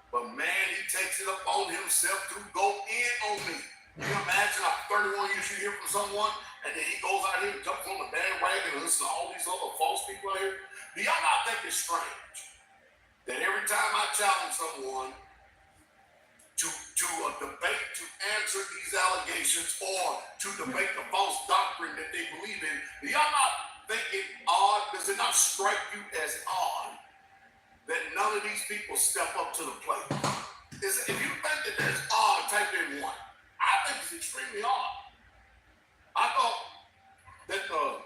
But man, he takes it up on himself to go in on me. You can imagine after 31 years you hear from someone, and then he goes out here and jumps on the bandwagon and listens to all these other false people out here. Do y'all not think it's strange that every time I challenge someone to a debate to answer these allegations or to debate the false doctrine that they believe in, do y'all not think it odd? Does it not strike you as odd that none of these people step up to the plate? If you think that that's odd, type in one. I think it's extremely odd. I thought that the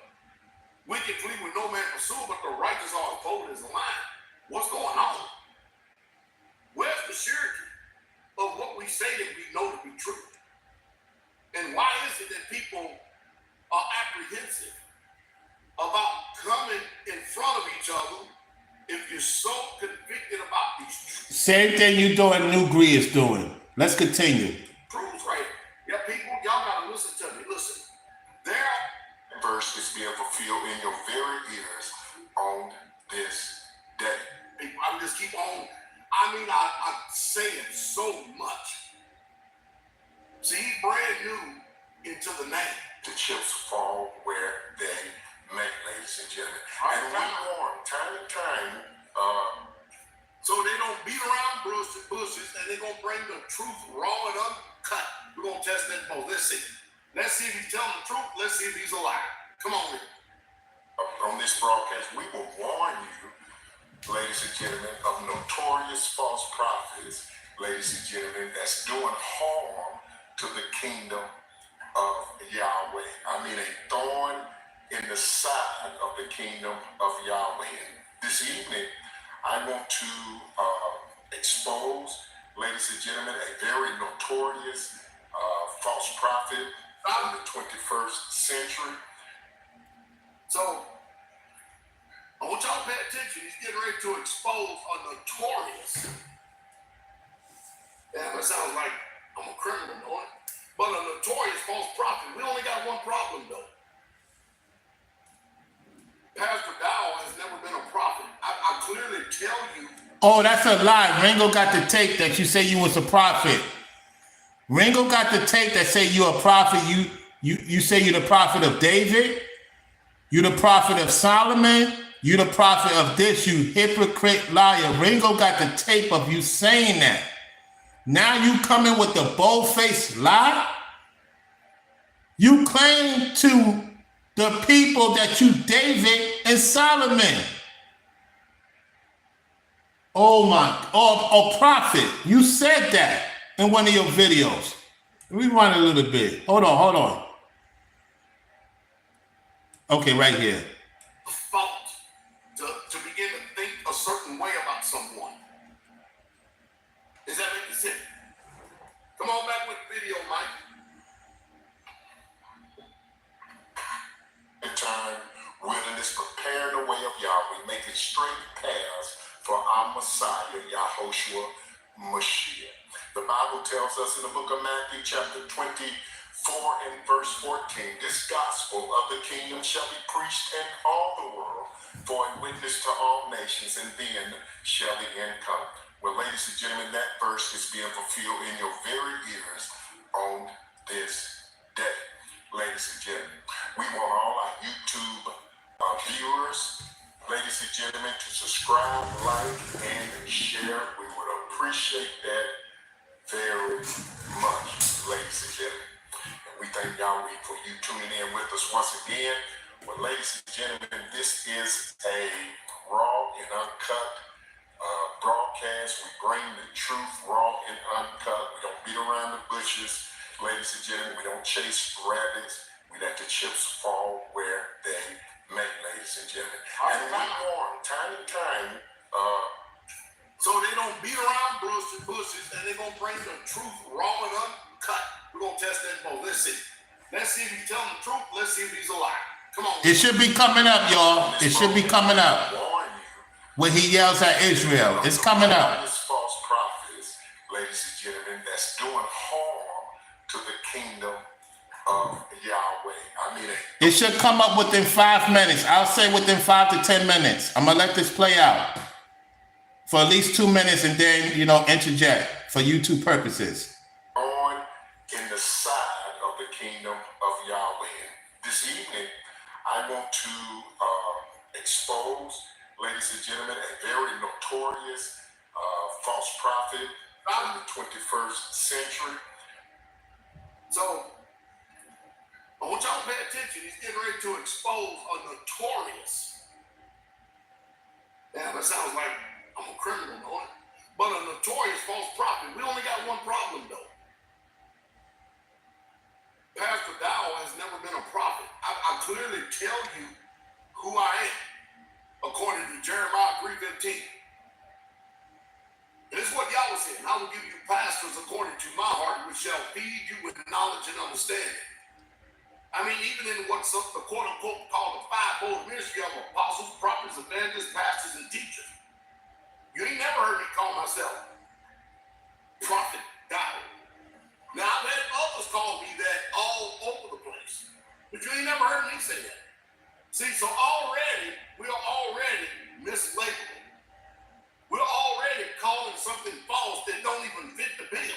wicked flee with no man pursue, but the righteous are opposed as a lion. What's going on? Where's the surety of what we say that we know to be true? And why is it that people are apprehensive about coming in front of each other if you're so convicted about these truths? Same thing you doing, New Gree is doing. Let's continue. Truths, right? Yeah, people, y'all gotta listen to me. Listen, their verse is being fulfilled in your very ears on this day. People, I just keep on. I mean, I say it so much. See, he's brand new into the name. The chips fall where they may, ladies and gentlemen. And we warn time and time, so they don't beat around bushes, and they're gonna bring the truth raw and uncut. We're gonna test that both. Let's see. Let's see if he's telling the truth. Let's see if he's a liar. Come on, man. On this broadcast, we will warn you, ladies and gentlemen, of notorious false prophets, ladies and gentlemen, that's doing harm to the kingdom of Yahweh. I mean, a thorn in the side of the kingdom of Yahweh. And this evening, I want to expose, ladies and gentlemen, a very notorious false prophet in the 21st century. So, I want y'all to pay attention. He's getting ready to expose a notorious. Yeah, that sounds like I'm a criminal, don't it? But a notorious false prophet. We only got one problem, though. Pastor Dow has never been a prophet. I clearly tell you. Oh, that's a lie. Ringo got the tape that you say you was a prophet. Ringo got the tape that say you a prophet. You say you're the prophet of David. You the prophet of Solomon. You the prophet of this, you hypocrite liar. Ringo got the tape of you saying that. Now you coming with the bold-faced lie? You claim to the people that you David and Solomon. Oh my, oh prophet. You said that in one of your videos. Rewind a little bit. Hold on. Okay, right here. Fault to begin to think a certain way about someone. Does that make sense? Come on back with the video, Mike. In time, wilderness, preparing the way of Yahweh, making straight paths for our Messiah, Yahushua Mashiach. The Bible tells us in the book of Matthew, chapter 24 and verse 14, this gospel of the kingdom shall be preached in all the world for a witness to all nations, and then shall the end come. Well, ladies and gentlemen, that verse is being fulfilled in your very ears on this day. Ladies and gentlemen, we want all our YouTube viewers, ladies and gentlemen, to subscribe, like, and share. We would appreciate that very much, ladies and gentlemen. And we thank Yahweh for you tuning in with us once again. Well, ladies and gentlemen, this is a raw and uncut broadcast. We bring the truth raw and uncut. We don't beat around the bushes. Ladies and gentlemen, we don't chase rabbits. We let the chips fall where they may, ladies and gentlemen. And we warn time and time, so they don't beat around bushes, and they're going to bring the truth raw and uncut. We're going to test that both. Let's see. Let's see if he's telling the truth. Let's see if he's a liar. Come on. It should be coming up, y'all. It should be coming up. When he yells at Israel, it's coming up. False prophets, ladies and gentlemen, that's doing harm to the kingdom of Yahweh. I mean, it should come up within 5 minutes. I'll say within 5 to 10 minutes. I'm gonna let this play out for at least 2 minutes, and then interject for YouTube purposes. On in the side of the kingdom of Yahweh. This evening, I want to expose, ladies and gentlemen, a very notorious false prophet in the 21st century. So I want y'all to pay attention. He's getting ready to expose a notorious. Yeah, that sounds like I'm a criminal, don't it? But a notorious false prophet. We only got one problem, though. Pastor Dow has never been a prophet. I clearly tell you who I am, according to Jeremiah 3:15. And this is what Yahweh said. I will give you pastors according to my heart, which shall feed you with knowledge and understanding. I mean, even in what's the quote-unquote called the fivefold ministry of apostles, prophets, evangelists, pastors, and teachers. You ain't never heard me call myself Prophet Dow. Now, I've had others call me that all over the place. But you ain't never heard me say that. See, so already, we're already mislabeling. We're already calling something false that don't even fit the bill.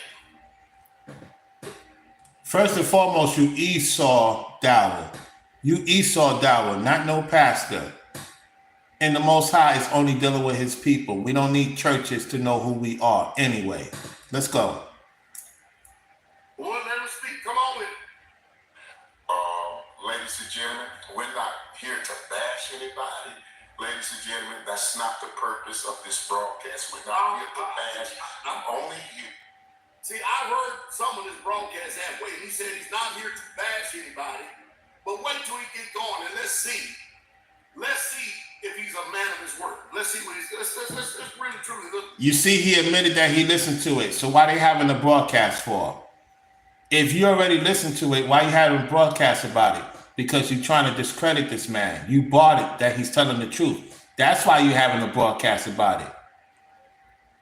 First and foremost, you Esau Dower. You Esau Dower, not no pastor. And the Most High is only dealing with his people. We don't need churches to know who we are anyway. Let's go. Well, let us speak. Come on with it. Ladies and gentlemen, we're not here to bash anybody. Ladies and gentlemen, that's not the purpose of this broadcast. We're not here to bash. I'm only here. See, I heard some of this broadcast halfway, and he said he's not here to bash anybody. But wait till he gets going, and let's see. Let's see if he's a man of his word. Let's see what he's. Let's really truly look. You see, he admitted that he listened to it. So why they having a broadcast for? If you already listened to it, why you having a broadcast about it? Because you're trying to discredit this man. You bought it that he's telling the truth. That's why you're having a broadcast about it.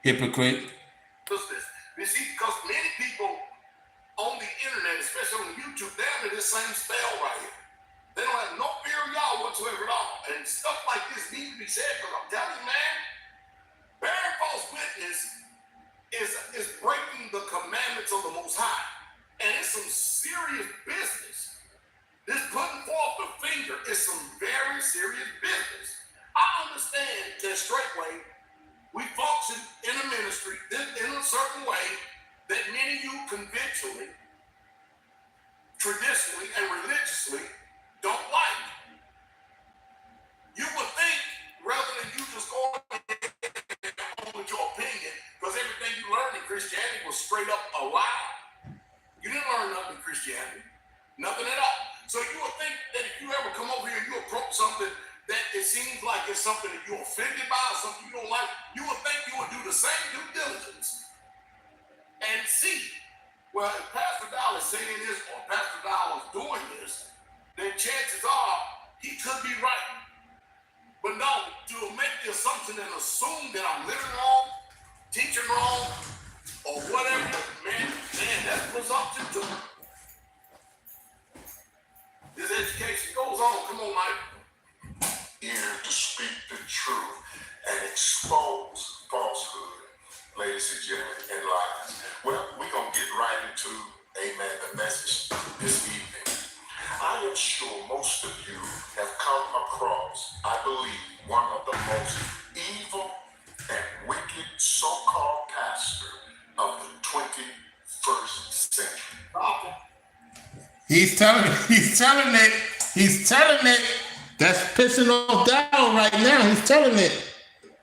Hypocrite. Listen, you see, because many people on the internet, especially on YouTube, they're under this same spell right here. They don't have no fear of y'all whatsoever at all. And stuff like this needs to be said, because I'm telling you, man, bearing false witness is breaking the commandments of the Most High. And it's some serious business. This putting forth the finger is some very serious business. I understand that straightway we function in a ministry in a certain way that many of you conventionally, traditionally, and religiously don't like. You would think, rather than you just going on with your opinion, because everything you learned in Christianity was straight up a lie. You didn't learn nothing in Christianity. Nothing at all. So you would think that if you ever come over here and you approach something that it seems like it's something that you're offended by or something you don't like, you would think you would do the same due diligence and see, well, if Pastor Dow is saying this or Pastor Dow is doing this, then chances are he could be right. But no, to make the assumption and assume that I'm living wrong, teaching wrong, or whatever, man, that's presumption too. This education goes on. Come on, Mike. Here to speak the truth and expose falsehood, ladies and gentlemen, and lies. Well, we're going to get right into, amen, the message this evening. I am sure most of you have come across, I believe, one of the most evil and wicked so-called pastors of the 21st century. He's telling it. That's pissing off Dow right now. He's telling it.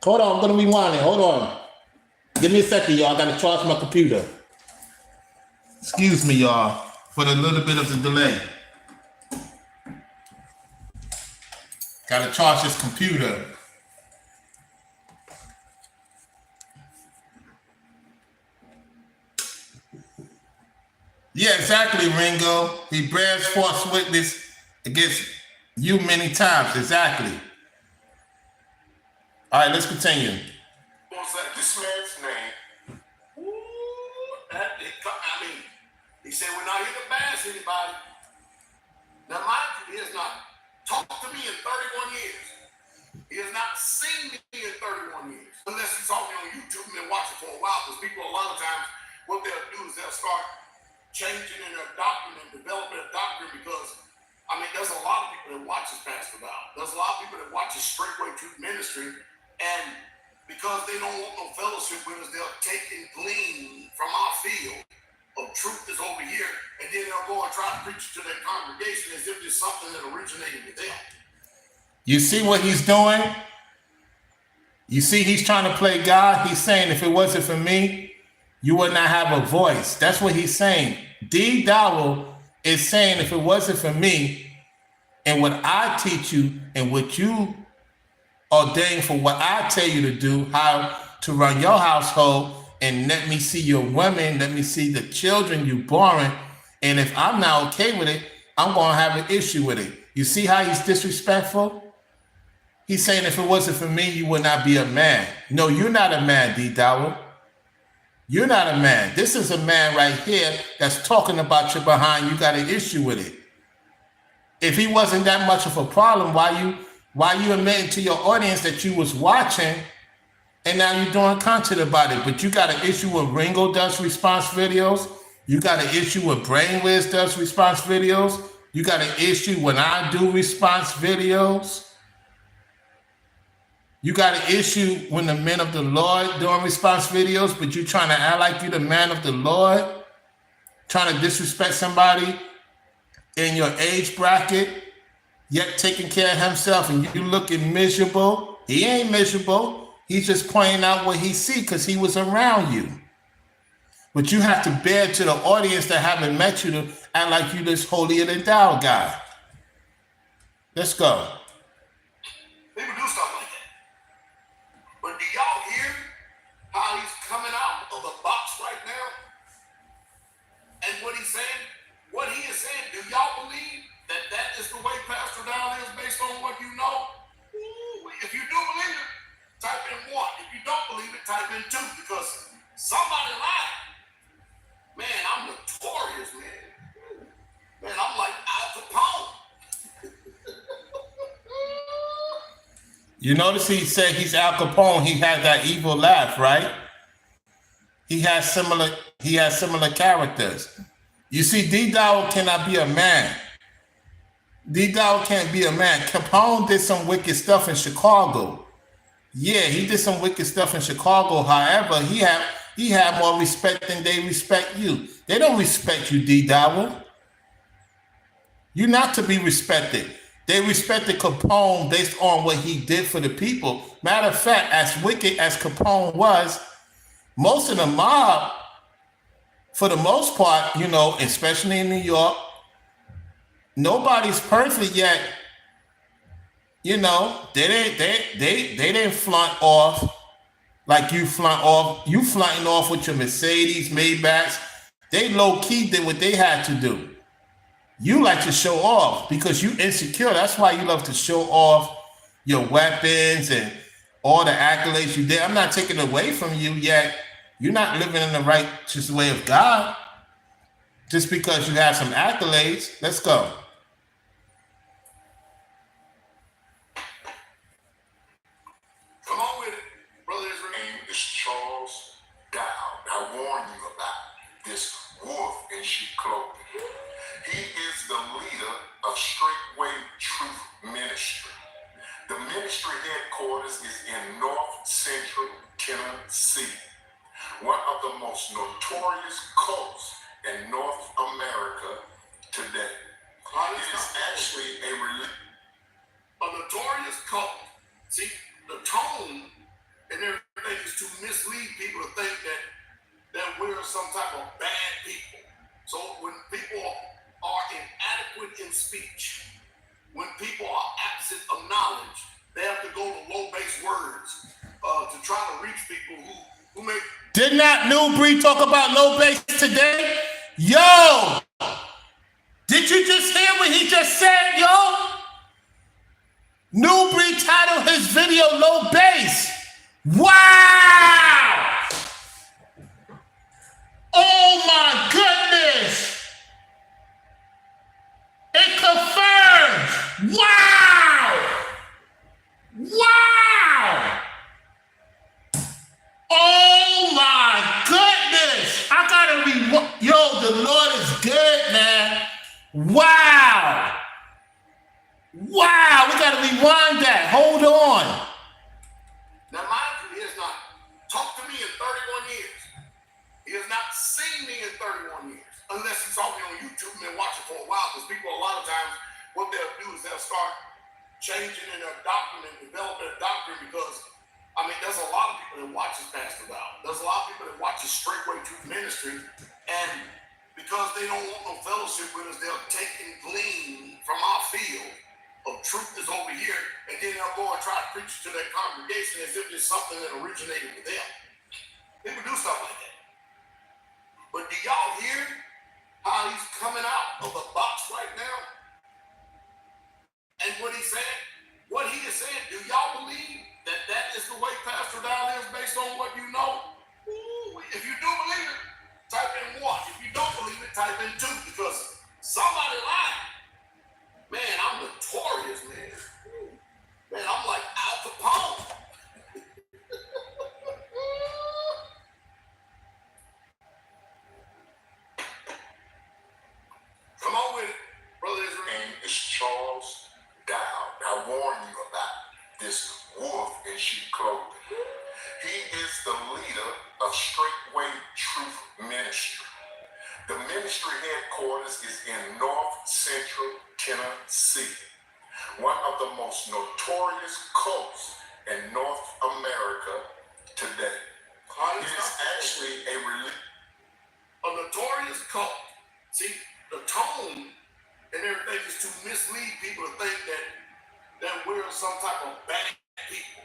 Hold on, I'm gonna rewind it. Hold on. Give me a second, y'all. I gotta charge my computer. Excuse me, y'all, for the little bit of the delay. Gotta charge this computer. Yeah, exactly, Ringo. He bears false witness against you many times. Exactly. All right, let's continue. This man's name. He said we're not here to bash anybody. Now, mind you, he has not talked to me in 31 years. He has not seen me in 31 years. Unless he saw me on YouTube and been watching for a while, because people a lot of times, what they'll do is they'll start changing in their doctrine and developing a doctrine because I mean, there's a lot of people that watches Pastor Dow. There's a lot of people that watches Straightway Truth Ministry, and because they don't want no fellowship with us, they'll take and glean from our field of truth is over here, and then they'll go and try to preach to their congregation as if it's something that originated with them. You see what he's doing? You see he's trying to play God? He's saying if it wasn't for me, you would not have a voice. That's what he's saying. D. Dowell is saying if it wasn't for me and what I teach you and what you ordain for what I tell you to do, how to run your household, and let me see your women, let me see the children you born, and if I'm not okay with it, I'm going to have an issue with it. You see how he's disrespectful? He's saying if it wasn't for me, you would not be a man. No, you're not a man, D. Dowell. You're not a man. This is a man right here that's talking about your behind. You got an issue with it. If he wasn't that much of a problem, why you admitting to your audience that you was watching and now you're doing content about it? But you got an issue with Ringo does response videos. You got an issue with Brainwiz does response videos. You got an issue when I do response videos. You got an issue when the men of the Lord doing response videos, but you trying to act like you the man of the Lord, trying to disrespect somebody in your age bracket, yet taking care of himself, and you looking miserable. He ain't miserable. He's just pointing out what he see because he was around you. But you have to bear to the audience that haven't met you to act like you this holier than thou guy. Let's go. People do stuff like that. But do y'all hear how he's coming out of the box right now? And what he's saying? What he is saying, do y'all believe that that is the way Pastor Dow is based on what you know? Ooh, if you do believe it, type in 1. If you don't believe it, type in 2, because somebody lied. Man, I'm notorious, man. Man, I'm like Al Capone. You notice he said he's Al Capone. He has that evil laugh, right? He has similar characters. You see, D. Dowell cannot be a man. D. Dowell can't be a man. Capone did some wicked stuff in Chicago. Yeah, he did some wicked stuff in Chicago. However, he had more respect than they respect you. They don't respect you, D. Dowell. You're not to be respected. They respected Capone based on what he did for the people. Matter of fact, as wicked as Capone was, most of the mob, for the most part, you know, especially in New York, nobody's perfect yet. You know, they didn't flaunt off like you flaunt off. You flaunting off with your Mercedes, Maybachs. They low key did what they had to do. You like to show off because you insecure. That's why you love to show off your weapons and all the accolades you did. I'm not taking it away from you yet. You're not living in the righteous way of God just because you have some accolades. Let's go. Come on with it, Brother Israel. Name is Charles Dow. I warn you about this wolf in sheep clothing. He is the leader of Straightway Truth Ministry. The ministry headquarters is in North Central Tennessee, one of the most notorious cults in North America today. It is actually a notorious cult. See, the tone and everything is to mislead people to think that we're some type of bad people. So when people are inadequate in speech, when people are absent of knowledge, they have to go to low-based words to try to reach people who may. Did not Newbury talk about low bass today? Yo! Did you just hear what he just said, yo? Newbury titled his video Low Bass. Wow! Oh my goodness! It confirms! Wow! Wow! Oh my goodness! I gotta be, yo, the Lord is good, man. Wow! gotta rewind that. Hold on. Now, mind you, he has not talked to me in 31 years. He has not seen me in 31 years, unless he saw me on YouTube and been watching for a while. Because people, a lot of times, what they'll do is they'll start changing in their doctrine and developing a doctrine because, I mean, there's a lot of people that watches Pastor Val. There's a lot of people that watches Straightway Truth Ministry, and because they don't want no fellowship with us, they'll take and glean from our field of truth is over here, and then they'll go and try to preach to their congregation as if it's something that originated with them. People do stuff like that. But do y'all hear how he's coming out of the box right now? And what he said, what he is saying, do y'all believe that that is the way Pastor Dal is based on what you know? Ooh, if you do believe it, type in 1. If you don't believe it, type in 2, because somebody lied. Man, I'm notorious, man. Man, I'm like Al Capone. Come on with it, Brother Israel. name is Charles Dow. I warn you about this wolf in sheep clothing. He is the leader of Straightway Truth Ministry. The ministry headquarters is in North Central Tennessee, one of the most notorious cults in North America today. It is actually a notorious cult. See, the tone and everything is to mislead people to think that we're some type of bad people.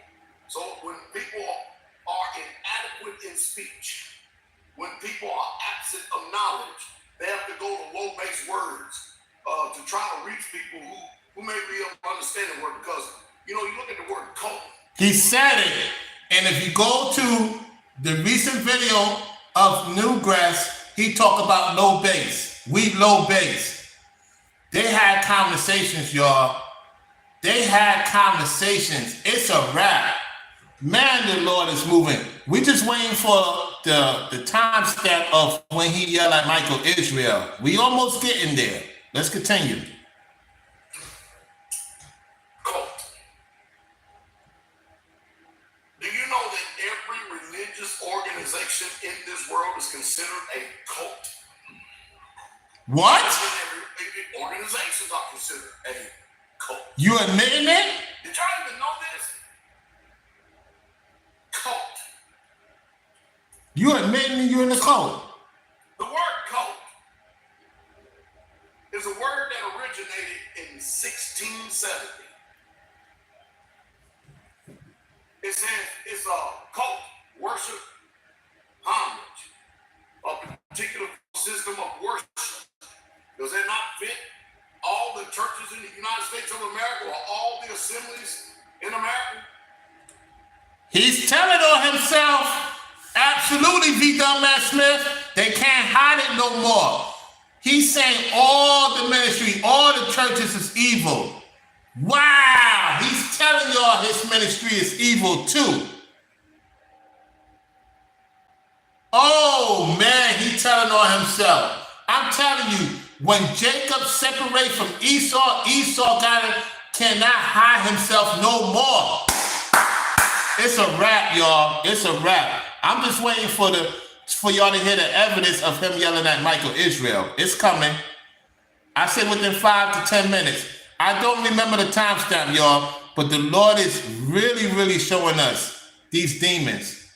So when people are inadequate in speech, when people are absent of knowledge, they have to go to low-based words to try to reach people who may be able to understand the word, because, you know, you look at the word cult. He said it. And if you go to the recent video of Newgrass, he talked about low bass. We low bass. They had conversations, y'all. They had conversations. It's a wrap. Man, the Lord is moving. We just waiting for the time step of when he yelled at Michael Israel. We almost getting there. Let's continue. Cult. Do you know that every religious organization in this world is considered a cult? What? Every organizations are considered a cult. You admitting it? Did y'all even know this? Cult. You admitting you're in a cult? The word cult is a word that originated in 1670. It says it's a cult, worship, homage, a particular system of worship. Does that not fit all the churches in the United States of America or all the assemblies in America? He's telling on himself. Absolutely, V. Dumbass Smith. They can't hide it no more. He's saying all the ministry, all the churches is evil. Wow. He's telling y'all his ministry is evil too. Oh, man, he's telling on himself. I'm telling you, when Jacob separated from Esau, Esau cannot hide himself no more. It's a wrap, y'all. It's a wrap. I'm just waiting for y'all to hear the evidence of him yelling at Michael Israel. It's coming. I said within 5 to 10 minutes. I don't remember the timestamp, y'all, but the Lord is really, really showing us these demons.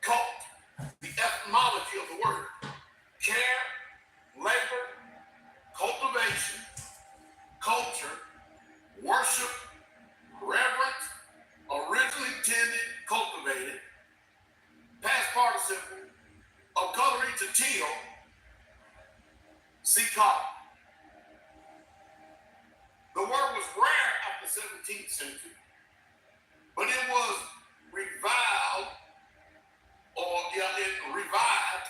Cult, the etymology of the word: care, labor, cultivation, culture, worship, reverence, originally tended, cultivated, past participle, auxiliary to till, see cotton. The word was rare after the 17th century, but it was revived, revived.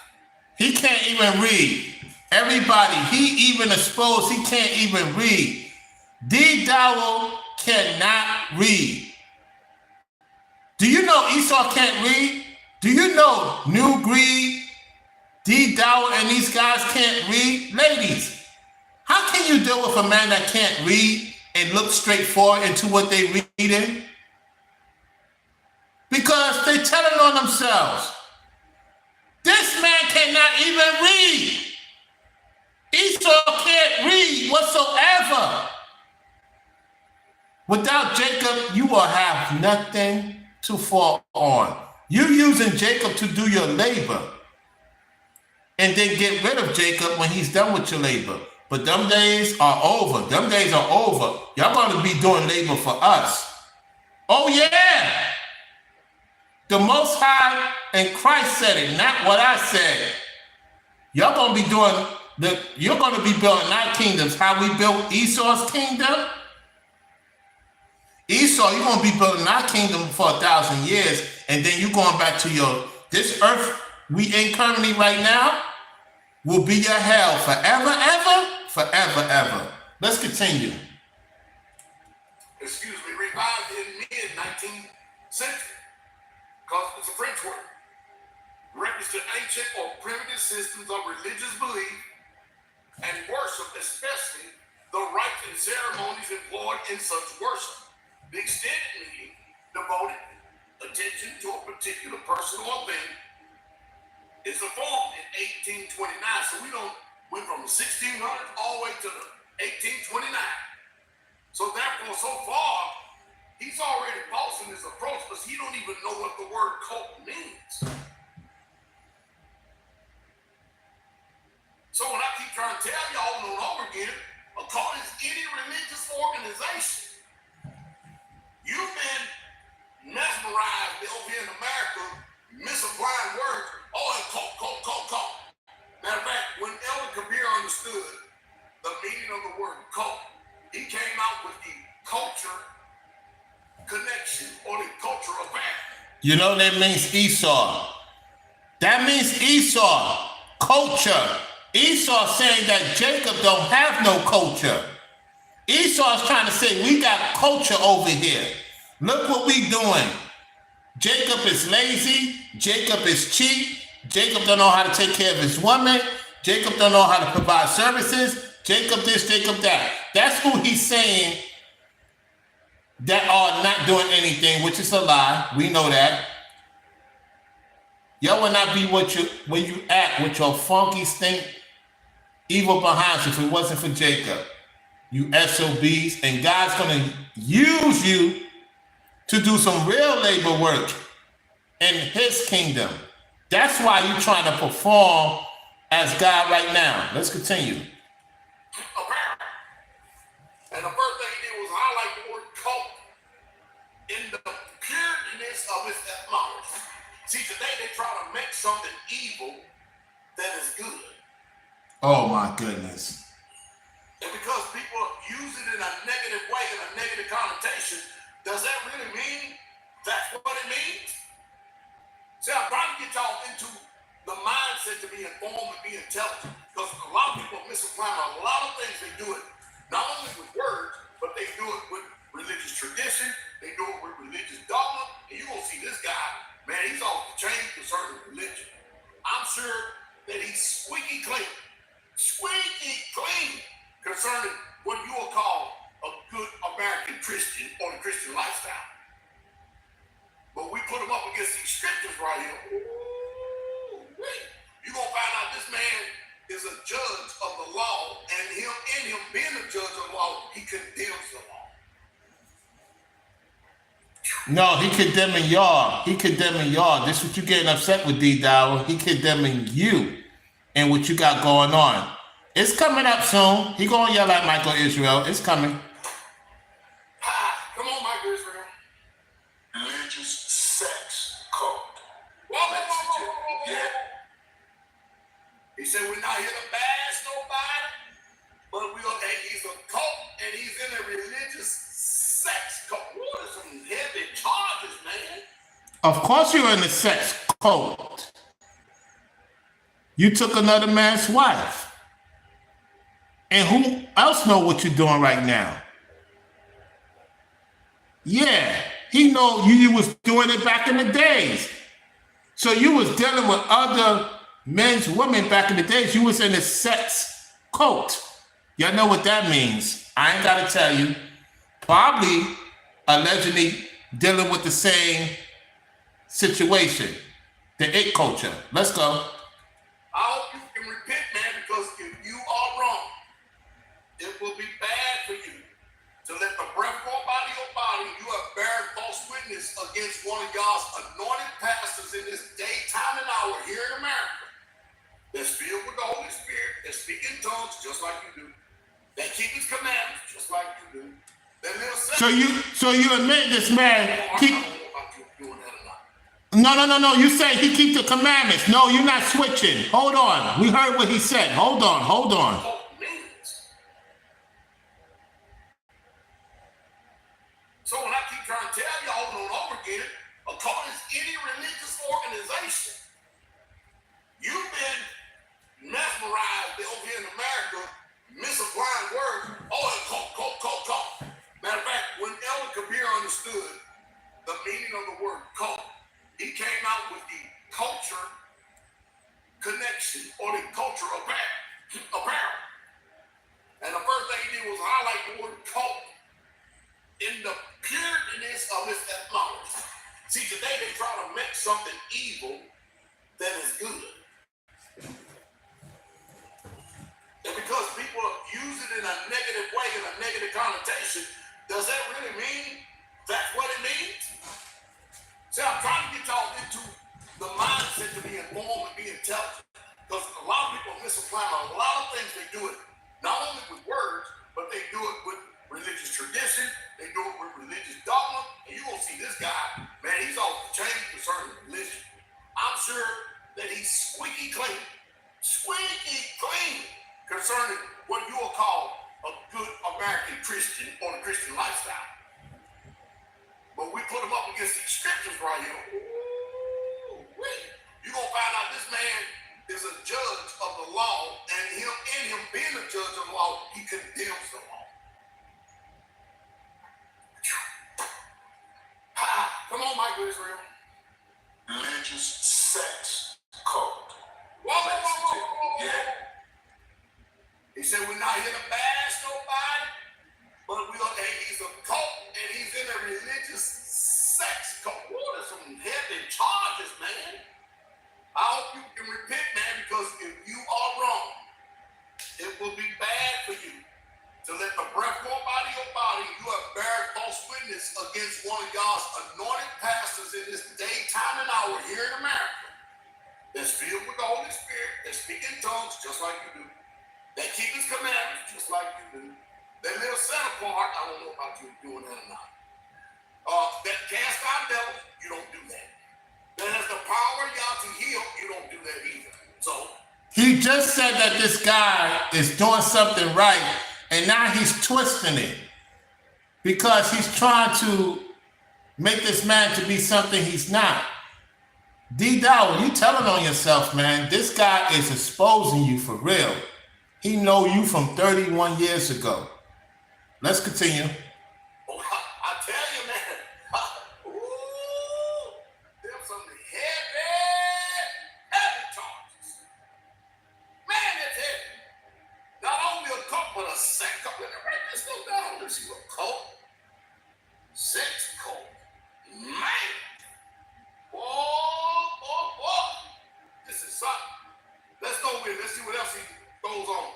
He can't even read. Everybody, he even exposed, he can't even read. D. Dowell cannot read. Do you know Esau can't read? Do you know New Greed, D. Dowell, and these guys can't read? Ladies, how can you deal with a man that can't read? and look straight forward into what they reading? Because they're telling on themselves. This man cannot even read. Esau can't read whatsoever. Without Jacob, you will have nothing to fall on. You using Jacob to do your labor. And then get rid of Jacob when he's done with your labor. But them days are over. Them days are over. Y'all going to be doing labor for us. Oh yeah. The Most High and Christ said it, not what I said. Y'all going to be doing, you're going to be building our kingdoms. How we built Esau's kingdom? Esau, you're going to be building our kingdom for 1,000 years, and then you're going back to this earth we in currently right now will be your hell forever, ever. Let's continue. Excuse me, revived in mid-19th century, because it's a French word. Refers to ancient or primitive systems of religious belief and worship, especially the rites and ceremonies employed in such worship. The extended meaning devoted attention to a particular person or thing is formed in 1829. So we went from the 1600s all the way to the 1829. So therefore, so far, he's already false in his approach because he don't even know what the word cult means. So when I keep trying to tell y'all over and over again, a cult is any religious organization. You've been mesmerized over here in America, misapplying words. Oh, and cult. Matter of fact, when Elder Kabir understood the meaning of the word cult, he came out with the culture connection or the culture of man. You know that means Esau. That means Esau. Culture. Esau saying that Jacob don't have no culture. Esau's trying to say we got culture over here. Look what we doing. Jacob is lazy. Jacob is cheap. Jacob don't know how to take care of his woman. Jacob don't know how to provide services. Jacob this, Jacob that. That's who he's saying that are not doing anything, which is a lie. We know that. Y'all will not be when you act with your funky stink evil behind you if it wasn't for Jacob. You SOBs, and God's going to use you to do some real labor work in his kingdom. That's why you're trying to perform as God right now. Let's continue. Apparently. And the first thing he did was highlight the word cult in the pureness of its etymology. See, today they try to make something evil that is good. Oh my goodness. And because people use it in a negative way, in a negative connotation, does that really mean that's what it means? See, I'm trying to get y'all into the mindset to be informed and be intelligent. Because a lot of people misapply a lot of things. They do it not only with words, but they do it with religious tradition. They do it with religious dogma. And you're going to see this guy, man, he's off the chain concerning religion. I'm sure that he's squeaky clean concerning what you will call a good American Christian or the Christian lifestyle. But we put him up against these scriptures right here. You're going to find out this man is a judge of the law, and him being a judge of the law, he condemns the law. No, he condemning y'all. He condemning y'all. This is what you getting upset with, D-Dower. He condemning you and what you got going on. It's coming up soon. He gonna yell at Michael Israel. It's coming. Come on, Michael Israel. Religious sex cult. Whoa. Yeah. He said we're not here to bash nobody, but he's a cult and he's in a religious sex cult. What are some heavy charges, man? Of course you're in the sex cult. You took another man's wife. And who else know what you're doing right now? Yeah, he know you was doing it back in the days. So you was dealing with other men's women back in the days. You was in a sex cult. Y'all know what that means. I ain't got to tell you. probably allegedly dealing with the same situation, the it culture. Let's go. I hope you can repent, man, because if you are wrong, it will be bad for you to let the breath go up out of your body. You have beared false witness against one of God's anointed pastors in this daytime and hour here in America. That's filled with the Holy Spirit, that speak in tongues just like you do, that keep his commandments just like you do. That live So you admit this man I keep. don't know about you doing that or not. No. You say he keep the commandments. No, you're not switching. Hold on. We heard what he said. Hold on. Oh, means. So when I keep trying to tell you over and over again, according to any religious organization, you've been mesmerized over here in America, misapplying words. Oh, it's cult. Matter of fact, when Elder Kabir understood the meaning of the word cult, he came out with the culture connection or the culture apparel. And the first thing he did was highlight the word cult in the pureness of its etymology. See, today they try to make something evil that is good. And because people use it in a negative way, in a negative connotation, does that really mean that's what it means? See, I'm trying to get y'all into the mindset to be informed and be intelligent. Because a lot of people misapply a lot of things. They do it not only with words, but they do it with religious tradition. They do it with religious dogma. And you're going to see this guy, man, he's off the chain concerning religion. I'm sure that he's squeaky clean concerning what you will call a good American Christian or the Christian lifestyle. But we put him up against these scriptures right here. Ooh-wee. You're going to find out this man is a judge of the law, and him being a judge of the law, he condemns the law. Come on, Michael Israel. Religious sex cult. Whoa. Yeah. He said, we're not here to bash nobody, but he's a cult, and he's in a religious sex cult. Ooh, there's some heavy charges, man. I hope you can repent, man, because if you are wrong, it will be bad for you to let the breath go up out of your body. You have beared false witness against one of God's anointed pastors in this daytime and hour here in America. That's filled with the Holy Spirit, that speak in tongues just like you do. They keep his commandments just like you do. They live set apart. I don't know about you doing that or not. That cast out devils, you don't do that. That has the power of God to heal, you don't do that either. So He just said that this guy is doing something right, and now he's twisting it because he's trying to make this man to be something he's not. D-Dow, you telling on yourself, man. This guy is exposing you for real. He know you from 31 years ago. Let's continue. I tell you, man, there's some heavy charges. Man, it's heavy. Not only a cult, but a sex cult. Let me write this stuff down. Let's see what cult. Sex cult. Man. Whoa. This is something. Let's go with it. Let's see what else he goes on.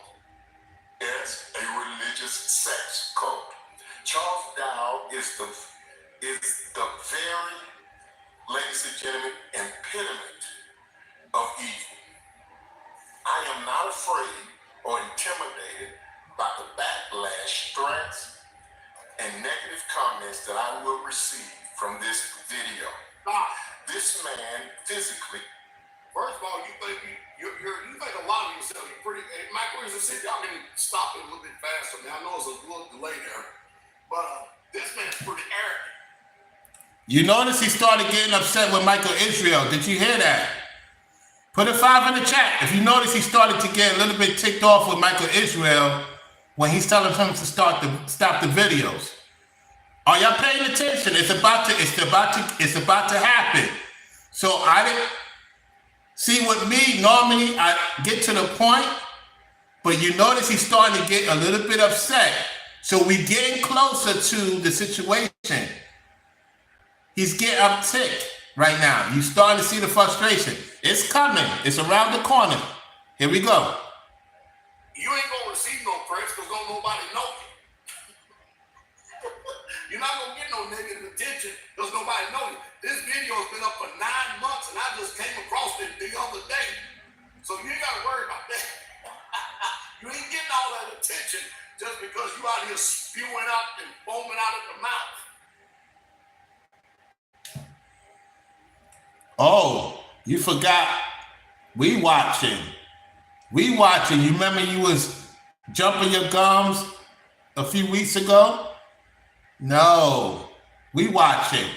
Yes, a religious sex cult. Charles Dow is the very, ladies and gentlemen, epitome of evil. I am not afraid or intimidated by the backlash, threats, and negative comments that I will receive from this video. This man physically. First of all, you think a lot of yourself. You're pretty. Hey, Michael, see, y'all can stop it a little bit faster. Now I know it's a little delay there, but this man's pretty arrogant. You notice he started getting upset with Michael Israel. Did you hear that? Put a 5 in the chat. If you notice, he started to get a little bit ticked off with Michael Israel when he's telling him to stop the videos. Are y'all paying attention? It's about to happen. So I didn't see with me. Normally I get to the point, but you notice he's starting to get a little bit upset. So we're getting closer to the situation. He's getting uptick right now. You starting to see the frustration. It's coming. It's around the corner. Here we go. You ain't gonna receive no praise because don't nobody know you. You're not gonna get no negative attention because nobody know you. This video has been up for 9 months and I just came across it the other day. So you ain't gotta worry about that. You ain't getting all that attention just because you out here spewing out and foaming out at the mouth. Oh, you forgot. We watching. We watching. You remember you was jumping your gums a few weeks ago? No, we watching.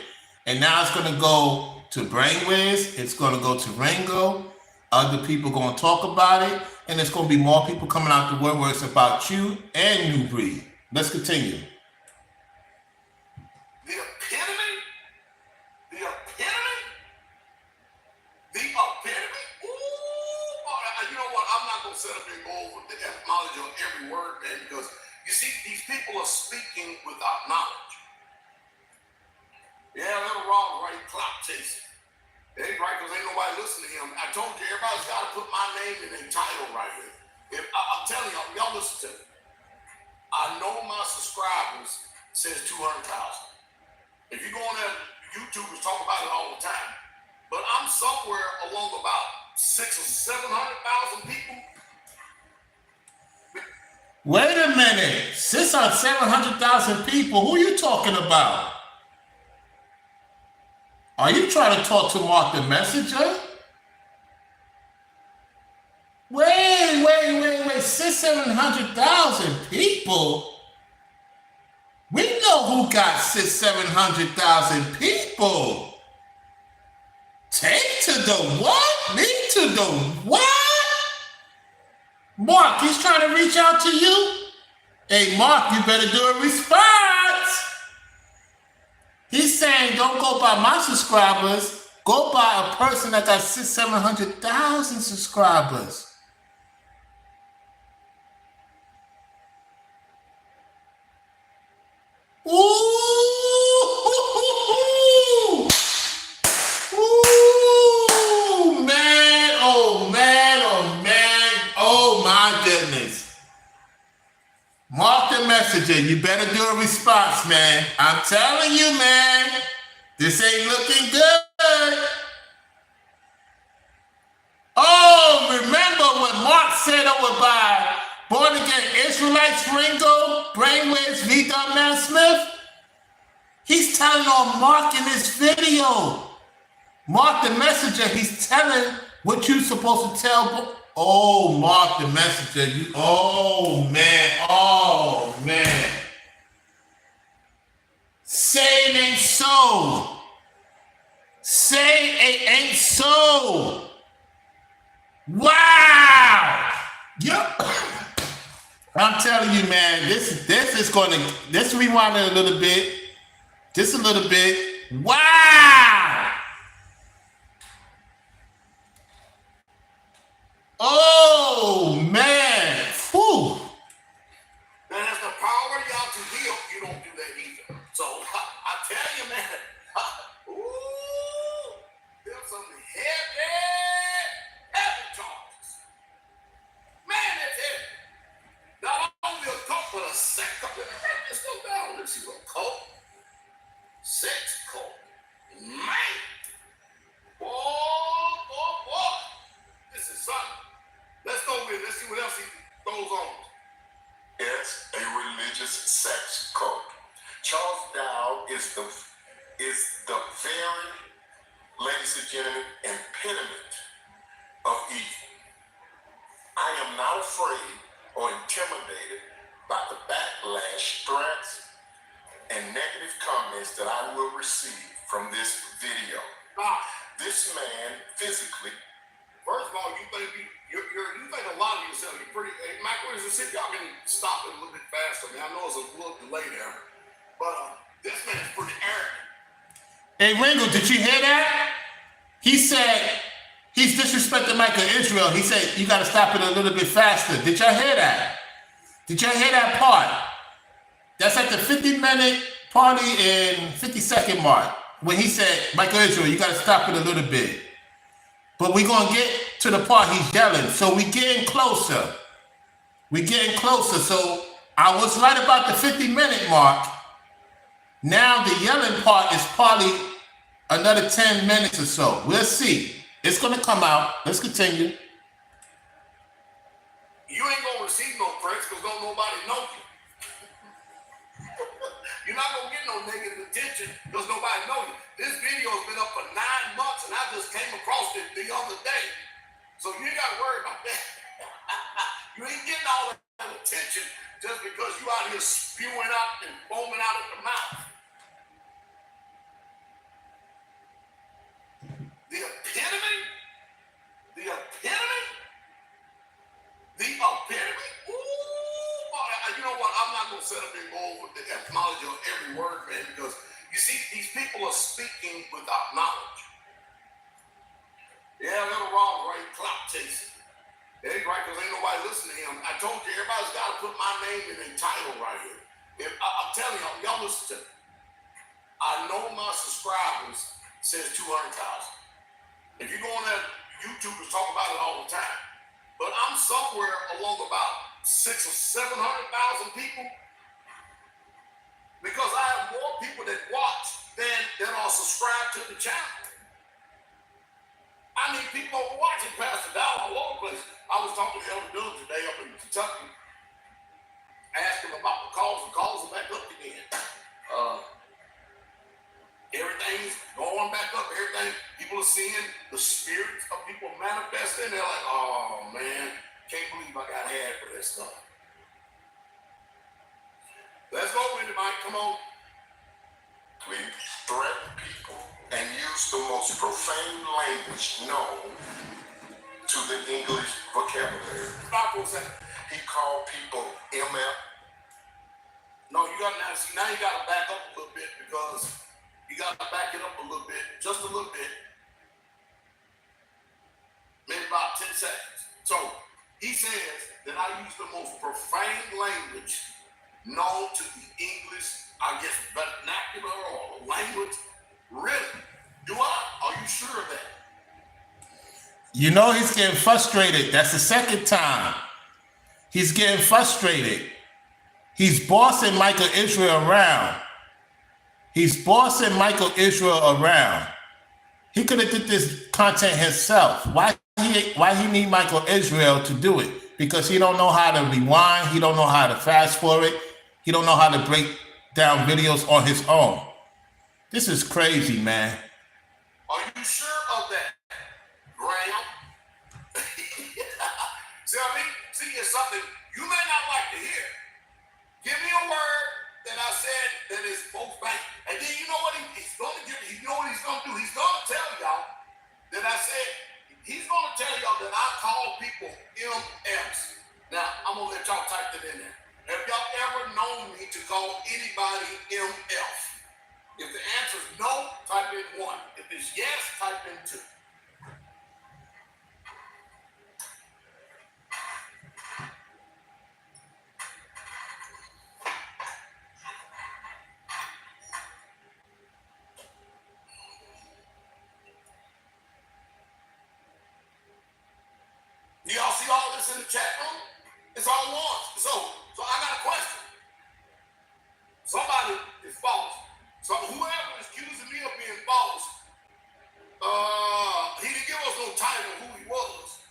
And now it's going to go to Brainwiz. It's going to go to Ringo. Other people going to talk about it. And there's going to be more people coming out the word where it's about you and New Breed. Let's continue. The epitome? The epitome? The epitome? Ooh, you know what? I'm not going to sit up and go over the etymology of every word, man, because you see, these people are speaking without knowledge. Yeah, they're wrong, right? Clout chasing. They ain't right because ain't nobody listening to him. I told you, everybody's got to put my name in their title right here. I'm telling y'all listen to me. I know my subscribers says 200,000. If you go on there, YouTubers talk about it all the time. But I'm somewhere along about 600,000 or 700,000 people. Wait a minute. 600,000 or 700,000 people. Who are you talking about? Are you trying to talk to Mark the Messenger? Wait. 600,000 people? We know who got 700,000 people. Take to the what? Me to the what? Mark, he's trying to reach out to you? Hey, Mark, you better do a response. He's saying don't go by my subscribers. Go by a person that got 700,000 subscribers. Ooh, man, oh man, oh my goodness. Mark the Messenger, you better do a response, man. I'm telling you, man, this ain't looking good. Oh, remember what Mark said over by Born Again Israelites, Ringo, Brainwiz, V. Man Smith? He's telling on Mark in this video. Mark the Messenger, he's telling what you're supposed to tell. Oh, Mark the Messenger, oh man. Say it ain't so. Say it ain't so. Wow. Yep. I'm telling you, man, this is going to, let's rewind it a little bit. Just a little bit. Wow. Oh, man. Whew. Man, that's the power y'all to heal. You don't do that either. So I tell you, man. Ooh, there's some heavy charges. Man, that's heavy. Not only a cult, but a sex cult. Let's go down. Let's see what cult. Sex cult. Man. Boy. This is something. Let's go with it. Let's see what else he throws on. It's a religious sex cult. Charles Dow is the very, ladies and gentlemen, epitome of evil. I am not afraid or intimidated by the backlash, threats, and negative comments that I will receive from this video. This man physically. First of all, you think you think a lot of yourself. You're pretty. Hey, Michael, as I said, y'all can stop it a little bit faster. I mean, I know it's a little delay there, but this man's pretty arrogant. Hey, Ringo, did you hear that? He said he's disrespecting Michael Israel. He said you got to stop it a little bit faster. Did y'all hear that? Did y'all hear that part? That's at the 50-minute party and 50-second mark when he said, Michael Israel, you got to stop it a little bit. But we're going to get to the part he's yelling. So we're getting closer. We're getting closer. So I was right about the 50-minute mark. Now the yelling part is probably another 10 minutes or so. We'll see. It's going to come out. Let's continue. You ain't gonna receive no threats because don't nobody know you. You're not gonna get no negative attention because nobody know you. This video's been up for 9 months and I just came across it the other day. So you ain't gotta worry about that. You ain't getting all that attention just because you out here spewing out and foaming out at the mouth. The epitome? The epitome? The epitome? Ooh, boy, you know what? I'm not going to sit up and go over the etymology of every word, man, because you see, these people are speaking without knowledge. Yeah, they're wrong, right? Clout chasing. They ain't right because ain't nobody listening to him. I told you, everybody's got to put my name in their title right here. I'm telling y'all listen to me. I know my subscribers says 200,000. If you go on that, YouTubers talk about it all the time. But I'm somewhere along about 600,000 or 700,000 people because I have more people that watch than are subscribed to the channel. I mean, people are watching Pastor Dow all over the place. I was talking to Elder Dillon today up in Kentucky, asking him about the calls are back up again. Everything's going back up. Everything, people are seeing the spirits of people manifesting. They're like, oh man, can't believe I got had for this stuff. Let's go with it, Mike. Come on. We threaten people and use the most profane language known to the English vocabulary. Stop for a second. He called people MF. No, you got now you got to back up a little bit because you got to back it up a little bit, just a little bit. Maybe about 10 seconds. So he says that I use the most profane language known to the English, I guess, vernacular or language. Really? Do I? Are you sure of that? You know he's getting frustrated. That's the second time. He's getting frustrated. He's bossing Michael Israel around. He's bossing Michael Israel around. He could have did this content himself. Why he need Michael Israel to do it? Because he don't know how to rewind. He don't know how to fast forward. He don't know how to break down videos on his own. This is crazy, man. Are you sure of that, Graham? See what I mean? See, it's something you may not like to hear. Give me a word that I said that is both bang. And then you know what he's going to give? You know what he's going to do? He's going to tell y'all that I said, he's going to tell y'all that I call people MFs. Now, I'm going to let y'all type that in there. Have y'all ever known me to call anybody MF? If the answer is no, type in 1. If it's yes, type in 2. Do y'all see all this in the chat room? It's all ones. So I got a question. Somebody is false. So whoever is accusing me of being false, he didn't give us no title of who he was.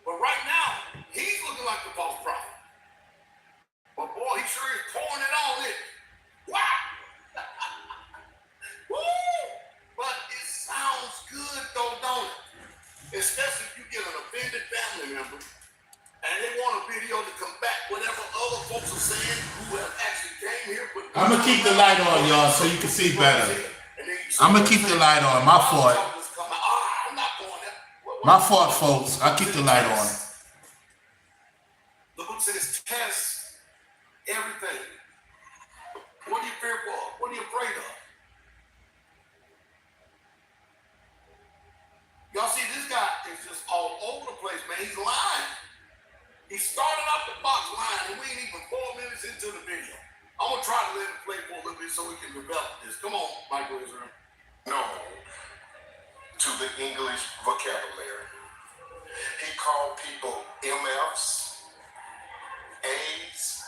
But right now, he's looking like the false prophet. But boy, he sure is pouring it on it. Wow. Woo! But it sounds good though, don't it? Especially if you get an offended family member and they want a video to combat whatever other folks are saying who have actually came here. I'm going to keep the light on, y'all, so you can see better. I'm going to keep the light on. My fault. I'm not going there. My fault, folks. I'll keep the light on. The book says test everything. What are you fearful of? What are you afraid of? Y'all see, this guy is just all over the place, man. He's lying. He started out the box lying, and we ain't even 4 minutes into the video. I'm gonna try so we can develop this. Come on, Michael Israel. known to the English vocabulary. He called people MFs, A's.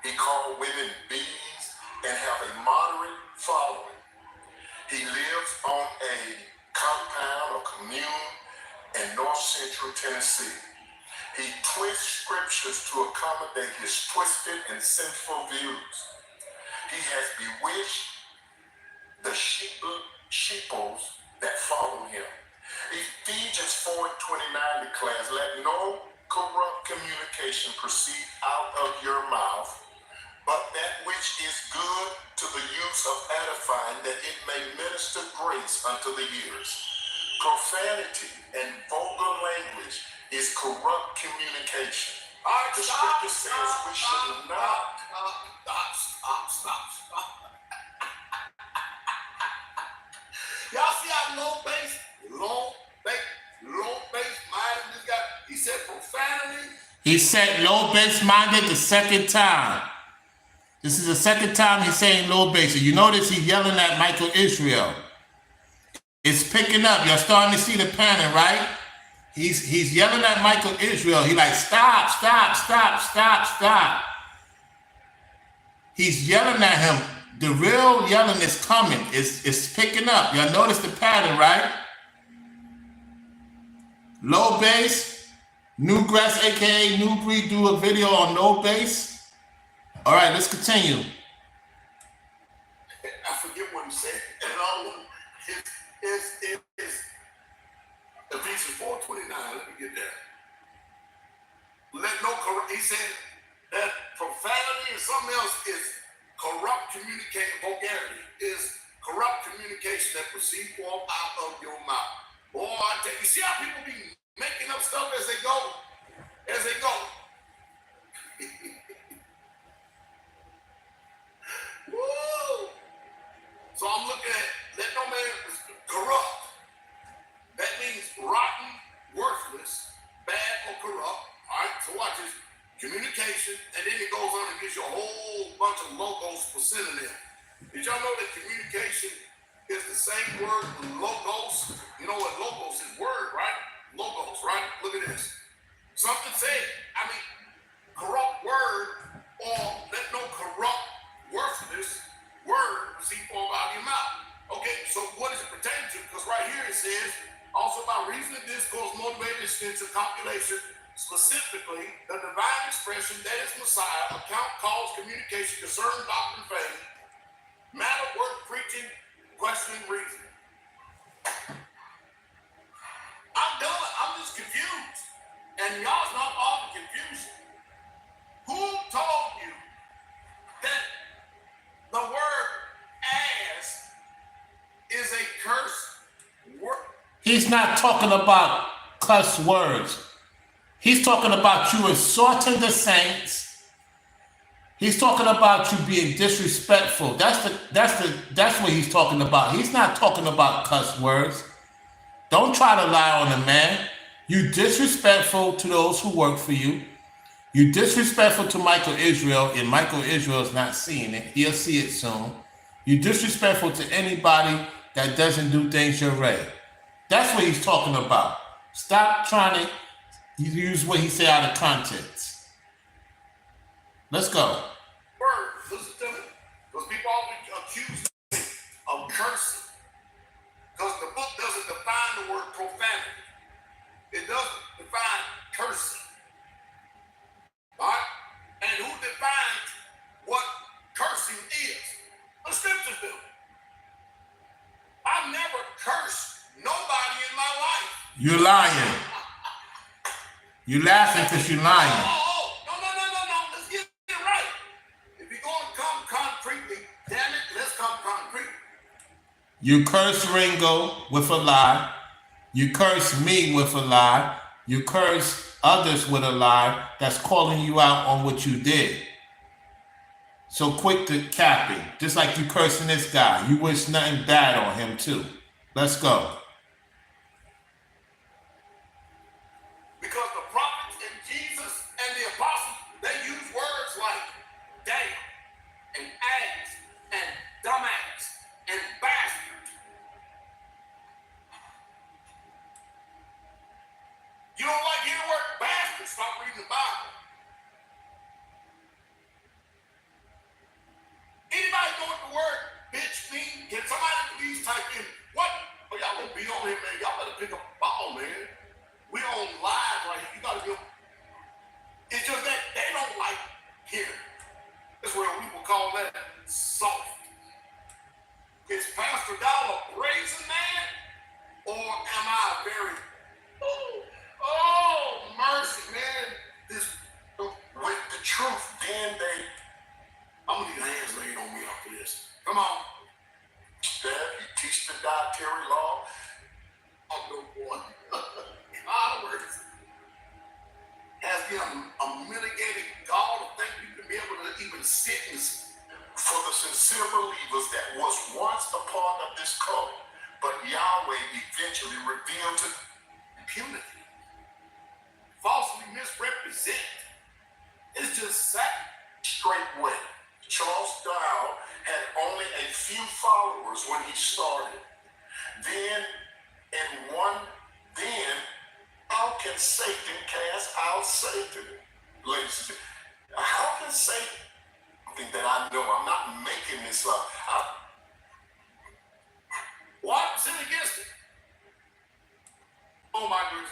He called women B's and have a moderate following. He lives on a compound or commune in north central Tennessee. He twists scriptures to accommodate his twisted and sinful views. He has bewitched the sheeples that follow him. Ephesians 4:29 declares, let no corrupt communication proceed out of your mouth, but that which is good to the use of edifying, that it may minister grace unto the hearers. Profanity and vulgar language is corrupt communication. All right, The stop, scripture says we should not. Stop. Y'all see how low bass minded this guy? He said profanity. He said low bass minded the second time. This is the second time he's saying low bass. You notice he's yelling at Michael Israel. It's picking up. You're starting to see the pattern, right? He's yelling at Michael Israel. He like, stop. He's yelling at him. The real yelling is coming. It's picking up. Y'all notice the pattern, right? Low bass. Newgrass, aka New Breed, do a video on low bass. All right, let's continue. I forget what he said. And all of them is Ephesians 4:29. Let me get there. He said that profanity and something else is corrupt communication. Vulgarity is corrupt communication that proceeds forth out of your mouth. Boy, I tell you, see how people be making up stuff as they go? Woo! So I'm looking at, let no man corrupt. That means rotten, worthless, bad, or corrupt. All right, so watch this. Communication, and then it goes on and gives you a whole bunch of logos for synonym. Did y'all know that communication is the same word logos? You know what logos is? Word, right? Logos, right? Look at this. Something said, corrupt word, or let no corrupt, worthless word proceed forth out of your mouth. Okay, so what does it pertain to? Because right here it says, also by reason of discourse, motivated extensive calculation, specifically the divine expression that is Messiah, account, cause, communication, concern, doctrine, faith, matter, work, preaching, questioning, reasoning. I'm done. I'm just confused. And y'all's not all the confusion. Who told you that the word ass is a curse word? He's not talking about cuss words. He's talking about you assaulting the saints. He's talking about you being disrespectful. That's what he's talking about. He's not talking about cuss words. Don't try to lie on a man. You disrespectful to those who work for you. You disrespectful to Michael Israel, and Michael Israel is not seeing it. He'll see it soon. You disrespectful to anybody that doesn't do things your way. That's what he's talking about. Stop trying to use what he said out of context. Let's go. Word, listen to me. Because people always accuse me of cursing. Because the book doesn't define the word profanity. It doesn't define cursing. All right? And who defines what cursing is? The scriptures do. I've never cursed nobody in my life. You're lying. You laughing because you're lying. No. Let's get it right. If you're going to come concretely, damn it, let's come concretely. You curse Ringo with a lie. You curse me with a lie. You curse others with a lie that's calling you out on what you did. So quick to capping. Just like you cursing this guy. You wish nothing bad on him too. Let's go. Because the prophets and Jesus and the apostles, they use words like damn and ass and Can somebody please type in what? Oh, y'all gonna be on here, man. Y'all better pick up a ball, man. We on live right here. You gotta be on. It's just that they don't like hearing. That's what we would call that soft. Is Pastor Dow a brazen man? Or am I a very, oh, mercy, man. This, With the truth, then they I'm gonna need hands laid on me after this. Come on. you teach the dietary law. I'm no boy. Congress has been a mitigated God to think you can be able to even sit and For the sincere believers that was once a part of this covenant, but Yahweh eventually revealed to impunity, falsely misrepresent. It's just sad. straight way. Charles Dow had only a few followers when he started. Then, how can Satan cast out Satan? Ladies and gentlemen, how can Satan, something that I know, I'm not making this up. What? Sin against it. Oh my goodness.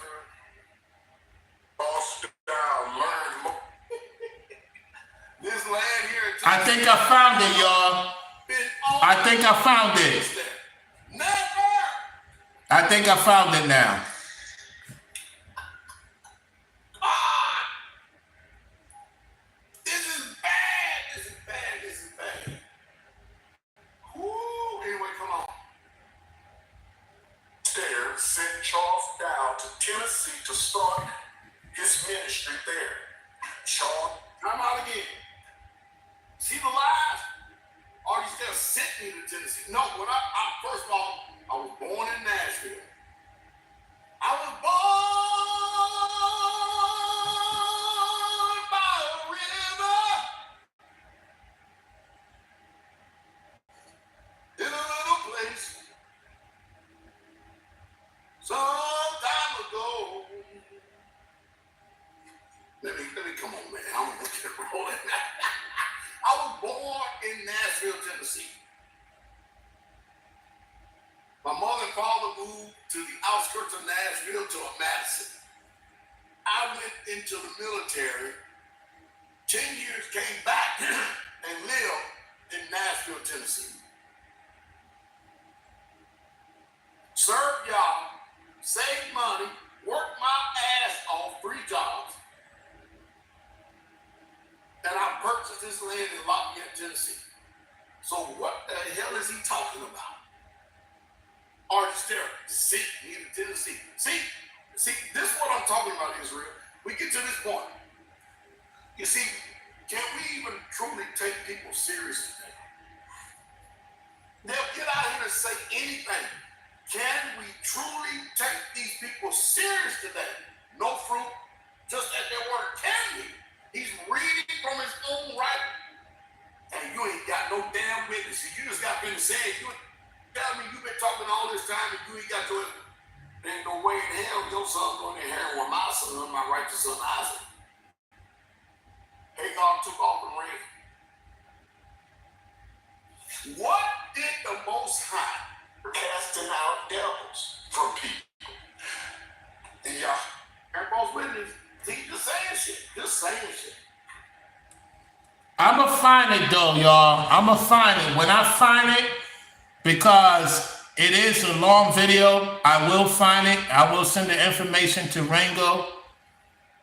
Charles Dow learned more. This land here. I think I found it, y'all. I think I found it. Never. I think I found it now. God. This is bad. This is bad. This is bad. Woo. Anyway, come on. There sent Charles Dow to Tennessee to start his ministry there. Charles, Come out again. See the lies? Or you still sent me to Tennessee? No, when I first of all, I was born in Nashville. I was born by a river in a little place some time ago. Let me come on, man. I'm gonna get rolling. I was born in Nashville, Tennessee. My mother and father moved to the outskirts of Nashville to Madison. I went into the military. 10 years, came back and lived in Nashville, Tennessee. Served y'all, saved money, worked my ass off, 3 jobs. And I purchased this land in Lafayette, Tennessee. So what the hell is he talking about? Artist there, sent me to Tennessee. See, this is what I'm talking about, Israel. We get to this point. You see, can we even truly take people serious today? They'll get out here and say anything. Can we truly take these people serious today? No fruit, just at their word. Can we? He's reading from his own writing. And you ain't got no damn witnesses. You just got been saying, you tell me you've been talking all this time and you ain't got to it. There ain't no way in hell your son going to inherit with my son, my righteous son Isaac. Hagar took off and ran. What did the Most High casting out devils from people. And y'all, and false witness? He just saying shit. Just saying shit. I'ma find it though, y'all. I'ma find it. When I find it, because it is a long video, I will find it. I will send the information to Rango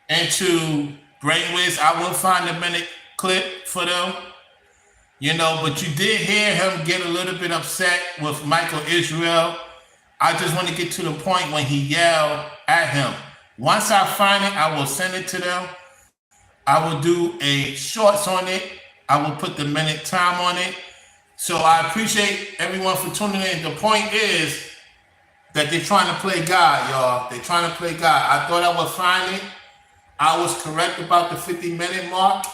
and to Brainwiz. I will find a minute clip for them. You know, but you did hear him get a little bit upset with Michael Israel. I just want to get to the point when he yelled at him. Once I find it, I will send it to them. I will do a shorts on it. I will put the minute time on it. So I appreciate everyone for tuning in. The point is that they're trying to play God, y'all. They're trying to play God. I thought I would find it. I was correct about the 50-minute mark.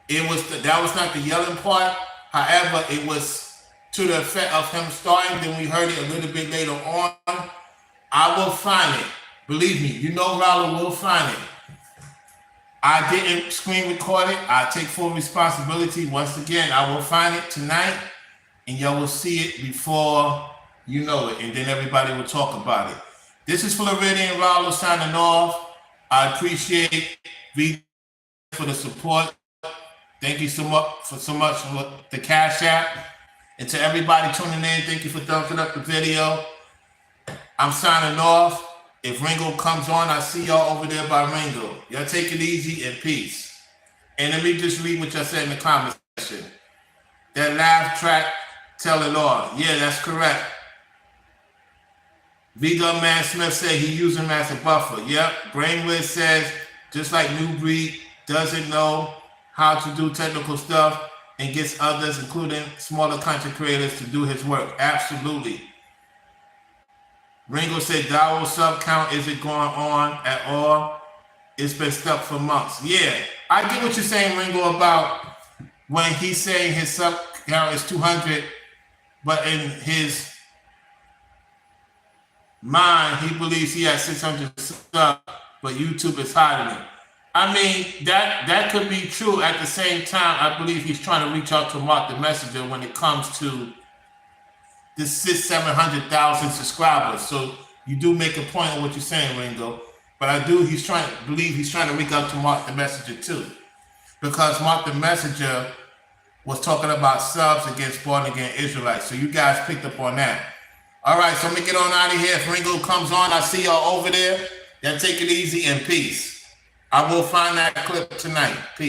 That was not the yelling part. However, it was to the effect of him starting. Then we heard it a little bit later on. I will find it. Believe me, you know Rollo will find it. I didn't screen record it. I take full responsibility. Once again, I will find it tonight and y'all will see it before you know it, and then everybody will talk about it. This is Floridian Rollo signing off. I appreciate V for the support. Thank you so much for the Cash App. And to everybody tuning in, thank you for thumbing up the video. I'm signing off. If Ringo comes on, I see y'all over there by Ringo. Y'all take it easy and peace. And let me just read what y'all said in the comment section. That laugh track, tell it all. Yeah, that's correct. V-Gun Man Smith said he used him as a buffer. Yep. Brainwiz says, just like New Breed doesn't know how to do technical stuff and gets others, including smaller content creators, to do his work. Absolutely. Ringo said Dawo sub count isn't going on at all. It's been stuck for months. Yeah, I get what you're saying, Ringo, about when he's saying his sub count is 200, but in his mind, he believes he has 600 subs, but YouTube is hiding it. I mean, that could be true. At the same time, I believe he's trying to reach out to Mark the Messenger when it comes to the 700,000 subscribers. So you do make a point on what you're saying, Ringo. But I do he's trying to reach out to Mark the Messenger too. Because Mark the Messenger was talking about subs against born again Israelites. So you guys picked up on that. All right, so I'm gonna get on out of here. If Ringo comes on, I see y'all over there. Y'all take it easy and peace. I will find that clip tonight. Peace.